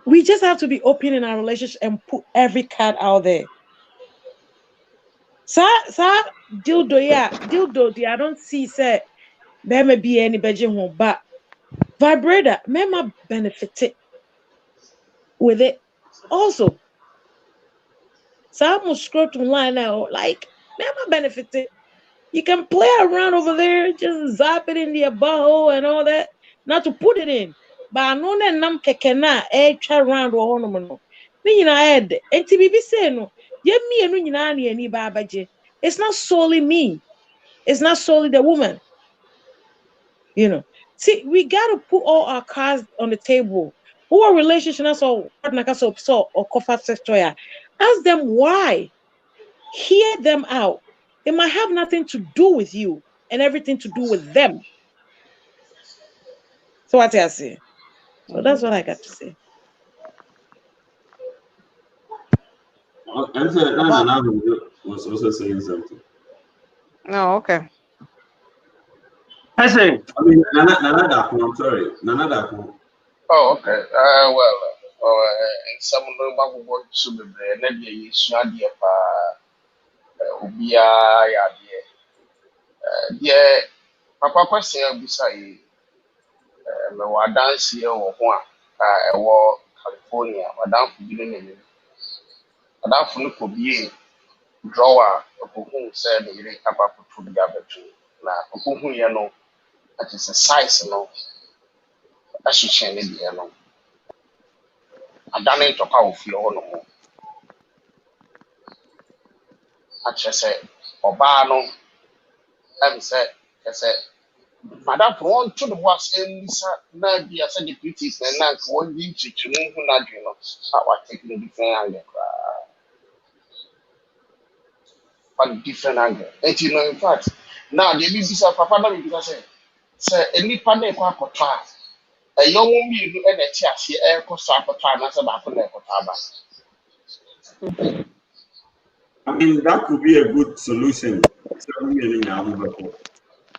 we just have to be open in our relationship and put every card out there. Sa dildo I don't see say there may be any bedroom home, but vibrator may benefit with it. Also, some script online now, like may benefit it. You can play around over there, just zap it in your butthole and all that. Not to put it in. But I know that nam kekena try around or no. Then I had and TBB say no. Yeah, me and any babaje. It's not solely me. It's not solely the woman. See, we gotta put all our cards on the table. Who are relationship or partner or cover sex toy? Ask them why. Hear them out. It might have nothing to do with you and everything to do with them. So what I say. So that's what I got to say. And so Nana was also saying something. No, okay. I say, I mean, Nana Daku, I'm sorry. Nana Daku. Oh, okay. Well, and some of the Bible boy should be there. Maybe you should be a Ubia, yeah. Papa question beside me wa dance here wo ho a ewo California wa dance bi ne ne wa dance no ko bi drawer okohu say me yire aba foto bi abetu na okohu ye no at is a size no ahyehyɛ ne deɛ no adane ntɔkwa wɔ fie hɔ no ho akyerɛ sɛ ɔbaa no ɛm sɛ ɛsɛ madam for one to the was in na bi asɛ de critics na nka wɔn di nkyekyeremu ho n'adwene no a wɔatake no different angle koraa on different angle and you know in fact now they be bisa papa na be bisa sɛ enipa na ɛkɔ akɔtɔ a ɛyɛ wɔn mmienu ɛna ɛte ase ɛkɔ so akɔtɔ a na sɛ baako na ɛkɔtɔ aba. I mean, that could be a good solution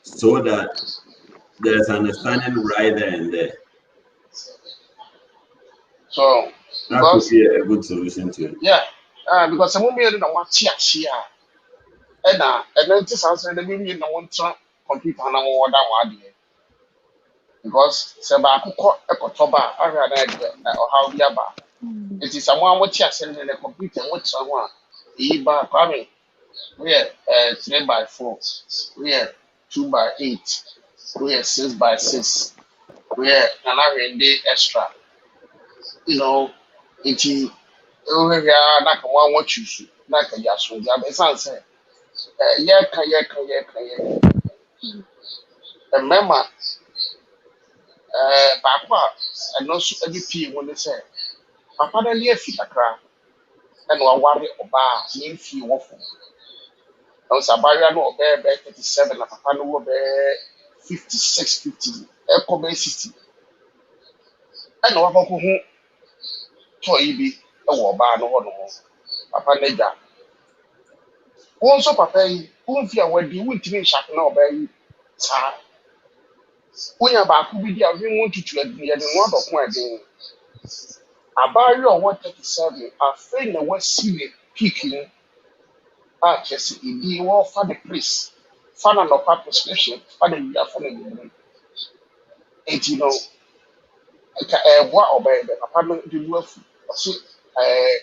so that there's understanding right there and there. So that could be a good solution to it. Yeah, because some women don't want to see and then this answer the women don't want to compete on our other one because Seba cook a cotoba or how we are. It is someone what you are sending a computer and what someone Eba coming. We are 3x4, we are 2x8, we are 6x6, we are another day extra. You know, it is over here, like one what you should, like a yasu. It's answer. Yeah. Remember, Papa, and also every P when they say, Papa, the near feet a crack, and one worry or bar, near few waffle. I was a barrier no bear 37, and Papa no bear 56, 50, Echo Bay 60. And no one who toy be a war bar no one more. Papa Nega. Also, Papa, who fear when you won't even shut now, baby. When you're back, we want you to agree and one of my day. A barrier of 137, I think the West Sea peaking. Just the war for the priest, for an upper prescription, for the year for the and you know, what obey the apartment do worth. I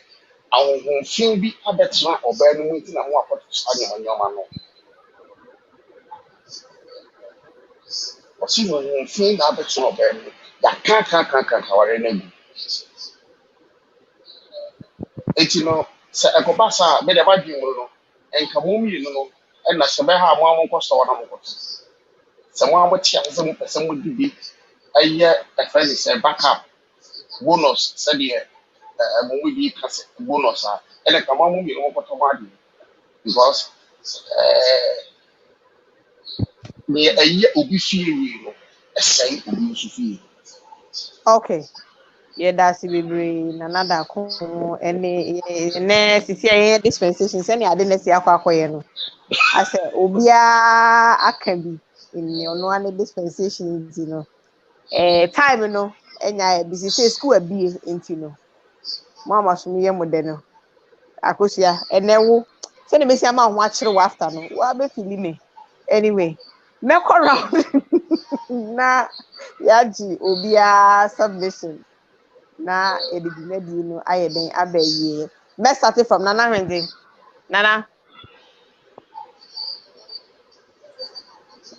won't feel be a better or better waiting and what to study on your man. Or see, won't feel a better or better. That can't our enemy. And you know, a copasa made a bad you and Kamumi, you know, and a Sabaha Mamma Costa or Namco. Someone would check some person would be a year a friend is a backup bonus, said here, a movie bonus, and a Kamami, you know, what because a year will be fear, a saint will be fear. Okay. Yeah, that's another cool any dispensations. Any I didn't see a I said, Obia Akabi in your no dispensations, you know. Time, you know, and I busy say school a be into no. Mama, so me, modern. Akosia, and then send me some watch after no. What be feeling me? Anyway, make around na yaji Obia submission. Na edibine bi no ayeden abaye. Let's start it from Nana Rende. Nana.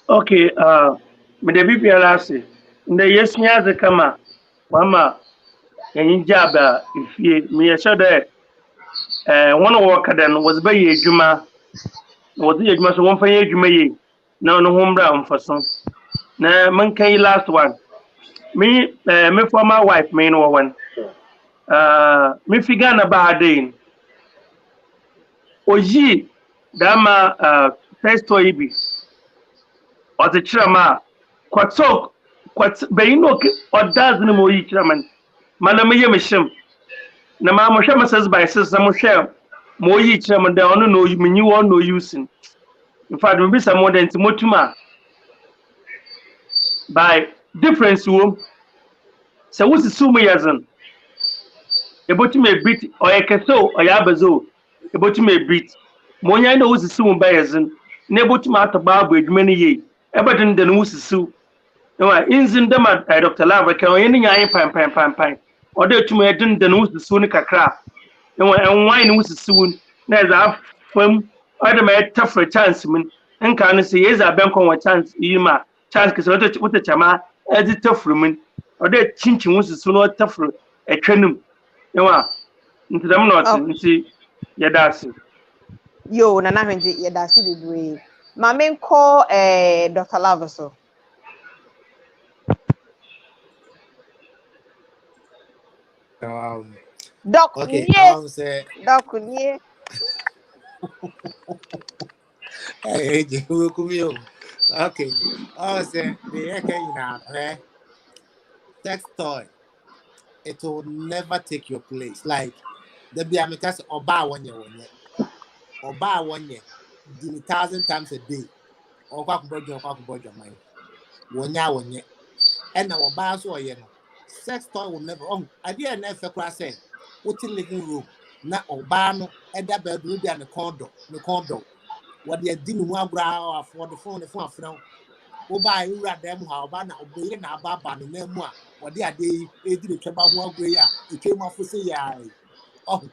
Okay, me de bibia lase. Nde yesua ze kama mama yin jaba ifie me yesha de one work then was be adwuma was the adwuma so won fa adwuma yi na no ho mbra mfaso. Na man kai last one. Me former wife me no one. Me figa na ba den. Oji dama first to ibi. Or the chirama kwatok kwat bayino or does no more chiraman. Madam Yamishim. Na ma mo hwema says by says mo hwe mo yi chiraman da ono no you want no using. In fact, we be some more than Timotuma by difference room. So what's the sumo yazan? About me beat or a caso or yabazo. About me beat. Monya no what's the sumo by yazan. Nebo to mat about with many ye. Everton than who's the sue. No, in them at Dr. Lava can any pine. Or there to me didn't the news the Sunica crap. And wine was soon. There's a firm, other may tough for a chance. And can say, yes, I bank on a chance, Ima, chance because what the chama, as it tough woman, or there chinching was soon or tougher a trenum. You are into them not see, yeah, that's it. Yo, Nana Henji, yeah, that's it. My main call, Dr. Lavaso. Doc, Okay, say, Doc, yeah. hey, okay, say, sex toy, it will never take your place. Like, the Biamikas or bar 1 year, or bar 1 year, do 1,000 times a day, or quack mind. 1 year, and our bars or sex toy will never I didn't never say, what's in living room, not or barn, and that bedroom be the condo. What they didn't want brow for the phone, now. Oh, buy you at them, how about obeying our baba and them more. What they are they did the trouble one way, it came off for say, oh,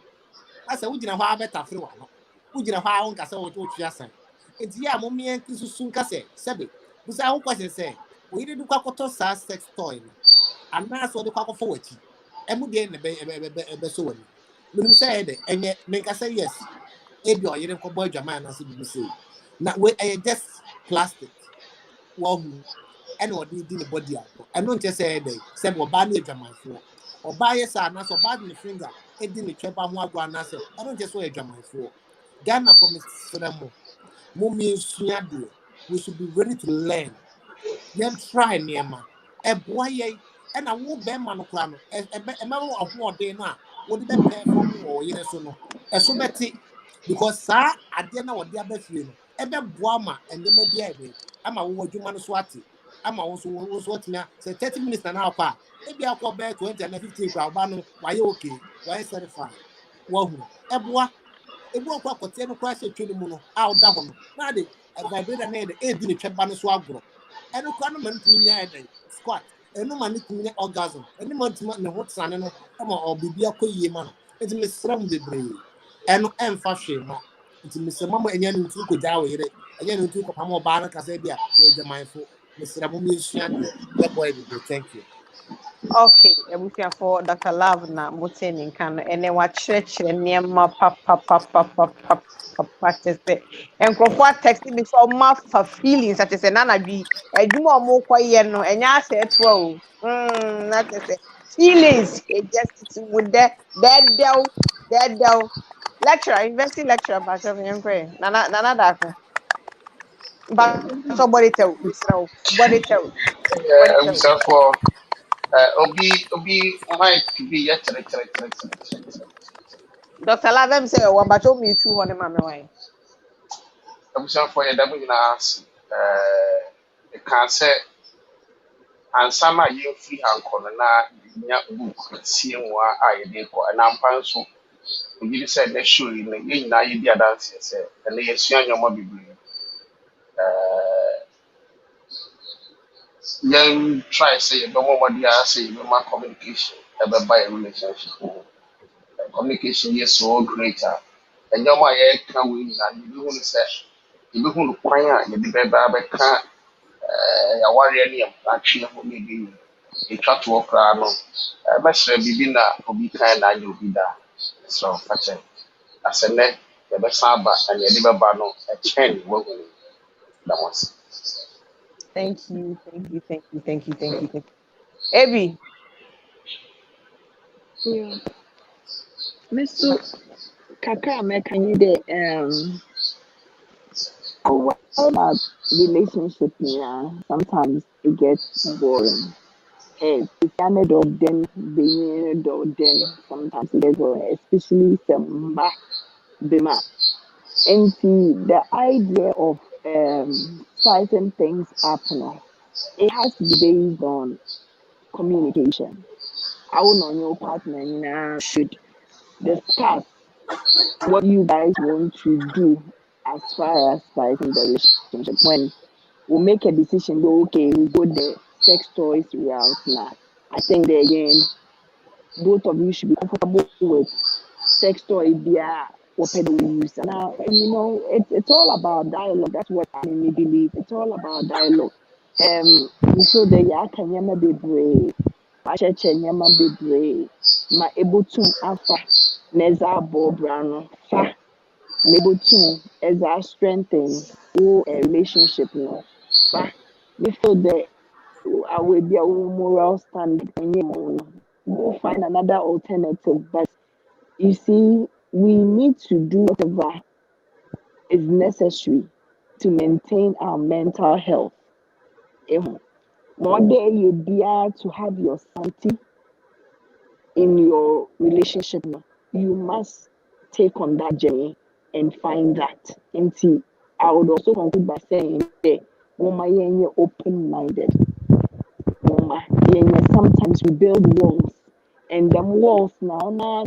I said, we didn't have better through one. We didn't have on Cassa what you are saying. It's mommy and soon Casse, Sebby. Because I was say, we didn't do sex toy. And that's what the cock forward. And we didn't be so. When said, and yet make us say yes. If you didn't go boy your man, as you say. Now, we just plastic. Well, and what did the body up. I don't just say they said, well, buy me a German for. Or buy a son, as or bad in the finger. It didn't trap on one grand. I don't just wear a German for. Ghana for Miss Fenamo. Mummy Sunyadi. We should be ready to learn. Then try near man. A boy, and I won't bear man crown. A man of more day now. What did they pay for more? Yes or no? A so betty. Because, sir, I didn't know what the other feeling. A bit boama and they may be a day. I'm a woman, swati. I'm also watching now. Say 30 minutes an hour. Maybe I'll call back 20 and 15 crowd. Why you okay? Why certified? Whoa, a boy. A boy, what 10 crash a training mono out down. Now, a vibrator made the 8 minute chapman swagro. And no crowd to me a day. Squat. And no money to me orgasm. And no man to the hot sun and or be a coy man. It's Miss Ram de Bray. And no fashion. It's Mr. Mamma and Yan to go down with it. And Yan to come more banner Casabia with the mindful. Mr. Ramumi Shandi. That boy, thank you. Okay, ebusia for Dr. Love na muteni nkano ene wa chirechire niema papa practice enkrofo text me so ma fa feelings at say nana bi adwuma omo koye no enya ase etwa o na say feelings just with that del lecturer university lecturer ba so yenkwe nana dako ba so body tell body tell Except for Obi might be yet. Dr. Lavem say wambacho mi chu ho ne mame wan. Except for your double in us. The cancer and some are you free and corner book seeing what I did for an ampanso. You said next show in the now you be a dancer, and they assume your mobile. Young try say you don't know what they are saying, my communication ever by a relationship. Communication is so greater. And your my can win and you want to say you don't require you be better can a warrior name actually for me a chat to work around. Best be or be kind and you'll be there. So that's it. As a net, the best sabbath and you never ban a chain working. That was. Thank you. Ebi. Yeah. Mr. Kaka Mekani de our relationship here sometimes it gets boring. It's kind of then being then sometimes it gets boring, especially some bema. And see the idea of spicing things up now, it has to be based on communication. I will know your partner should discuss what you guys want to do as far as spicing the relationship. When we make a decision, go okay, we go there. sex toys route now. I think that again, both of you should be comfortable with sex toy what we use. Now, it's all about dialogue. That's what I mainly believe. It's all about dialogue. You feel that can yama be brave. Acheche nyama be brave. Ma able to afa neza bo brano fa able to as I strengthen a relationship no fa me feel that I will be a moral standard and go find another alternative. But you see, we need to do whatever is necessary to maintain our mental health. More day you be to have your sanity in your relationship. You must take on that journey and find that. And see, I would also conclude by saying that woman you're open-minded. Sometimes we build walls, and them walls now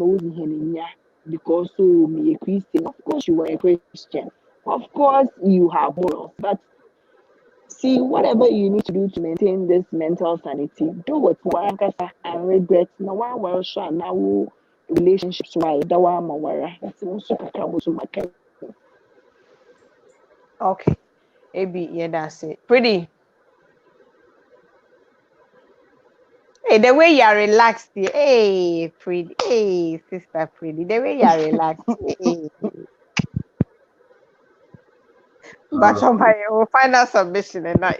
because so me a Christian. Of course, you are a Christian. Of course, you have morals, but see, whatever you need to do to maintain this mental sanity, do it. And regret. Now, one sure now relationships right. That one mawara. It's also Okay. Maybe yeah, that's it. Pretty. Hey, the way you are relaxed, hey, Pretty, hey, sister Pretty, the way you are relaxed, hey. But on my final submission and I.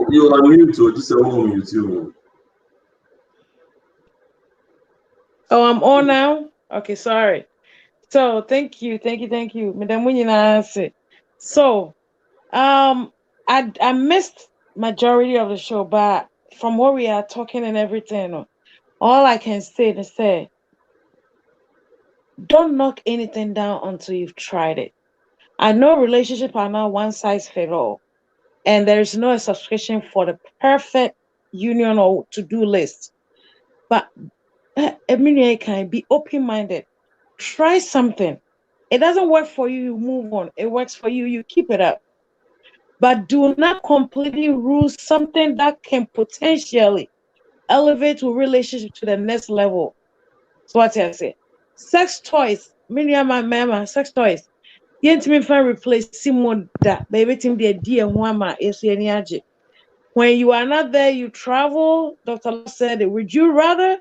You are mute to just a home mute you. Oh, I'm on now. Okay, sorry. So thank you. Madam Winyina. So I missed majority of the show, but from what we are talking and everything, all I can say is say don't knock anything down until you've tried it. I know relationships are not one size fits all, and there's no subscription for the perfect union or to-do list. But Emilia can be open-minded. Try something. It doesn't work for you, you move on. It works for you, you keep it up. But do not completely rule something that can potentially elevate your relationship to the next level. So what I say? Sex toys, mama, sex toys. Yentimi fan replace Simon that baby team the idea wama is any. When you are not there, you travel. Dr. Love said, would you rather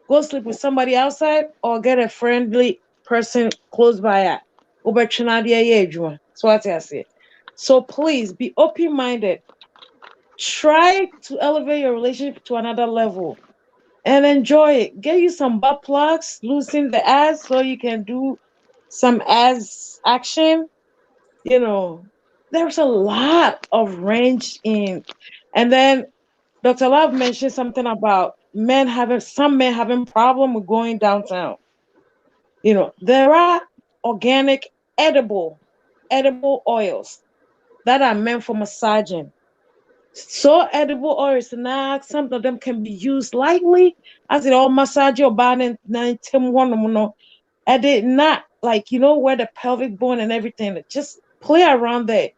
go sleep with somebody outside or get a friendly person close by? So what I say. So please be open-minded. Try to elevate your relationship to another level and enjoy it. Get you some butt plugs, loosen the ass so you can do some ass action. There's a lot of range in. And then Dr. Love mentioned something about some men having problem with going downtown. There are organic edible oils that are meant for massaging. So edible oils now, some of them can be used lightly as it all massage your body and it not like where the pelvic bone and everything. Just play around there.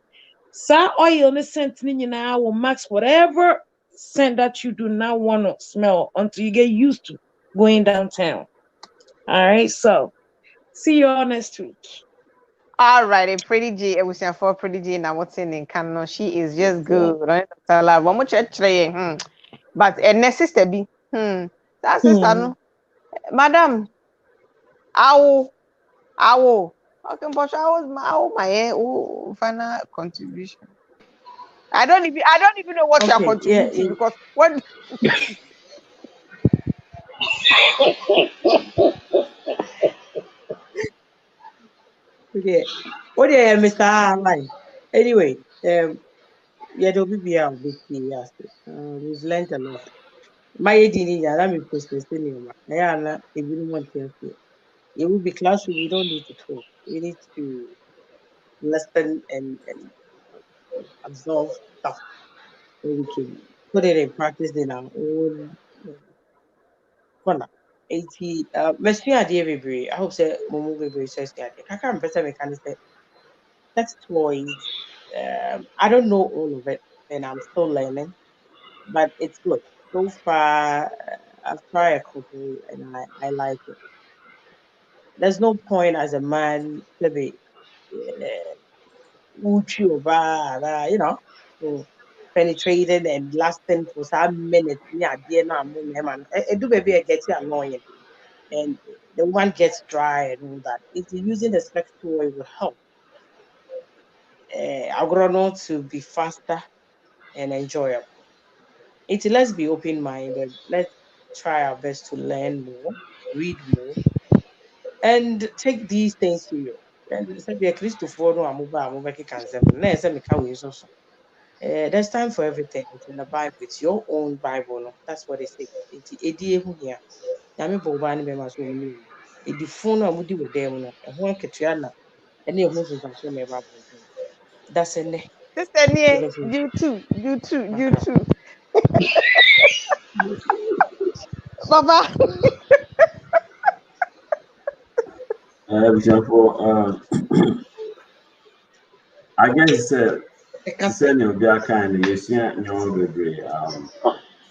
Sa oil in the scent now will max whatever scent that you do not want to smell until you get used to going downtown. All right, so see you all next week. All right, a Pretty G, it was for Pretty G now what's in Canon. She is just good, right? One more church but a sister be that sister no. Madam, ow. Okay, but I was my final contribution. I don't even know what you are contributing because what Okay. What do you Mr. Line? Anyway, yeah, there'll be a bit yes. We've learned a lot. My idea, let me post this in yeah, if you don't want to it will be classroom. We don't need to talk. We need to listen and absorb stuff so we can put it in practice in our own corner. 80 must be idea very. I hope say Momo very says the idea. I can't remember me can say sex toys. I don't know all of it and I'm still learning. but it's good. So far, I've tried a couple and I like it. There's no point as a man to be uchi over, so penetrated and lasting for some minutes. Yeah, dear, no, man. It do baby get you annoying, and the woman gets dry and all that. If you're using the sex toy, it will help. Agrono to be faster and enjoyable. Let's be open-minded. Let's try our best to learn more, read more, and take these things serious. And say be a Christopher no amuba can say na say me can we so. There's time for everything. It's in the Bible. It's your own Bible. No? That's what it says. It's edi ehu here. Nyame bo ba ne be ma so mu. Edi fun no amudi we dem no. Eho aketua na. Ene ehu so so na eba bo. That's it. Sister Nie, you too, you too, you too. Baba. I guess send your kind yes yeah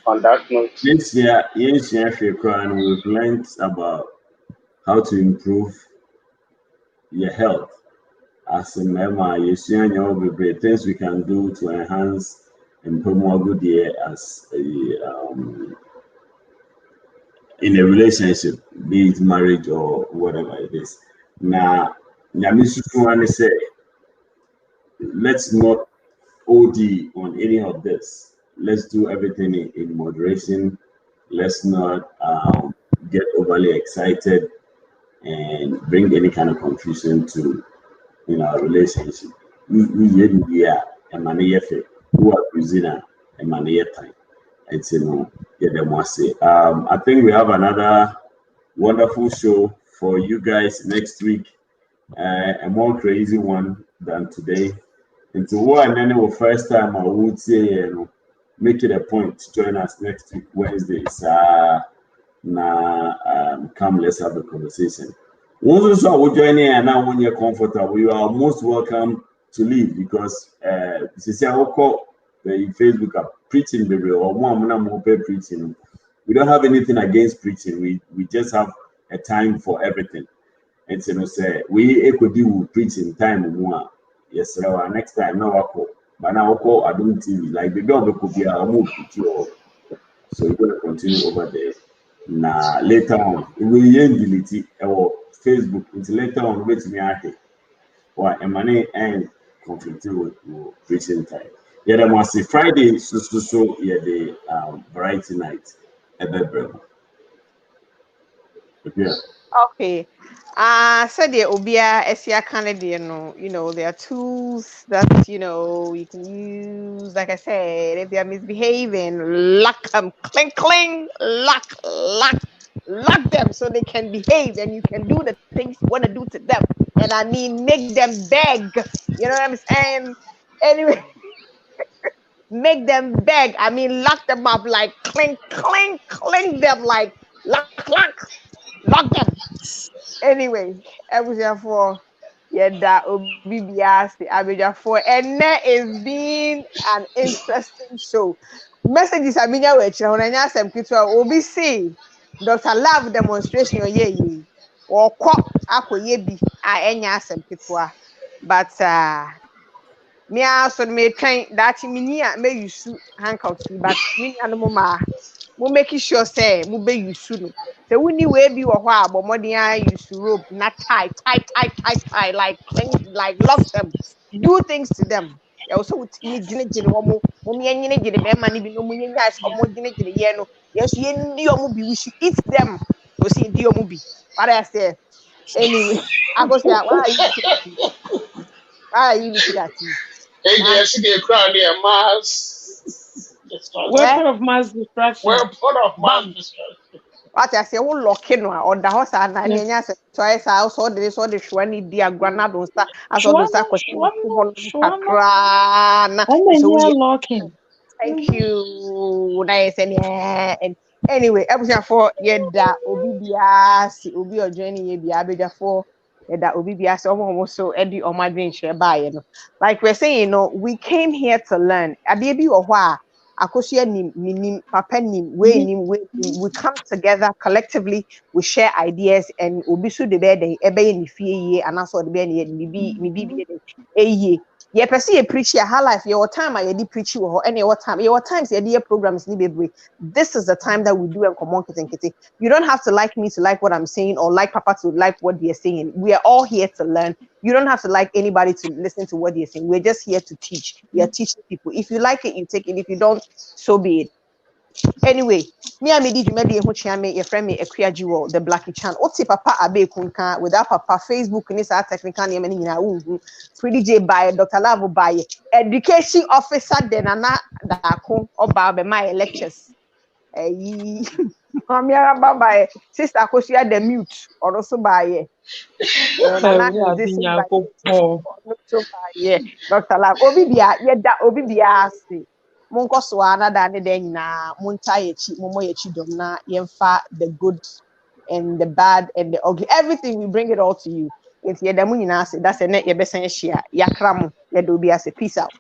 On that note, this year we've learned about how to improve your health as a member yes things we can do to enhance and promote good year as in a relationship, be it marriage or whatever it is. Now, Nyamisu say, let's not OD on any of this. Let's do everything in moderation. Let's not get overly excited and bring any kind of confusion to our relationship. We are a money who are using a money time. It's I think we have another wonderful show for you guys next week. A more crazy one than today. And to one and then first time I would say make it a point to join us next week Wednesday. Come let's have a conversation. Once I will join here and now when you're comfortable, you are most welcome to leave because I'll call the Facebook are preaching baby or more preaching. We don't have anything against preaching. We just have a time for everything. And say we could do preaching time more. Yes, sir. Next time no call. But now call I don't TV like the dog could be a move picture. So we're gonna continue over there. Now later on we delete our Facebook until later on wait me out here. Or money and conflicting with preaching time. Yeah, that must say Friday so yeah the variety night at that brother. Yeah. Okay. Said the Obia Esia Canadian, there are tools that you can use. Like I said, if they are misbehaving, lock them, clink, clink, lock them so they can behave and you can do the things you want to do to them. And I mean, make them beg. You know what I'm saying? Anyway, make them beg. I mean, lock them up like clink, clink, clink them like lock them. Anyway, for obi biasi abejafo, and that is being an interesting show. Messages abinya we chira na nya asem kitwa obi see Dr. Love demonstration ye or akoye bi a enya asem kitwa, but me also me train that me use handcuffs, but me anoma mo make sure say mo be use no. So we need we be or but more than use rope, not tie, like cling, like lock them, do things to them. You also would me gina one more me any gina be money be no money guys or more gina no. Yes, you be we should eat them. So see dear movie. What I say anyway, I go say why are you looking at me? AJ, I see the crowd there, mass destruction. Weapon of mass destruction. Weapon of mass destruction. What I say, oh, locking on the house and I mean, yes, twice I also did this or the Shwani dear granado star as all those locking. Thank you. Nice and anyway, episode 4 that Obi or Jenny be for that Obi almost so Eddie or my dream share by like we're saying, we came here to learn. A baby or why Akosia nim, minim, papa nim, we come together collectively, we share ideas, and obisu de bed ebe ni fie and also the bed ni ye person ye preach your whole life, your time I di preach you or any time, your times your programs ni be. This is the time that we do Nkomonkitinkiti. You don't have to like me to like what I'm saying or like Papa to like what they're saying. We are all here to learn. You don't have to like anybody to listen to what they're saying. We're just here to teach. We are teaching people. If you like it, you take it. If you don't, so be it. Anyway, me and me did who me your friend me a jewel the Blackie chan. Oti Papa Abeeku without Papa Facebook ni sa technical name ni na Pretty J by Dr. Lavo by education officer then ana dako oba be my lectures. Mamiara bye sister Akosia the mute or also by Nana musician by so by Dr. Love Obibia yeda Obibia si Munko Swana da ne den na munta yechi momo yechi dom na yemfa the good and the bad and the ugly everything we bring it all to you. If yeda mu nyina se that's a net ye besan hia yakra mu yeda obi ase peace out.